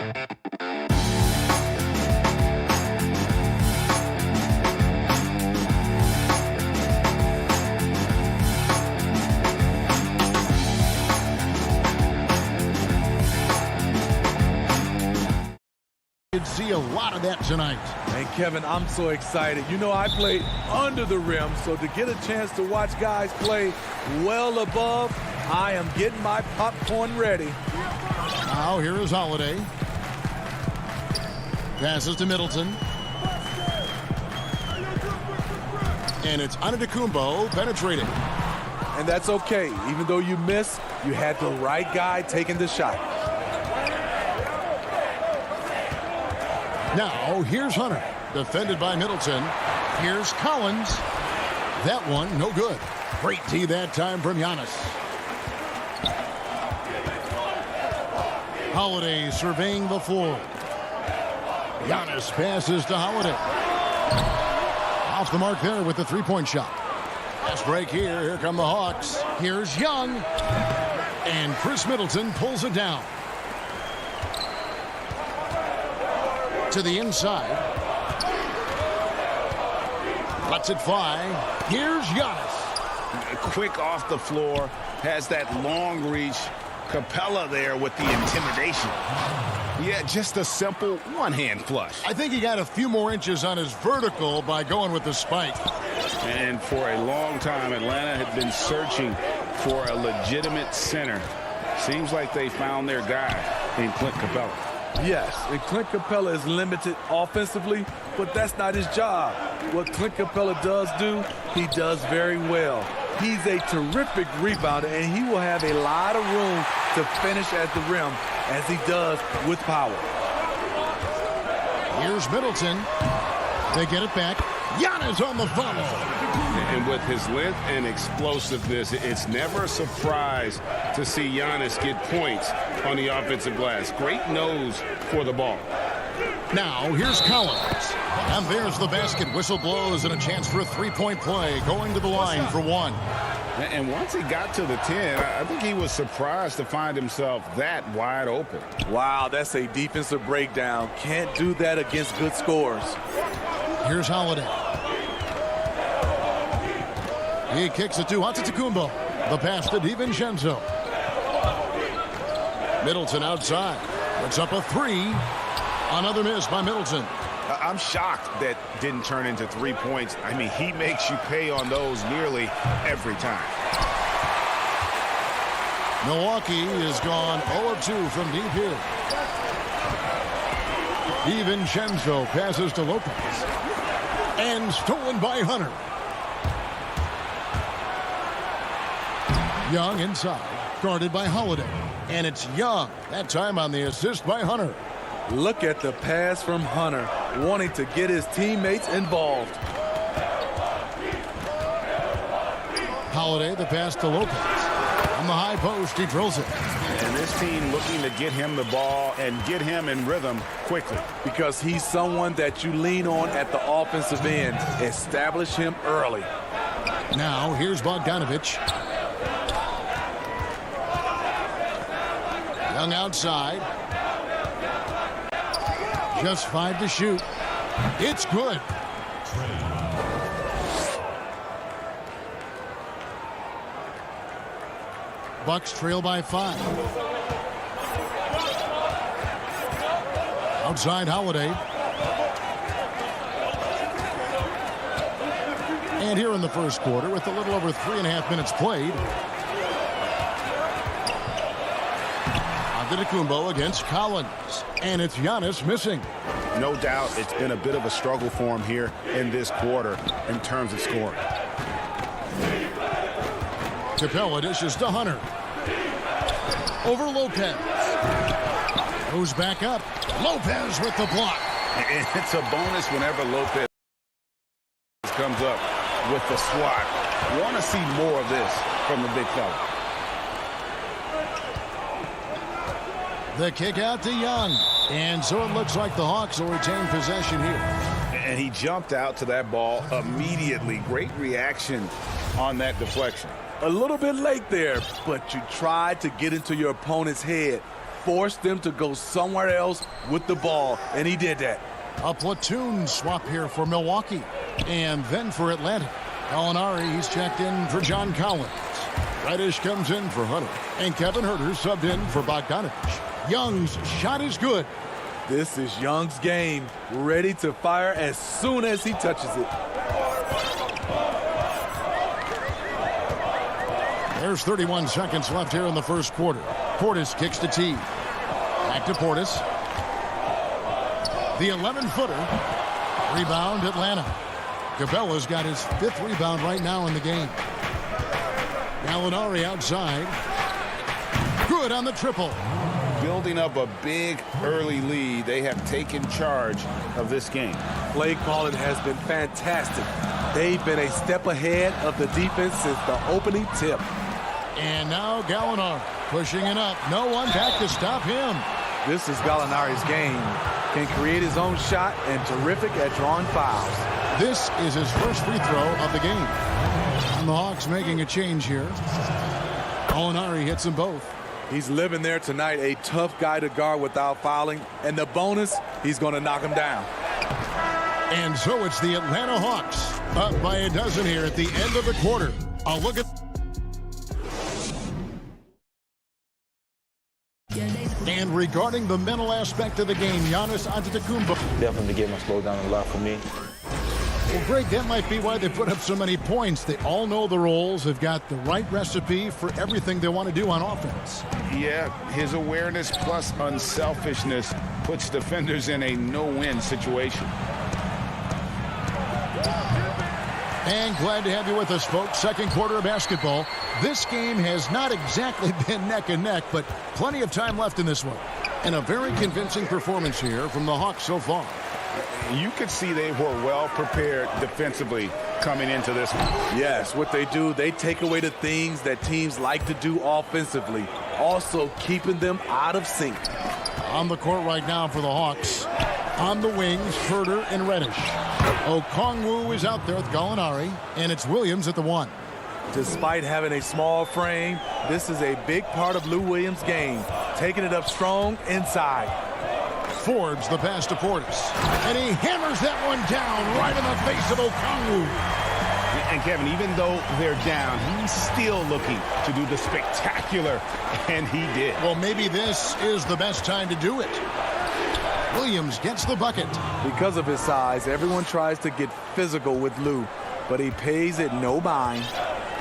See a lot of that tonight. And Kevin, I'm so excited. You know, I played under the rim, so to get a chance to watch guys play well above, I am getting my popcorn ready. Now here is Holiday. Passes to Middleton. And it's Antetokounmpo penetrating. And that's okay. Even though you miss, you had the right guy taking the shot. Now, here's Hunter, defended by Middleton. Here's Collins. That one, no good. Great D that time from Giannis. Holiday surveying the floor. Giannis passes to Holiday. Off the mark there with the three-point shot. Fast break here. Here come the Hawks. Here's Young. And Chris Middleton pulls it down. To the inside. Lets it fly. Here's Giannis. Quick off the floor. Has that long reach. Capella there with the intimidation. Yeah, just a simple one-hand flush. I think he got a few more inches on his vertical by going with the spike. And for a long time, Atlanta had been searching for a legitimate center. Seems like they found their guy in Clint Capella. Yes, and Clint Capella is limited offensively, but that's not his job. What Clint Capella does do, he does very well. He's a terrific rebounder, and he will have a lot of room to finish at the rim, as he does with power. Here's Middleton. They get it back. Giannis on the follow. And with his length and explosiveness, it's never a surprise to see Giannis get points on the offensive glass. Great nose for the ball. Now, here's Collins. And there's the basket. Whistle blows and a chance for a three-point play. Going to the line for one. And once he got to the 10, I think he was surprised to find himself that wide open. Wow, that's a defensive breakdown. Can't do that against good scores. Here's Holiday. He kicks it to Antetokounmpo. The pass to DiVincenzo. Middleton outside. Puts up a three. Another miss by Middleton. I'm shocked that didn't turn into 3 points. I mean, he makes you pay on those nearly every time. Milwaukee is gone 0 of 2 from deep here. DiVincenzo passes to Lopez. And stolen by Hunter. Young inside, guarded by Holiday. And it's Young, that time on the assist by Hunter. Look at the pass from Hunter, wanting to get his teammates involved. Holiday, the pass to Lopez. On the high post, he drills it. And this team looking to get him the ball and get him in rhythm quickly. Because he's someone that you lean on at the offensive end. Establish him early. Now, here's Bogdanovich. Young outside. Just 5 to shoot. It's good. Bucks trail by 5. Outside Holiday. And here in the first quarter, with a little over 3.5 minutes played, Antetokounmpo against Collins. And it's Giannis missing. No doubt it's been a bit of a struggle for him here in this quarter in terms of scoring. Capella dishes to Hunter. Over Lopez. Goes back up. Lopez with the block. And it's a bonus whenever Lopez comes up with the swat. Want to see more of this from the big fella. The kick out to Young. And so it looks like the Hawks will retain possession here. And he jumped out to that ball immediately. Great reaction on that deflection. A little bit late there, but you tried to get into your opponent's head. forced them to go somewhere else with the ball, and he did that. A platoon swap here for Milwaukee. And then for Atlanta. Gallinari, he's checked in for John Collins. Reddish comes in for Hunter. And Kevin Huerter subbed in for Bogdanovich. Young's shot is good. This is Young's game, ready to fire as soon as he touches it. There's 31 seconds left here in the first quarter. Portis kicks to T. Back to Portis. The 11-footer. Rebound, Atlanta. Gabella's got his 5th rebound right now in the game. Gallinari outside. Good on the triple. Building up a big early lead, they have taken charge of this game. Play calling has been fantastic. They've been a step ahead of the defense since the opening tip. And now Gallinari pushing it up. No one back to stop him. This is Gallinari's game. Can create his own shot and terrific at drawing fouls. This is his first free throw of the game. And the Hawks making a change here. Gallinari hits them both. He's living there tonight, a tough guy to guard without fouling. And the bonus, he's going to knock him down. And so it's the Atlanta Hawks up by a dozen here at the end of the quarter. A look at... And regarding the mental aspect of the game, Giannis Antetokounmpo. Definitely the game has slowed down a lot for me. Well, Greg, that might be why they put up so many points. They all know the roles. They've got the right recipe for everything they want to do on offense. Yeah, his awareness plus unselfishness puts defenders in a no-win situation. And glad to have you with us, folks. Second quarter of basketball. This game has not exactly been neck and neck, but plenty of time left in this one. And a very convincing performance here from the Hawks so far. You could see they were well prepared defensively coming into this one. Yes, what they do, they take away the things that teams like to do offensively, also keeping them out of sync. On the court right now for the Hawks. On the wings, Huerter and Reddish. Okongwu is out there with Gallinari, and it's Williams at the 1. Despite having a small frame, this is a big part of Lou Williams' game, taking it up strong inside. Forbes the pass to Portis, and he hammers that one down right in the face of Okongwu. And Kevin, even though they're down, he's still looking to do the spectacular, and he did. Well, maybe this is the best time to do it. Williams gets the bucket. Because of his size, everyone tries to get physical with Lou, but he pays it no mind.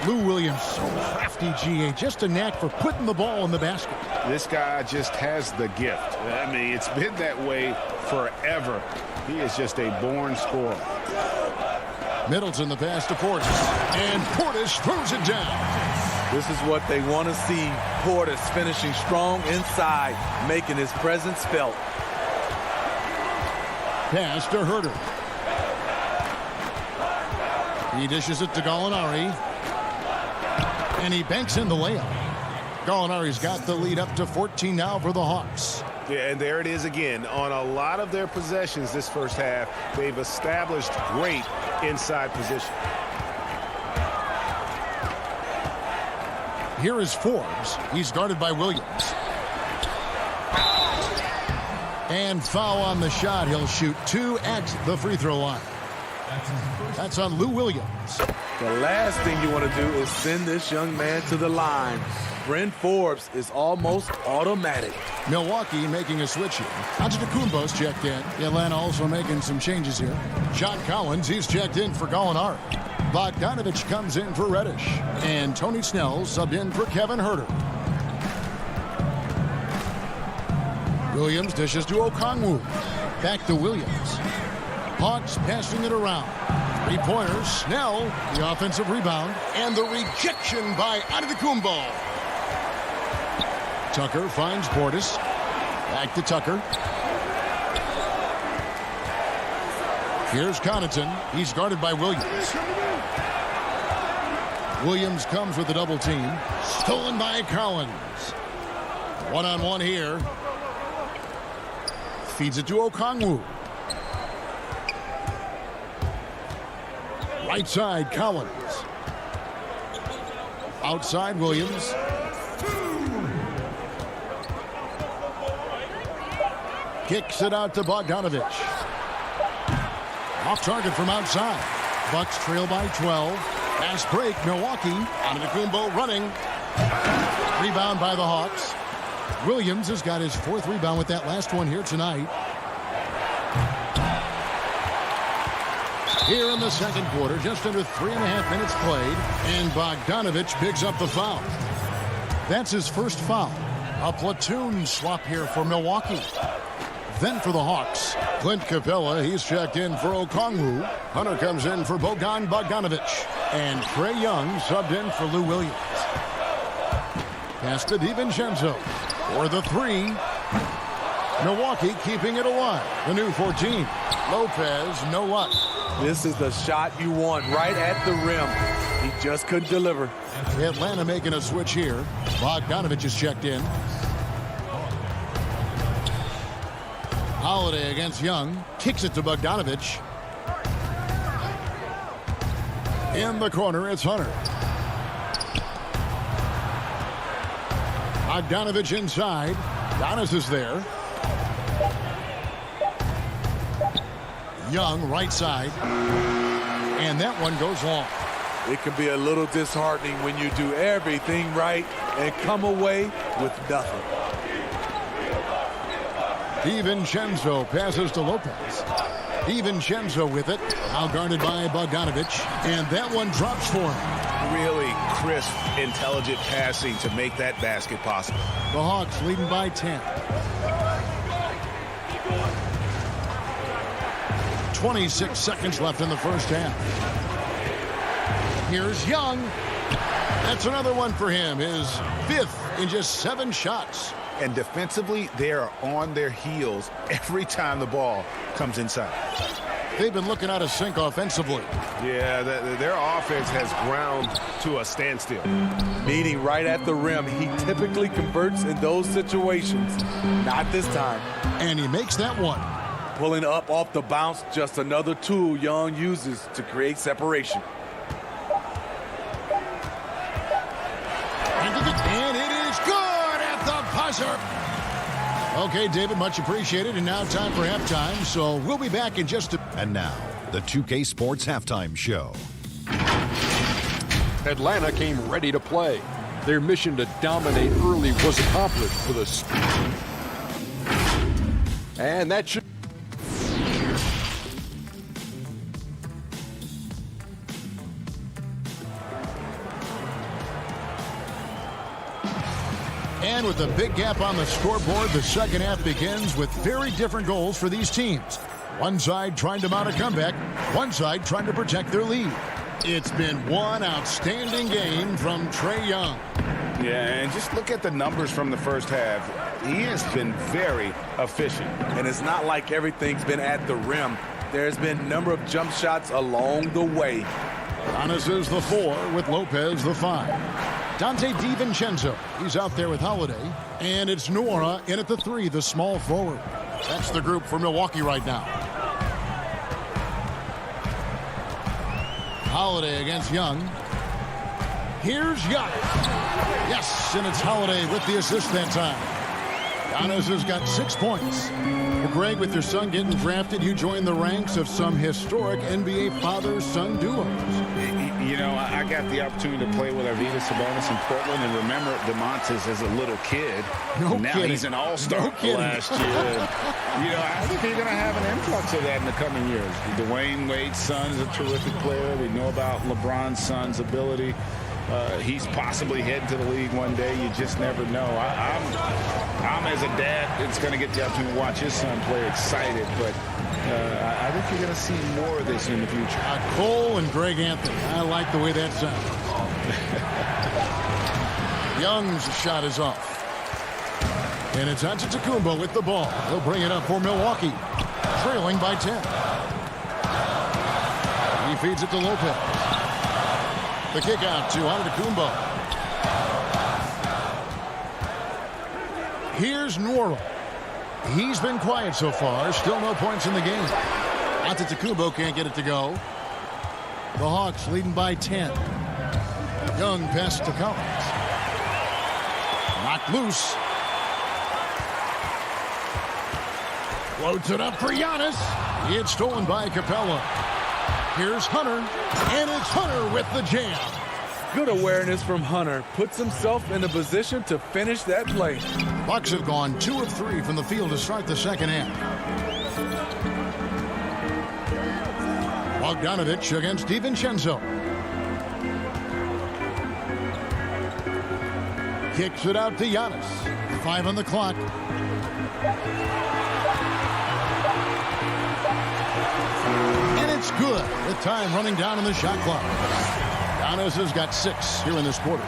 Lou Williams, so crafty, GA, just a knack for putting the ball in the basket. This guy just has the gift. I mean, it's been that way forever. He is just a born scorer. Middleton the pass to Portis, and Portis throws it down. This is what they want to see. Portis finishing strong inside, making his presence felt. Pass to Huerter. He dishes it to Gallinari. And he banks in the layup. Gallinari's got the lead up to 14 now for the Hawks. Yeah, and there it is again. On a lot of their possessions this first half, they've established great inside position. Here is Forbes. He's guarded by Williams. And foul on the shot. He'll shoot 2 at the free throw line. That's on Lou Williams. The last thing you want to do is send this young man to the line. Bryn Forbes is almost automatic. Milwaukee making a switch here. Antetokounmpo's checked in. Atlanta also making some changes here. John Collins, he's checked in for Gallinari. Bogdanovich comes in for Reddish. And Tony Snell subbed in for Kevin Huerter. Williams dishes to Okongwu. Back to Williams. Hawks passing it around. Three-pointers. Snell, the offensive rebound. And the rejection by Antetokounmpo. Tucker finds Portis. Back to Tucker. Here's Connaughton. He's guarded by Williams. Williams comes with the double team. Stolen by Collins. One-on-one here. Feeds it to Okongwu. Right side, Collins. Outside, Williams. Kicks it out to Bogdanovich. Off target from outside. Bucks trail by 12. Fast break, Milwaukee. Antetokounmpo running. Rebound by the Hawks. Williams has got his 4th rebound with that last one here tonight. Here in the second quarter, just under 3.5 minutes played, and Bogdanovich bigs up the foul. That's his first foul. A platoon swap here for Milwaukee. Then for the Hawks, Clint Capella, he's checked in for Okongwu. Hunter comes in for Bogdanovich. And Trae Young subbed in for Lou Williams. Pass to DiVincenzo for the 3. Milwaukee keeping it alive. The new 14. Lopez, no luck. This is the shot you want right at the rim. He just couldn't deliver. Atlanta making a switch here. Bogdanovich is checked in. Holiday against Young. Kicks it to Bogdanovich. In the corner, it's Hunter. Bogdanovich inside. Giannis is there. Young, right side. And that one goes long. It can be a little disheartening when you do everything right and come away with nothing. DiVincenzo passes to Lopez. DiVincenzo with it. Now guarded by Bogdanovich. And that one drops for him. Really crisp, intelligent passing to make that basket possible. The Hawks leading by 10. 26 seconds left in the first half. Here's Young. That's another one for him. His 5th in just 7 shots. And defensively, they are on their heels every time the ball comes inside. They've been looking out of sync offensively. Yeah, their offense has ground to a standstill. Meaning right at the rim. He typically converts in those situations. Not this time. And he makes that one. Pulling up off the bounce, just another tool Young uses to create separation. And it is good at the buzzer. Okay, David, much appreciated. And now time for halftime. So we'll be back in just a... And now, the 2K Sports Halftime Show. Atlanta came ready to play. Their mission to dominate early was accomplished with a... And that should... And with a big gap on the scoreboard, the second half begins with very different goals for these teams. One side trying to mount a comeback, one side trying to protect their lead. It's been one outstanding game from Trae Young. Yeah, and just look at the numbers from the first half. He has been very efficient. And it's not like everything's been at the rim. There's been a number of jump shots along the way. Giannis is the 4 with Lopez the 5. Dante DiVincenzo, he's out there with Holiday. And it's Nora in at the 3, the small forward. That's the group for Milwaukee right now. Holiday against Young. Here's Giannis. Yes, and it's Holiday with the assist that time. Giannis has got 6 points. Well, Greg, with your son getting drafted, you joined the ranks of some historic NBA father-son duos. You know, I got the opportunity to play with Arvydas Sabonis in Portland, and remember DeMontis as a little kid. No now kidding. He's an all-star last year. You know, I think you're going to have an influx of that in the coming years. Dwayne Wade's son is a terrific player. We know about LeBron's son's ability. He's possibly heading to the league one day. You just never know. I'm as a dad, it's going to get the opportunity to watch his son play excited, but I think you're going to see more of this in the future. Cole and Greg Anthony. I like the way that sounds. Young's shot is off. And it's Antetokounmpo with the ball. He'll bring it up for Milwaukee. Trailing by 10. He feeds it to Lopez. The kick out to Antetokounmpo. Here's Nora. He's been quiet so far. Still no points in the game. Antetokounmpo can't get it to go. The Hawks leading by 10. Young pass to Collins. Knocked loose. Floats it up for Giannis. It's stolen by Capella. Here's Hunter, and it's Hunter with the jam. Good awareness from Hunter. Puts himself in a position to finish that play. Bucks have gone 2 of 3 from the field to start the second half. Bogdanovich against DiVincenzo. Kicks it out to Giannis. 5 on the clock. And it's good with time running down on the shot clock. Giannis has got 6 here in this quarter.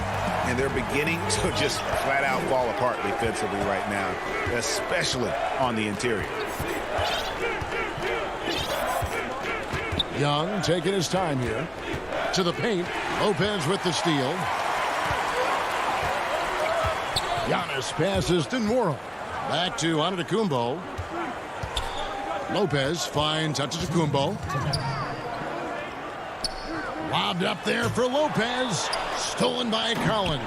And they're beginning to just flat out fall apart defensively right now, especially on the interior. Young taking his time here. To the paint. Lopez with the steal. Giannis passes to Nwora. Back to Antetokounmpo. Lopez finds Antetokounmpo. Lobbed up there for Lopez. Stolen by Collins.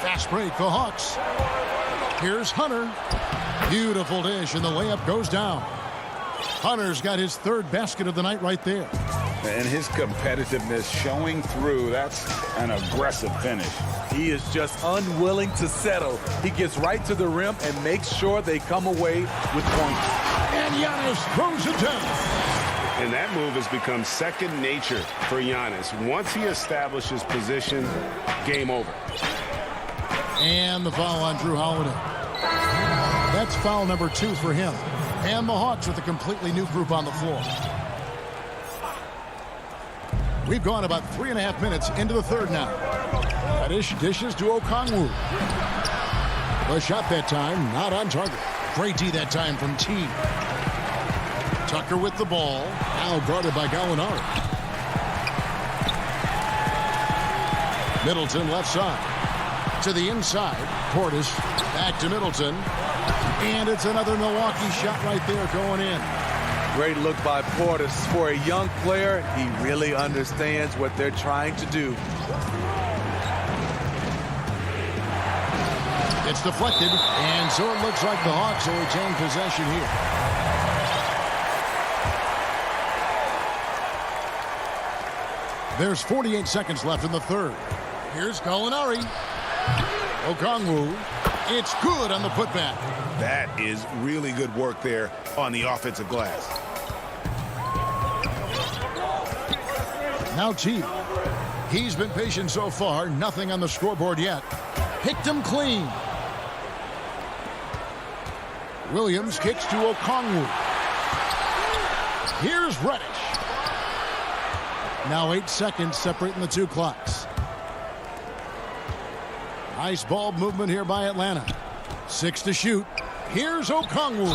Fast break for Hawks. Here's Hunter. Beautiful dish, and the layup goes down. Hunter's got his 3rd basket of the night right there. And his competitiveness showing through. That's an aggressive finish. He is just unwilling to settle. He gets right to the rim and makes sure they come away with points. And Giannis throws it down. And that move has become second nature for Giannis. Once he establishes position, game over. And the foul on Drew Holiday. That's foul number 2 for him. And the Hawks with a completely new group on the floor. We've gone about 3.5 minutes into the third now. Reddish dishes to Okongwu. The shot that time, not on target. Great D that time from T. Tucker with the ball. Now guarded by Gallinari. Middleton left side. To the inside. Portis back to Middleton. And it's another Milwaukee shot right there going in. Great look by Portis. For a young player, he really understands what they're trying to do. It's deflected, and so it looks like the Hawks will retain possession here. There's 48 seconds left in the third. Here's Gallinari. Okongwu. It's good on the putback. That is really good work there on the offensive glass. Now T. He's been patient so far. Nothing on the scoreboard yet. Picked him clean. Williams kicks to Okongwu. Here's Reddish. Now 8 seconds separating the 2 clocks. Nice ball movement here by Atlanta. 6 to shoot. Here's Okongwu.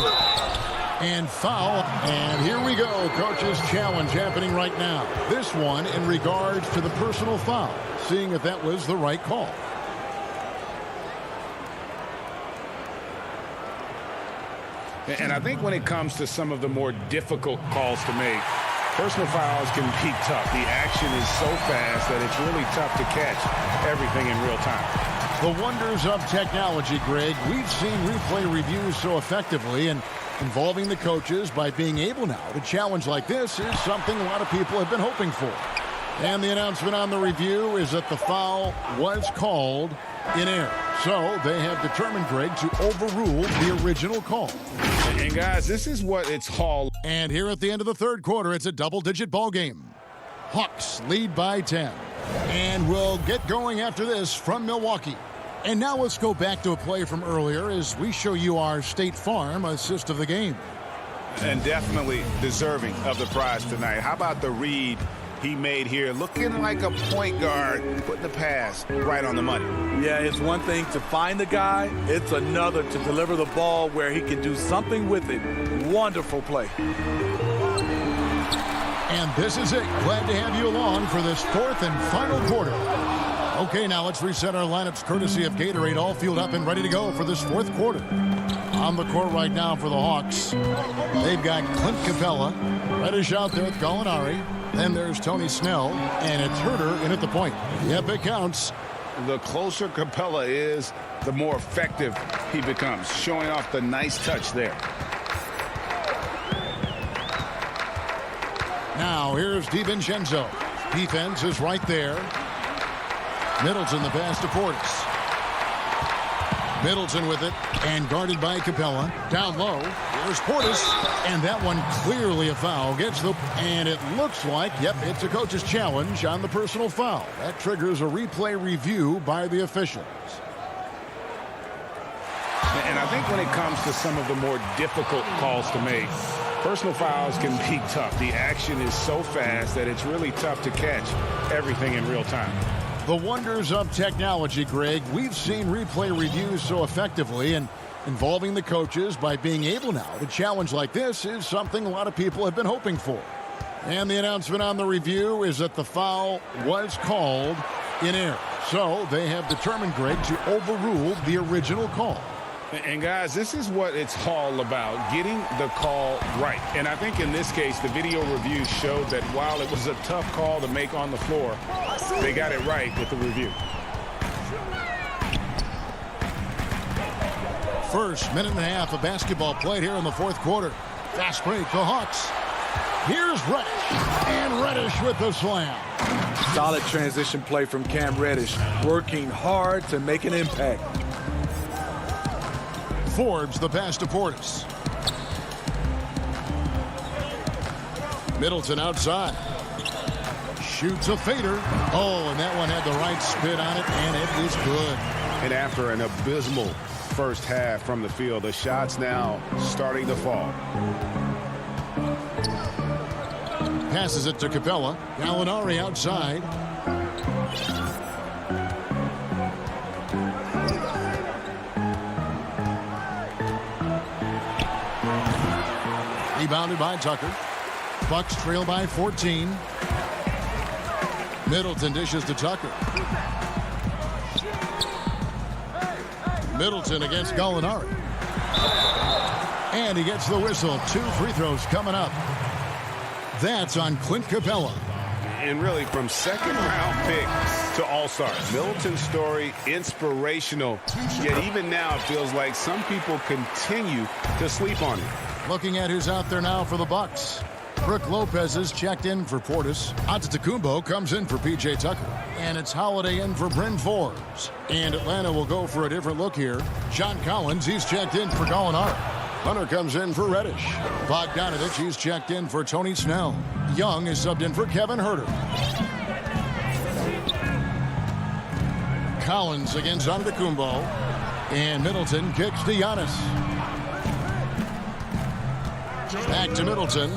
And foul. And here we go. Coach's challenge happening right now. This one in regards to the personal foul. Seeing if that was the right call. And I think when it comes to some of the more difficult calls to make, personal fouls can be tough. The action is so fast that it's really tough to catch everything in real time. The wonders of technology, Greg. We've seen replay reviews so effectively, and involving the coaches by being able now to challenge like this is something a lot of people have been hoping for. And the announcement on the review is that the foul was called in error. So they have determined, Greg, to overrule the original call. And guys, this is what it's all. And here at the end of the third quarter, it's a double-digit ball game. Hawks lead by 10. And we'll get going after this from Milwaukee. And now let's go back to a play from earlier as we show you our State Farm assist of the game. And definitely deserving of the prize tonight. How about the read he made here? Looking like a point guard, putting the pass right on the money. Yeah, it's one thing to find the guy. It's another to deliver the ball where he can do something with it. Wonderful play. And this is it. Glad to have you along for this fourth and final quarter. Okay, now let's reset our lineups courtesy of Gatorade, all fueled up and ready to go for this fourth quarter. On the court right now for the Hawks, they've got Clint Capella, Reddish out there with Gallinari. Then there's Tony Snell, and it's Herter in at the point. Yep, it counts. The closer Capella is, the more effective he becomes, showing off the nice touch there. Now here's DiVincenzo. Defense is right there. Middleton the pass to Portis. Middleton with it and guarded by Capella. Down low. Here's Portis. And that one clearly a foul. And it looks like, yep, it's a coach's challenge on the personal foul. That triggers a replay review by the officials. And I think when it comes to some of the more difficult calls to make, personal fouls can be tough. The action is so fast that it's really tough to catch everything in real time. The wonders of technology, Greg. We've seen replay reviews so effectively, and involving the coaches by being able now to challenge like this is something a lot of people have been hoping for. And the announcement on the review is that the foul was called in error. So they have determined, Greg, to overrule the original call. And guys, this is what it's all about, getting the call right. And I think in this case, the video review showed that while it was a tough call to make on the floor, they got it right with the review. First minute and a half of basketball played here in the fourth quarter. Fast break, the Hawks. Here's Reddish, and Reddish with the slam. Solid transition play from Cam Reddish, working hard to make an impact. Forbes the pass to Portis. Middleton outside. Shoots a fader. Oh, and that one had the right spin on it, and it is good. And after an abysmal first half from the field, the shots now starting to fall. Passes it to Capella. Gallinari outside. Rebounded by Tucker. Bucks trail by 14. Middleton dishes to Tucker. Middleton against Gallinari. And he gets the whistle. 2 free throws coming up. That's on Clint Capella. And really, from second-round pick to all-star, Middleton's story, inspirational. Yet even now, it feels like some people continue to sleep on him. Looking at who's out there now for the Bucks. Brook Lopez is checked in for Portis. Antetokounmpo comes in for P.J. Tucker. And it's Holiday in for Bryn Forbes. And Atlanta will go for a different look here. John Collins, he's checked in for Gallinari. Hunter comes in for Reddish. Bogdanovich, he's checked in for Tony Snell. Young is subbed in for Kevin Huerter. Collins against Antetokounmpo. And Middleton kicks to Giannis. Back to Middleton.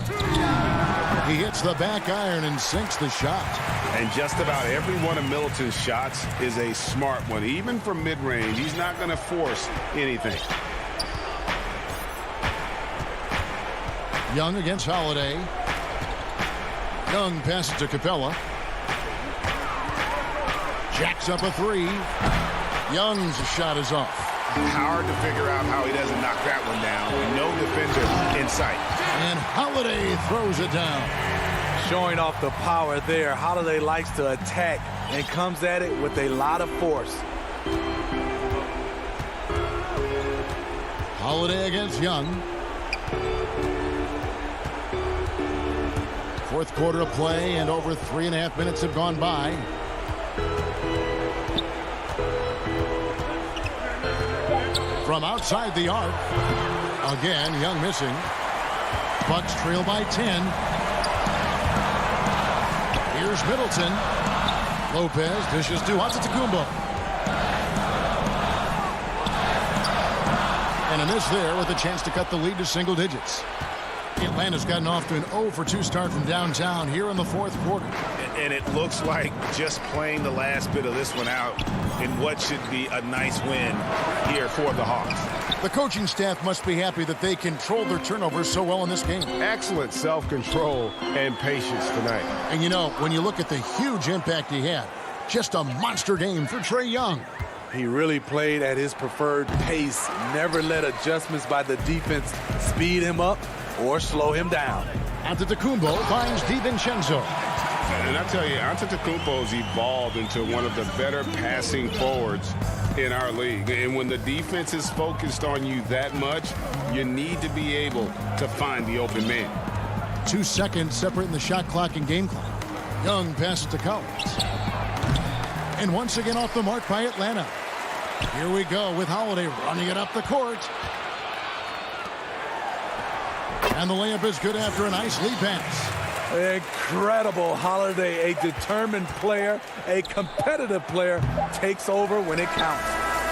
He hits the back iron and sinks the shot. And just about every one of Middleton's shots is a smart one. Even from mid-range, he's not going to force anything. Young against Holiday. Young passes to Capella. Jacks up a 3. Young's shot is off. Hard to figure out how he doesn't knock that one down. No defender in sight. And Holiday throws it down. Showing off the power there. Holiday likes to attack and comes at it with a lot of force. Holiday against Young. Fourth quarter of play, and over 3.5 minutes have gone by. From outside the arc. Again, Young missing. Bucks trail by 10. Here's Middleton. Lopez dishes to Antetokounmpo. And a miss there with a chance to cut the lead to single digits. Atlanta's gotten off to an 0-for-2 start from downtown here in the fourth quarter. And it looks like just playing the last bit of this one out in what should be a nice win here for the Hawks. The coaching staff must be happy that they controlled their turnovers so well in this game. Excellent self-control and patience tonight. And you know, when you look at the huge impact he had, just a monster game for Trae Young. He really played at his preferred pace, never let adjustments by the defense speed him up or slow him down. Antetokounmpo finds DiVincenzo. And I tell you, Antetokounmpo's evolved into one of the better passing forwards in our league. And when the defense is focused on you that much, you need to be able to find the open man. 2 seconds separating the shot clock and game clock. Young passes to Collins. And once again off the mark by Atlanta. Here we go with Holiday running it up the court. And the layup is good after a nice lead pass. Incredible. Holiday, a determined player, a competitive player, takes over when it counts.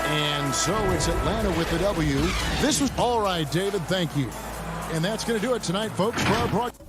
And so it's Atlanta with the W. This was all right, David. Thank you. And that's going to do it tonight, folks, for our broadcast.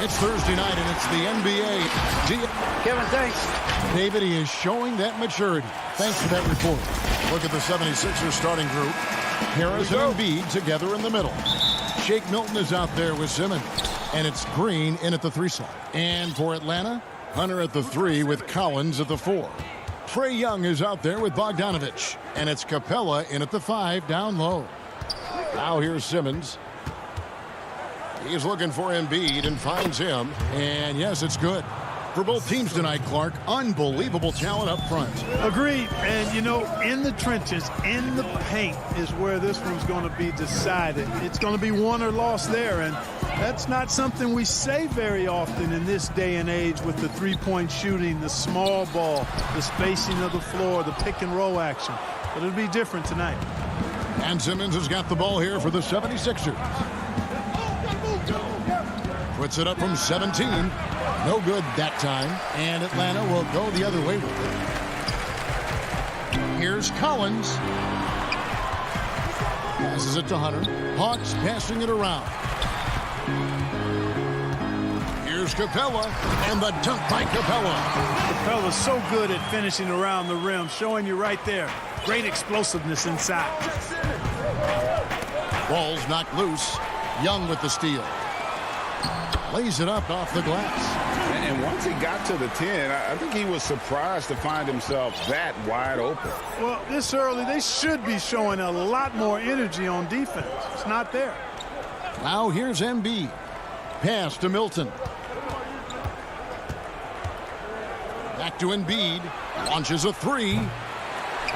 It's Thursday night, and it's the NBA. Kevin, thanks. David, he is showing that maturity. Thanks for that report. Look at the 76ers starting group. Harris and Embiid together in the middle. Shake Milton is out there with Simmons. And it's Green in at the 3 slot. And for Atlanta, Hunter at the 3 with Collins at the 4. Trae Young is out there with Bogdanovich. And it's Capella in at the 5 down low. Now here's Simmons. He's looking for Embiid and finds him. And yes, it's good. For both teams tonight, Clark, unbelievable talent up front. Agreed. And, you know, in the trenches, in the paint is where this one's going to be decided. It's going to be won or lost there. And that's not something we say very often in this day and age with the three-point shooting, the small ball, the spacing of the floor, the pick and roll action. But it'll be different tonight. And Simmons has got the ball here for the 76ers. Puts it up from 17. No good that time. And Atlanta will go the other way with it. Here's Collins. Passes it to Hunter. Hawks passing it around. Here's Capella. And the dunk by Capella. Capella's so good at finishing around the rim, showing you right there. Great explosiveness inside. Ball's knocked loose. Young with the steal. Lays it up off the glass. And once he got to the 10, I think he was surprised to find himself that wide open. Well, this early, they should be showing a lot more energy on defense. It's not there. Now here's Embiid. Pass to Milton. Back to Embiid. Launches a 3.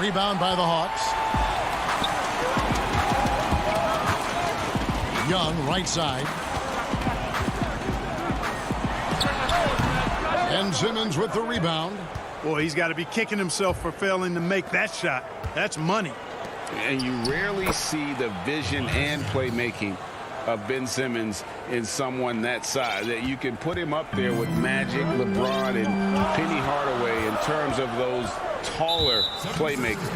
Rebound by the Hawks. Young, right side. And Simmons with the rebound. Boy, he's got to be kicking himself for failing to make that shot. That's money. And you rarely see the vision and playmaking of Ben Simmons in someone that size. That you can put him up there with Magic, LeBron, and Penny Hardaway in terms of those taller playmakers.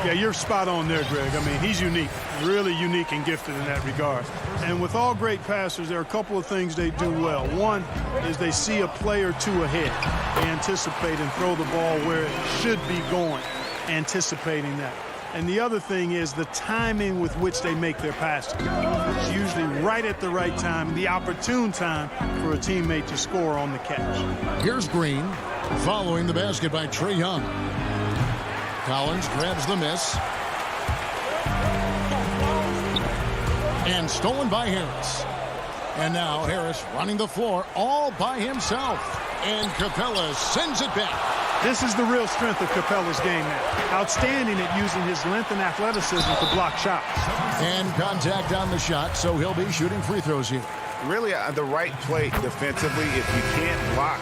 Yeah, you're spot on there, Greg. I mean, he's unique, really unique and gifted in that regard. And with all great passers, there are a couple of things they do well. One is they see a play or two ahead. They anticipate and throw the ball where it should be going, anticipating that. And the other thing is the timing with which they make their passes. It's usually right at the right time, the opportune time for a teammate to score on the catch. Here's Green, following the basket by Trae Young. Collins grabs the miss. And stolen by Harris. And now Harris running the floor all by himself. And Capella sends it back. This is the real strength of Capella's game now. Outstanding at using his length and athleticism to block shots. And contact on the shot, so he'll be shooting free throws here. Really, the right play defensively. If you can't block,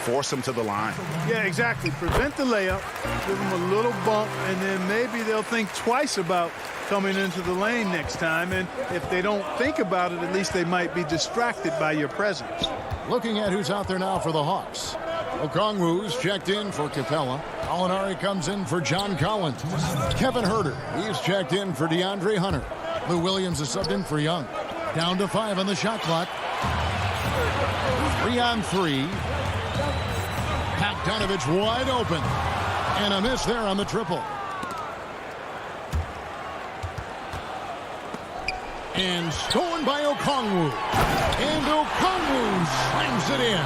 force him to the line. Yeah, exactly. Prevent the layup, give him a little bump, and then maybe they'll think twice about coming into the lane next time. And if they don't think about it, at least they might be distracted by your presence. Looking at who's out there now for the Hawks. Okongwu's checked in for Capella. Alinari comes in for John Collins. Kevin Huerter, he's checked in for DeAndre Hunter. Lou Williams is subbed in for Young. Down to 5 on the shot clock. 3 on 3. Bogdanovich wide open. And a miss there on the triple. And stolen by Okongwu. And Okongwu slams it in.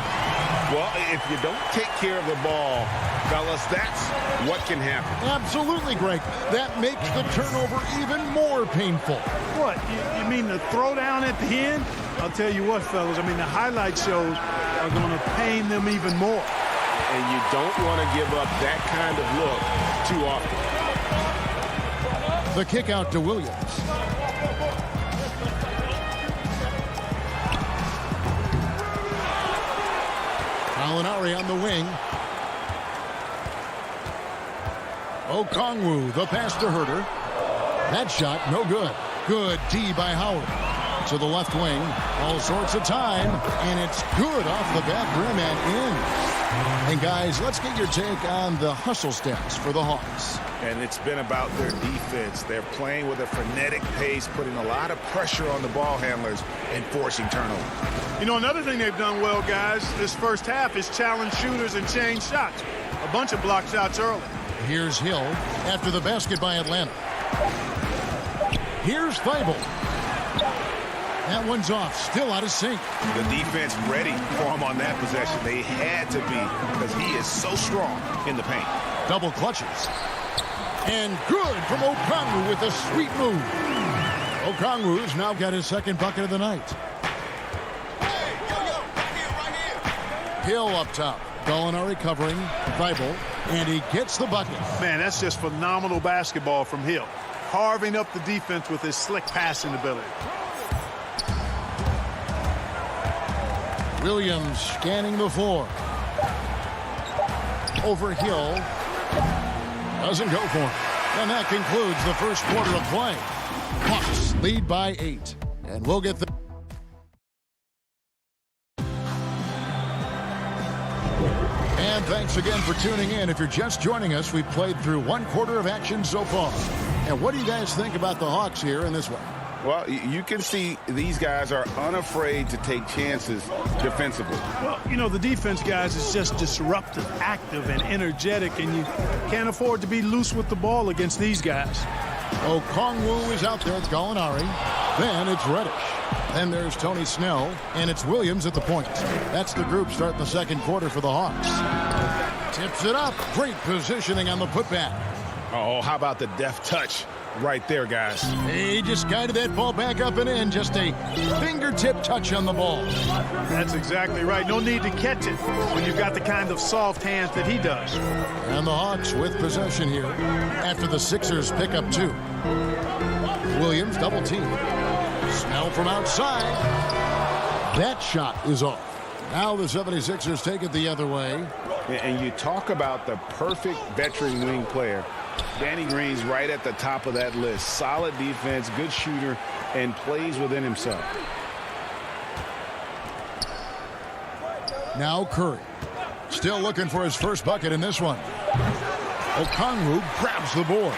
Well, if you don't take care of the ball, fellas, that's what can happen. Absolutely, Greg. That makes the turnover even more painful. What? You mean the throwdown at the end? I'll tell you what, fellas. I mean, the highlight shows are going to pain them even more. And you don't want to give up that kind of look too often. The kick out to Williams. Alinari on the wing. Okongwu, the pass to Huerter. That shot, no good. Good D by Howard. To the left wing. All sorts of time. And it's good off the back rim and in. And guys, let's get your take on the hustle stats for the Hawks. And it's been about their defense. They're playing with a frenetic pace, putting a lot of pressure on the ball handlers and forcing turnovers. You know, another thing they've done well, guys, this first half is challenge shooters and change shots. A bunch of block shots early. Here's Hill after the basket by Atlanta. Here's Thibault. That one's off, still out of sync. The defense ready for him on that possession. They had to be because he is so strong in the paint. Double clutches. And good from Okongwu with a sweet move. Okongwu's now got his second bucket of the night. Hill up top. Gallinari covering. Thibault. And he gets the bucket. Man, that's just phenomenal basketball from Hill. Carving up the defense with his slick passing ability. Williams scanning the floor. Over Hill. Doesn't go for him. And that concludes the first quarter of play. Hawks lead by 8. And we'll get the... And thanks again for tuning in. If you're just joining us, we've played through one quarter of action so far. And what do you guys think about the Hawks here in this one? Well, you can see these guys are unafraid to take chances defensively. Well, you know, the defense, guys, is just disruptive, active, and energetic, and you can't afford to be loose with the ball against these guys. Okongwu is out there. It's Gallinari. Then it's Reddish. Then there's Tony Snell, and it's Williams at the point. That's the group starting the second quarter for the Hawks. Tips it up. Great positioning on the putback. Oh, how about the deft touch right there, guys? He just guided that ball back up and in. Just a fingertip touch on the ball. That's exactly right. No need to catch it when you've got the kind of soft hands that he does. And the Hawks with possession here after the Sixers pick up 2. Williams double team. Snell from outside. That shot is off. Now the 76ers take it the other way. And you talk about the perfect veteran wing player. Danny Green's right at the top of that list. Solid defense, good shooter, and plays within himself. Now Curry. Still looking for his first bucket in this one. Okongwu grabs the board.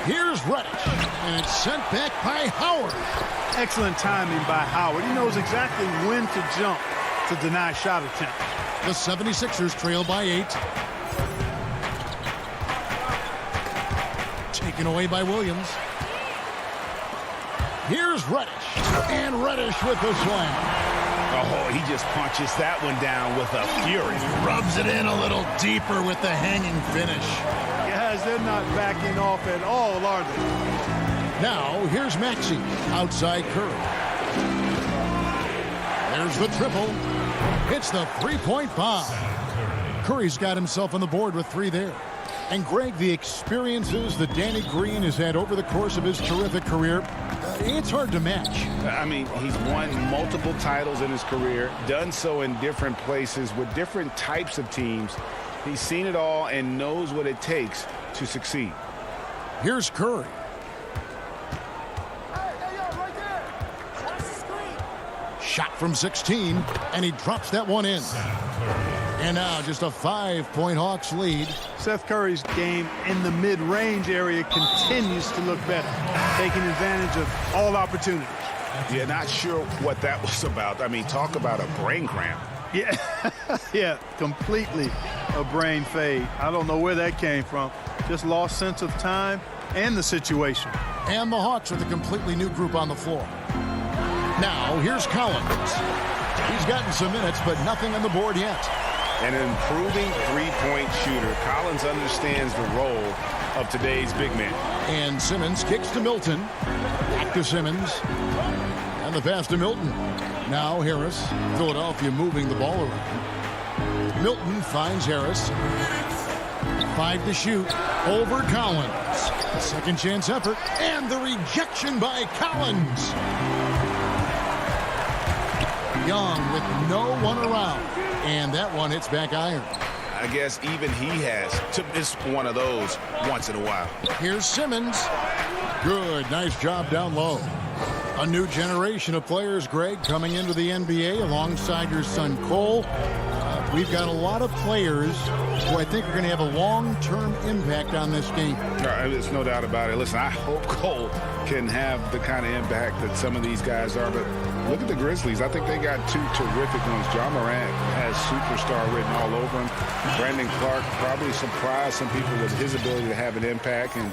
Here's Reddish. And it's sent back by Howard. Excellent timing by Howard. He knows exactly when to jump to deny shot attempt. The 76ers trail by 8. Taken away by Williams. Here's Reddish. And Reddish with the slam. Oh, he just punches that one down with a fury. Rubs it in a little deeper with the hanging finish. Guys, they're not backing off at all, are they? Now, here's Maxey. Outside Curry. There's the triple. It's the three-point bomb. Curry's got himself on the board with 3 there. And Greg, the experiences that Danny Green has had over the course of his terrific career, it's hard to match. I mean, he's won multiple titles in his career, done so in different places with different types of teams. He's seen it all and knows what it takes to succeed. Here's Curry. Shot from 16, and he drops that one in. And now just a 5-point Hawks lead. Seth Curry's game in the mid-range area continues to look better, taking advantage of all opportunities. Yeah, not sure what that was about. I mean, talk about a brain cramp. Yeah, yeah, completely a brain fade. I don't know where that came from. Just lost sense of time and the situation. And the Hawks with a completely new group on the floor. Now, here's Collins. He's gotten some minutes, but nothing on the board yet. An improving three-point shooter. Collins understands the role of today's big man. And Simmons kicks to Milton. Back to Simmons. And the pass to Milton. Now Harris. Philadelphia moving the ball around. Milton finds Harris. 5 to shoot. Over Collins. A second chance effort. And the rejection by Collins. Young with no one around. And that one hits back iron. I guess even he has to miss one of those once in a while. Here's Simmons. Good. Nice job down low. A new generation of players, Greg, coming into the NBA alongside your son Cole. We've got a lot of players who I think are going to have a long-term impact on this game. There's no doubt about it. Listen, I hope Cole can have the kind of impact that some of these guys are. But look at the Grizzlies. I think they got two terrific ones. Ja Morant has superstar written all over him. Brandon Clark probably surprised some people with his ability to have an impact. And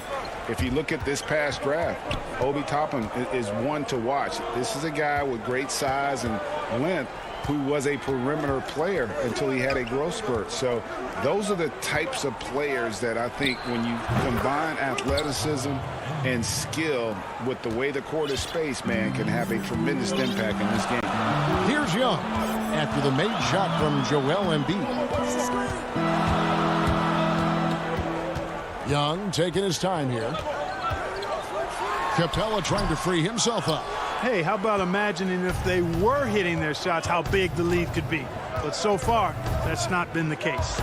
if you look at this past draft, Obi Toppin is one to watch. This is a guy with great size and length who was a perimeter player until he had a growth spurt. So those are the types of players that I think when you combine athleticism and skill with the way the court is spaced, man, can have a tremendous impact in this game. Here's Young after the made shot from Joel Embiid. Young taking his time here. Capella trying to free himself up. Hey, how about imagining if they were hitting their shots, how big the lead could be. But so far, that's not been the case.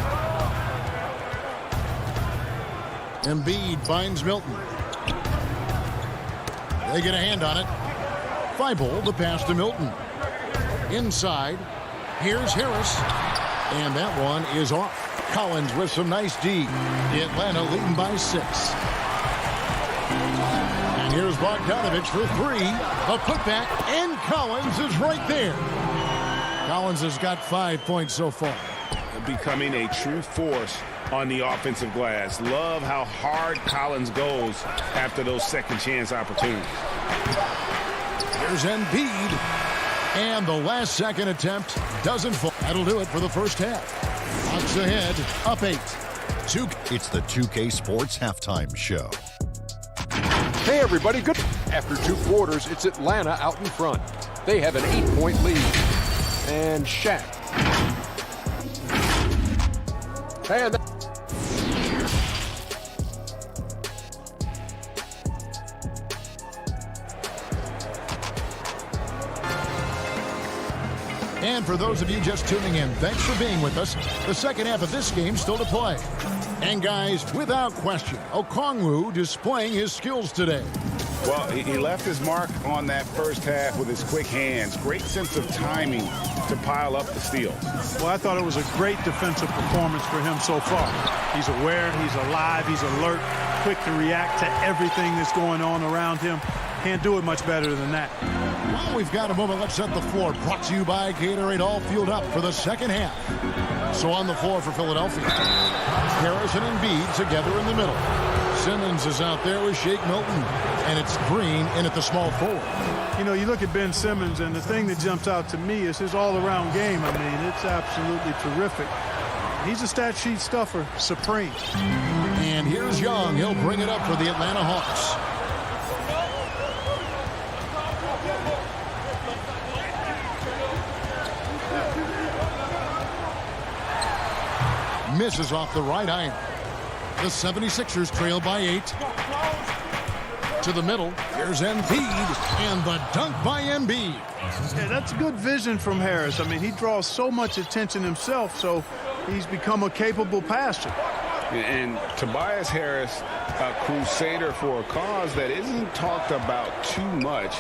Embiid finds Milton. They get a hand on it. Thibault the pass to Milton. Inside, here's Harris. And that one is off. Collins with some nice D. Atlanta leading by 6. And here's Bogdanovich for 3. A putback, and Collins is right there. Collins has got 5 points so far. Becoming a true force on the offensive glass. Love how hard Collins goes after those second chance opportunities. Here's Embiid. And the last second attempt doesn't fall. That'll do it for the first half. Hawks ahead, up 8. It's the 2K Sports Halftime Show. Hey, everybody. Good. After 2 quarters, it's Atlanta out in front. They have an 8-point lead. And Shaq. And And for those of you just tuning in, thanks for being with us. The second half of this game still to play. And guys, without question, Okongwu displaying his skills today. Well, he left his mark on that first half with his quick hands. Great sense of timing to pile up the steals. Well, I thought it was a great defensive performance for him so far. He's aware, he's alive, he's alert, quick to react to everything that's going on around him. Can't do it much better than that. Well, we've got a moment. Let's set the floor. Brought to you by Gatorade, all fueled up for the second half. So on the floor for Philadelphia, Harris and Embiid together in the middle. Simmons is out there with Shake Milton, and it's Green in at the small forward. You know, you look at Ben Simmons, and the thing that jumps out to me is his all-around game. I mean, it's absolutely terrific. He's a stat sheet stuffer, supreme. And here's Young. He'll bring it up for the Atlanta Hawks. Misses off the right iron. The 76ers trail by 8. To the middle. Here's Embiid. And the dunk by Embiid. Yeah, that's good vision from Harris. I mean, he draws so much attention himself, so he's become a capable passer. And Tobias Harris, a crusader for a cause that isn't talked about too much.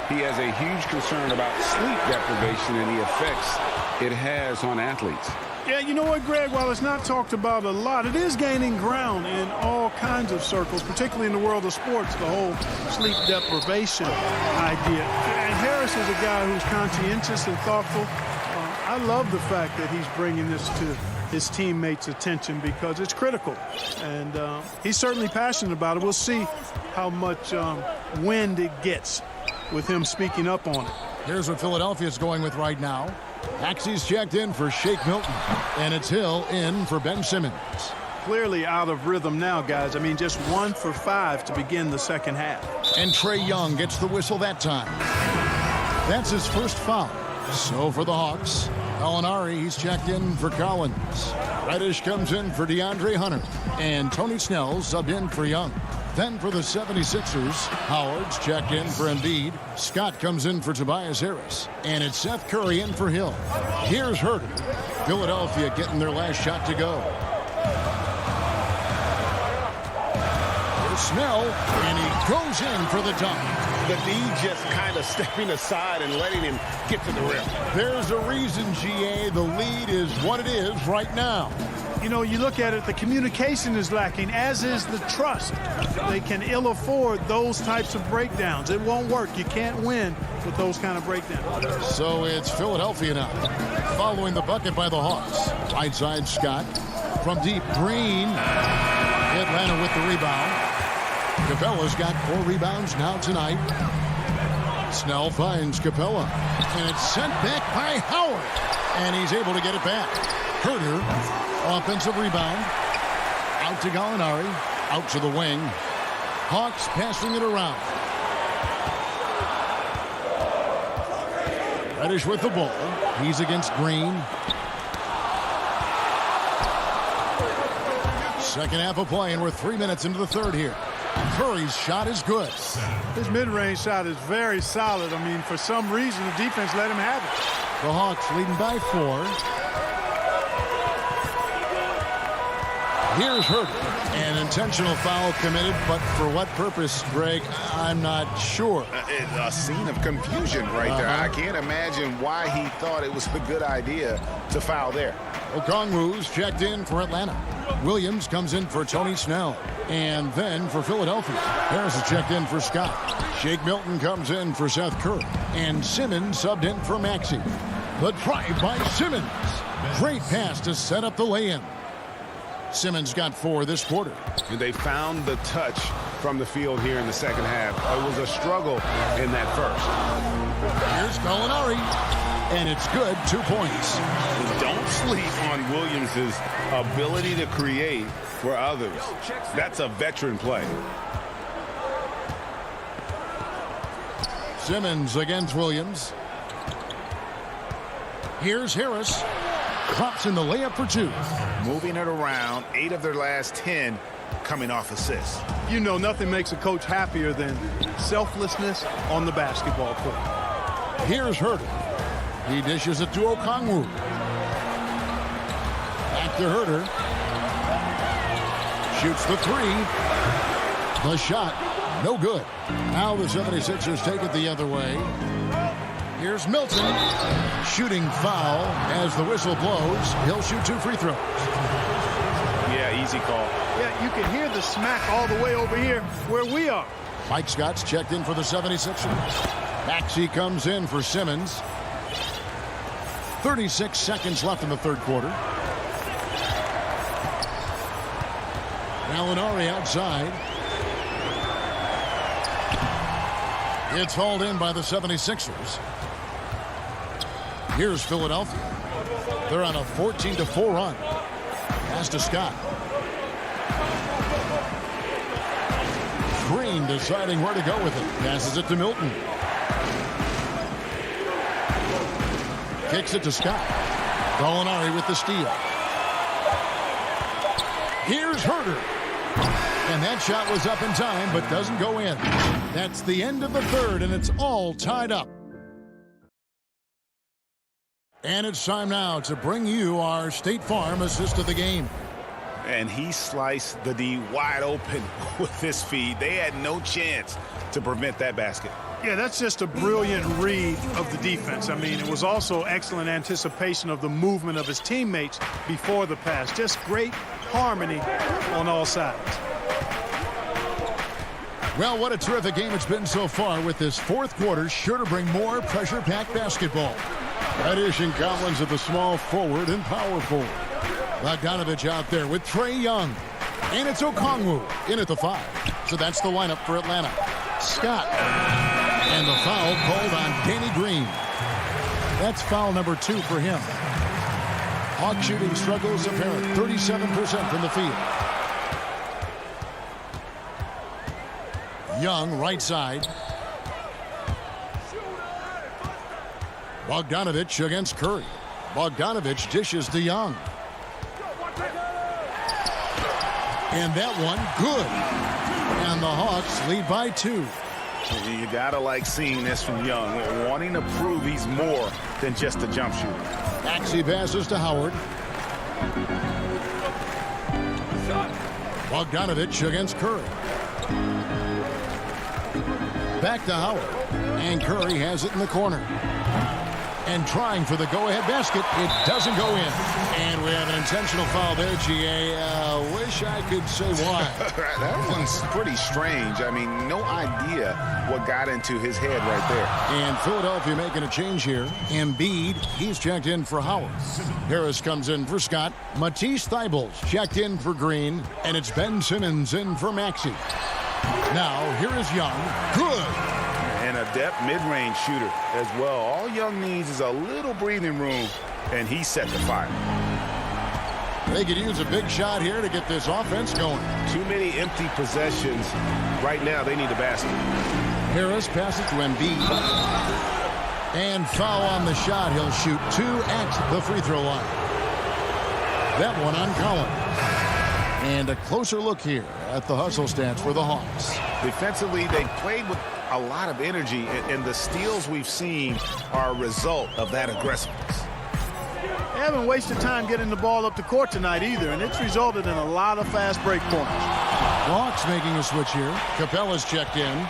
He has a huge concern about sleep deprivation and the effects it has on athletes. Yeah, you know what, Greg? While it's not talked about a lot, it is gaining ground in all kinds of circles, particularly in the world of sports, the whole sleep deprivation idea. And Harris is a guy who's conscientious and thoughtful. I love the fact that he's bringing this to his teammates' attention because it's critical. And he's certainly passionate about it. We'll see how much wind it gets with him speaking up on it. Here's what Philadelphia's going with right now. Axie's checked in for Shake Milton, and it's Hill in for Ben Simmons. Clearly out of rhythm now, guys. I mean, just 1 for 5 to begin the second half. And Trae Young gets the whistle that time. That's his first foul. So for the Hawks, Gallinari, he's checked in for Collins. Reddish comes in for DeAndre Hunter, and Tony Snell subbed in for Young. Then for the 76ers, Howard's checked in for Embiid. Scott comes in for Tobias Harris. And it's Seth Curry in for Hill. Here's Herter. Philadelphia getting their last shot to go. Here's Snell, and he goes in for the dunk. the D just kind of stepping aside and letting him get to the rim. There's a reason, GA, the lead is what it is right now. You know, you look at it, the communication is lacking, as is the trust. They can ill afford those types of breakdowns. It won't work. You can't win with those kind of breakdowns. So it's Philadelphia now, following the bucket by the Hawks. Right side, Scott. From deep, Green. Atlanta with the rebound. Capella's got 4 rebounds now tonight. Snell finds Capella. And it's sent back by Howard. And he's able to get it back. Herter, offensive rebound. Out to Gallinari. Out to the wing. Hawks passing it around. Reddish with the ball. He's against Green. Second half of play, and we're 3 minutes into the third here. Curry's shot is good. His mid-range shot is very solid. I mean, for some reason, the defense let him have it. The Hawks leading by 4. Here's Herter. An intentional foul committed, but for what purpose, Greg, I'm not sure. A scene of confusion right there. I can't imagine why he thought it was a good idea to foul there. Okongwu's checked in for Atlanta. Williams comes in for Tony Snell. And then for Philadelphia, Harris is checked in for Scott. Shake Milton comes in for Seth Curry. And Simmons subbed in for Maxey. The drive by Simmons. Great pass to set up the lay-in. Simmons got 4 this quarter. And they found the touch from the field here in the second half. It was a struggle in that first. Here's Gallinari. And it's good, 2 points. Don't sleep on Williams' ability to create for others. That's a veteran play. Simmons against Williams. Here's Harris. Drops in the layup for 2. Moving it around, 8 of their last 10 coming off assists. You know, nothing makes a coach happier than selflessness on the basketball court. Here's Herter. He dishes it to Okongwu. Back to Herter. Shoots the 3. The shot, no good. Now the 76ers take it the other way. Here's Milton. Shooting foul as the whistle blows. He'll shoot 2 free throws. Yeah, easy call. Yeah, you can hear the smack all the way over here where we are. Mike Scott's checked in for the 76ers. Maxey comes in for Simmons. 36 seconds left in the third quarter. Gallinari outside. It's hauled in by the 76ers. Here's Philadelphia. They're on a 14-4 run. Pass to Scott. Green deciding where to go with it. Passes it to Milton. Kicks it to Scott. Gallinari with the steal. Here's Herter. And that shot was up in time, but doesn't go in. That's the end of the third, and it's all tied up. And it's time now to bring you our State Farm assist of the game. And he sliced the D wide open with his feed. They had no chance to prevent that basket. Yeah, that's just a brilliant read of the defense. I mean, it was also excellent anticipation of the movement of his teammates before the pass. Just great harmony on all sides. Well, what a terrific game it's been so far, with this fourth quarter sure to bring more pressure-packed basketball. Reddish and Collins at the small forward and power forward. Bogdanovich out there with Trae Young. And it's Okongwu in at the 5. So that's the lineup for Atlanta. Scott. And the foul called on Danny Green. That's foul number 2 for him. Hawk shooting struggles apparent. 37% from the field. Young, right side. Bogdanovich against Curry. Bogdanovich dishes to Young. And that one, good. And the Hawks lead by 2. You gotta like seeing this from Young, wanting to prove he's more than just a jump shooter. Maxey passes to Howard. Bogdanovich against Curry. Back to Howard. And Curry has it in the corner. And trying for the go-ahead basket. It doesn't go in. And we have an intentional foul there, GA. Wish I could say why. That one's pretty strange. I mean, no idea what got into his head right there. And Philadelphia making a change here. Embiid, he's checked in for Howard. Harris comes in for Scott. Matisse Thybulle's checked in for Green. And it's Ben Simmons in for Maxey. Now, here is Young. Good. And a depth mid-range shooter as well. All Young needs is a little breathing room, and he set the fire. They could use a big shot here to get this offense going. Too many empty possessions. Right now, they need a basket. Harris passes to Embiid. And foul on the shot. He'll shoot 2 at the free throw line. That one on Collins. And a closer look here at the hustle stats for the Hawks. Defensively, they played with a lot of energy, and the steals we've seen are a result of that aggressiveness. They haven't wasted time getting the ball up the court tonight either, and it's resulted in a lot of fast break points. Hawks making a switch here. Capella's checked in.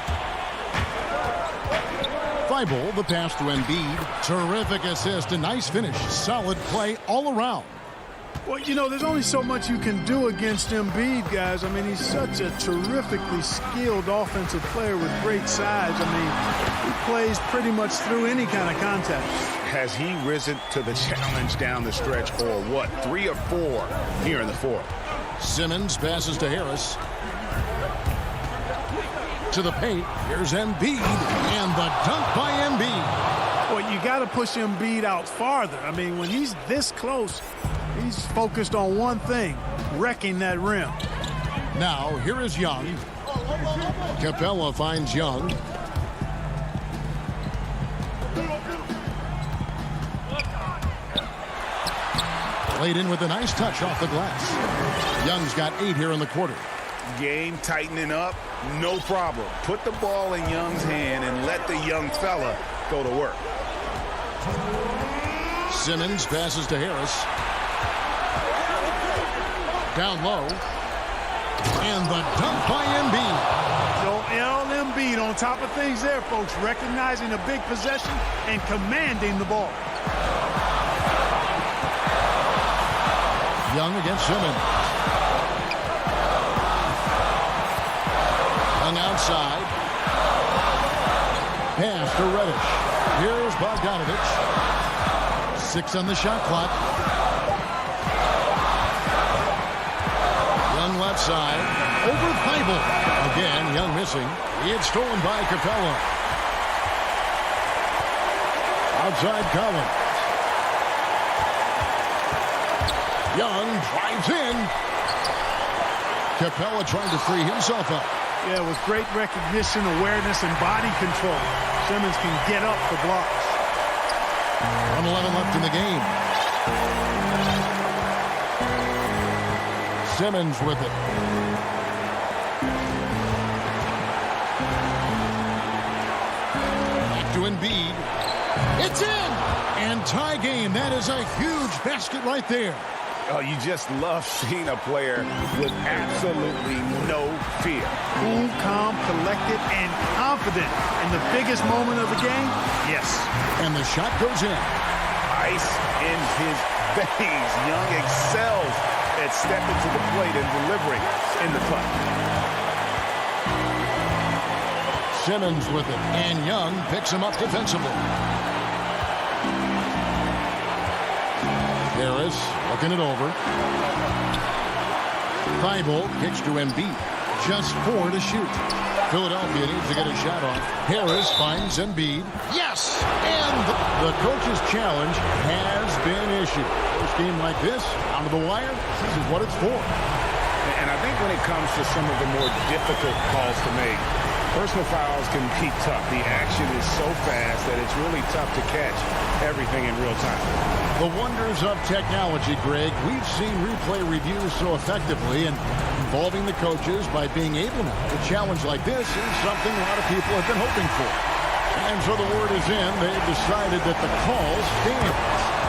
Thibault, the pass to Embiid. Terrific assist, a nice finish. Solid play all around. Well, you know, there's only so much you can do against Embiid, guys. I mean, he's such a terrifically skilled offensive player with great size. I mean, he plays pretty much through any kind of contact. Has he risen to the challenge down the stretch, or what? 3 or 4 here in the fourth. Simmons passes to Harris. To the paint. Here's Embiid. And the dunk by Embiid. Well, you got to push Embiid out farther. I mean, when he's this close, he's focused on one thing, wrecking that rim. Now, here is Young. Capella finds Young. Played in with a nice touch off the glass. Young's got 8 here in the quarter. Game tightening up, no problem. Put the ball in Young's hand and let the young fella go to work. Simmons passes to Harris. Down low. And the dunk by Embiid. So Embiid on top of things there, folks, recognizing a big possession and commanding the ball. Young against Simmons. Young outside. Pass to Reddish. Here's Bogdanovich. 6 on the shot clock. Young left side. Over Thibault. Again, Young missing. It's stolen by Capella. Outside Collins. Young drives in. Capella trying to free himself up. Yeah, with great recognition, awareness, and body control, Simmons can get up for blocks. 1:11 left in the game. Simmons with it. Back to Embiid. It's in! And tie game. That is a huge basket right there. Oh, you just love seeing a player with absolutely no fear. Cool, calm, collected, and confident. In the biggest moment of the game, yes. And the shot goes in. Ice in his veins. Young excels at stepping to the plate and delivering in the clutch. Simmons with it. And Young picks him up defensively. Harris looking it over. Thibault kicks to Embiid. Just 4 to shoot. Philadelphia needs to get a shot off. Harris finds Embiid. Yes! And the coach's challenge has been issued. First game like this, out of the wire, this is what it's for. And I think when it comes to some of the more difficult calls to make, personal fouls can be tough. The action is so fast that it's really tough to catch everything in real time. The wonders of technology, Greg. We've seen replay reviews so effectively, and involving the coaches by being able now to challenge like this is something a lot of people have been hoping for. And so the word is in. They've decided that the call stands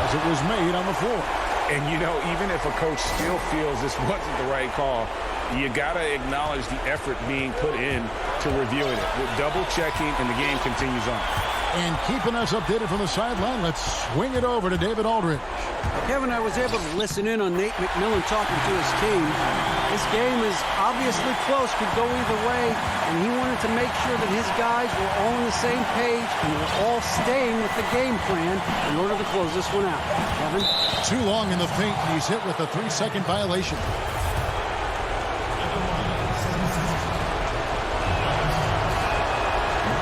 as it was made on the floor. And, you know, even if a coach still feels this wasn't the right call, You got to acknowledge the effort being put in to reviewing it. With double checking, and the game continues on. And keeping us updated from the sideline, let's swing it over to David Aldridge. Kevin, I was able to listen in on Nate McMillan talking to his team. This game is obviously close, could go either way, and he wanted to make sure that his guys were all on the same page and were all staying with the game plan in order to close this one out. Kevin? Too long in the paint, and he's hit with a 3-second violation.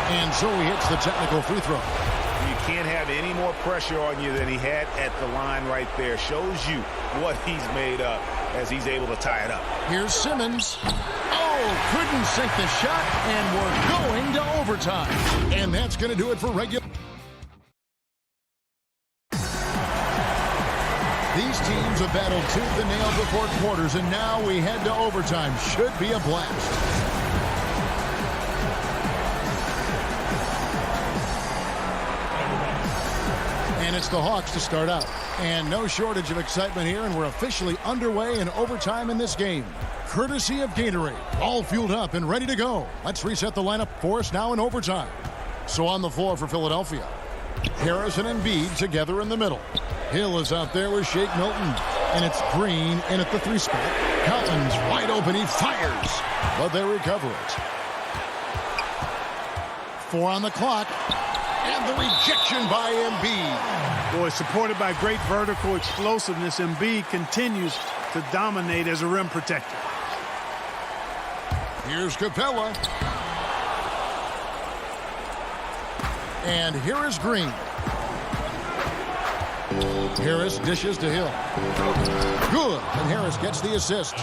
And so he hits the technical free throw. You can't have any more pressure on you than he had at the line right there. Shows you what he's made up as he's able to tie it up. Here's Simmons. Oh, couldn't sink the shot, and we're going to overtime. And that's going to do it for regular. These teams have battled tooth and nail before quarters, and now we head to overtime. Should be a blast. And it's the Hawks to start out. And no shortage of excitement here, and we're officially underway in overtime in this game. Courtesy of Gatorade. All fueled up and ready to go. Let's reset the lineup for us now in overtime. So on the floor for Philadelphia, Harris and Embiid together in the middle. Hill is out there with Shake Milton. And it's Green in at the 3 spot. Collins wide open. He fires. But they recover it. 4 on the clock. And the rejection by Embiid. Boy, supported by great vertical explosiveness, Embiid continues to dominate as a rim protector. Here's Capella. And here is Green. Harris dishes to Hill. Good. And Harris gets the assist.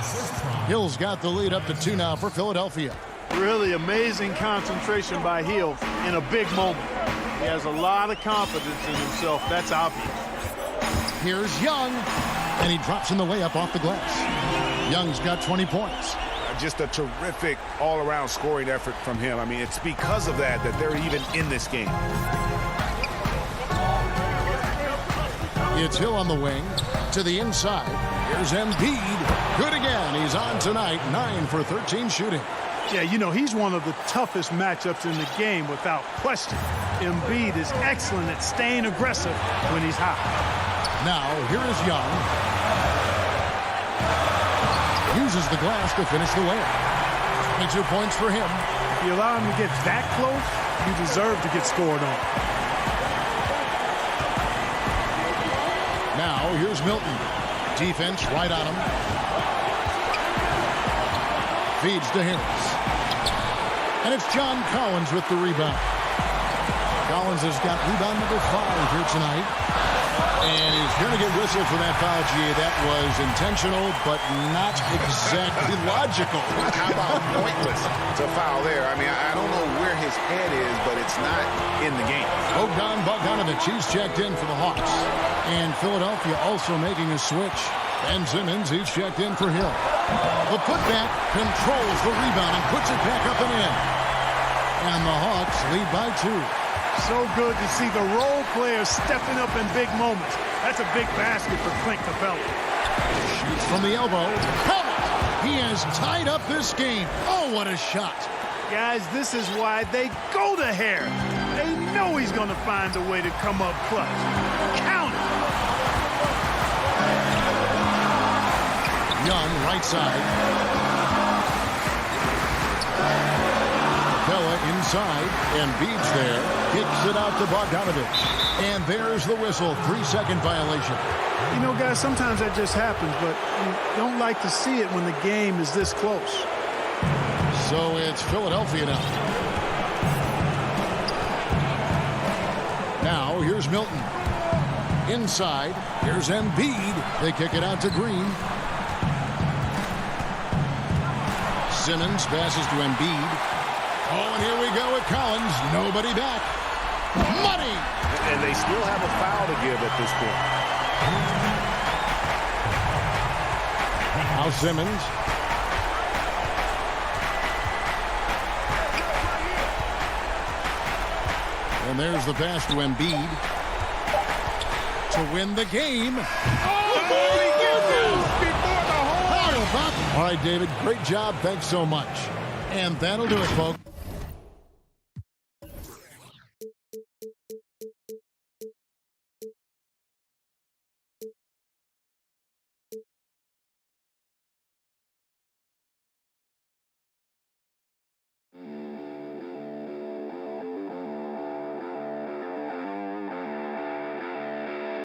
Hill's got the lead up to 2 now for Philadelphia. Really amazing concentration by Hill in a big moment. He has a lot of confidence in himself. That's obvious. Here's Young. And he drops in the layup off the glass. Young's got 20 points. Just a terrific all-around scoring effort from him. I mean, it's because of that they're even in this game. It's Hill on the wing to the inside. Here's Embiid. Good again. He's on tonight. 9 for 13 shooting. Yeah, you know, he's one of the toughest matchups in the game without question. Embiid is excellent at staying aggressive when he's hot. Now, here is Young. Uses the glass to finish the layup. 22 points for him. If you allow him to get that close, you deserve to get scored on. Now, here's Milton. Defense right on him. Feeds to Harris. And it's John Collins with the rebound. Collins has got rebound number 5 here tonight. And he's going to get whistled for that foul, G. That was intentional, but not exactly logical. How about pointless to foul there? I mean, I don't know where his head is, but it's not in the game. Bogdanovich, he's checked in for the Hawks. And Philadelphia also making a switch. Ben Simmons, he's checked in for Hill. The putback controls the rebound and puts it back up and in. And the Hawks lead by 2. So good to see the role players stepping up in big moments. That's a big basket for Clint Capella. Shoots from the elbow. He has tied up this game. Oh, what a shot. Guys, this is why they go to Harris. They know he's going to find a way to come up clutch. Count it. Young, right side. Capella inside, and Embiid's there. Kicks it out to Bogdanovich. And there's the whistle. 3-second violation. You know, guys, sometimes that just happens, but you don't like to see it when the game is this close. So it's Philadelphia now. Now, here's Milton. Inside, here's Embiid. They kick it out to Green. Simmons passes to Embiid. Oh, and here we go with Collins. Nobody back. Money! And they still have a foul to give at this point. Now Simmons. And there's the pass to Embiid. To win the game. Oh, boy, he gets it before the hole. All right, David, great job. Thanks so much. And that'll do it, folks.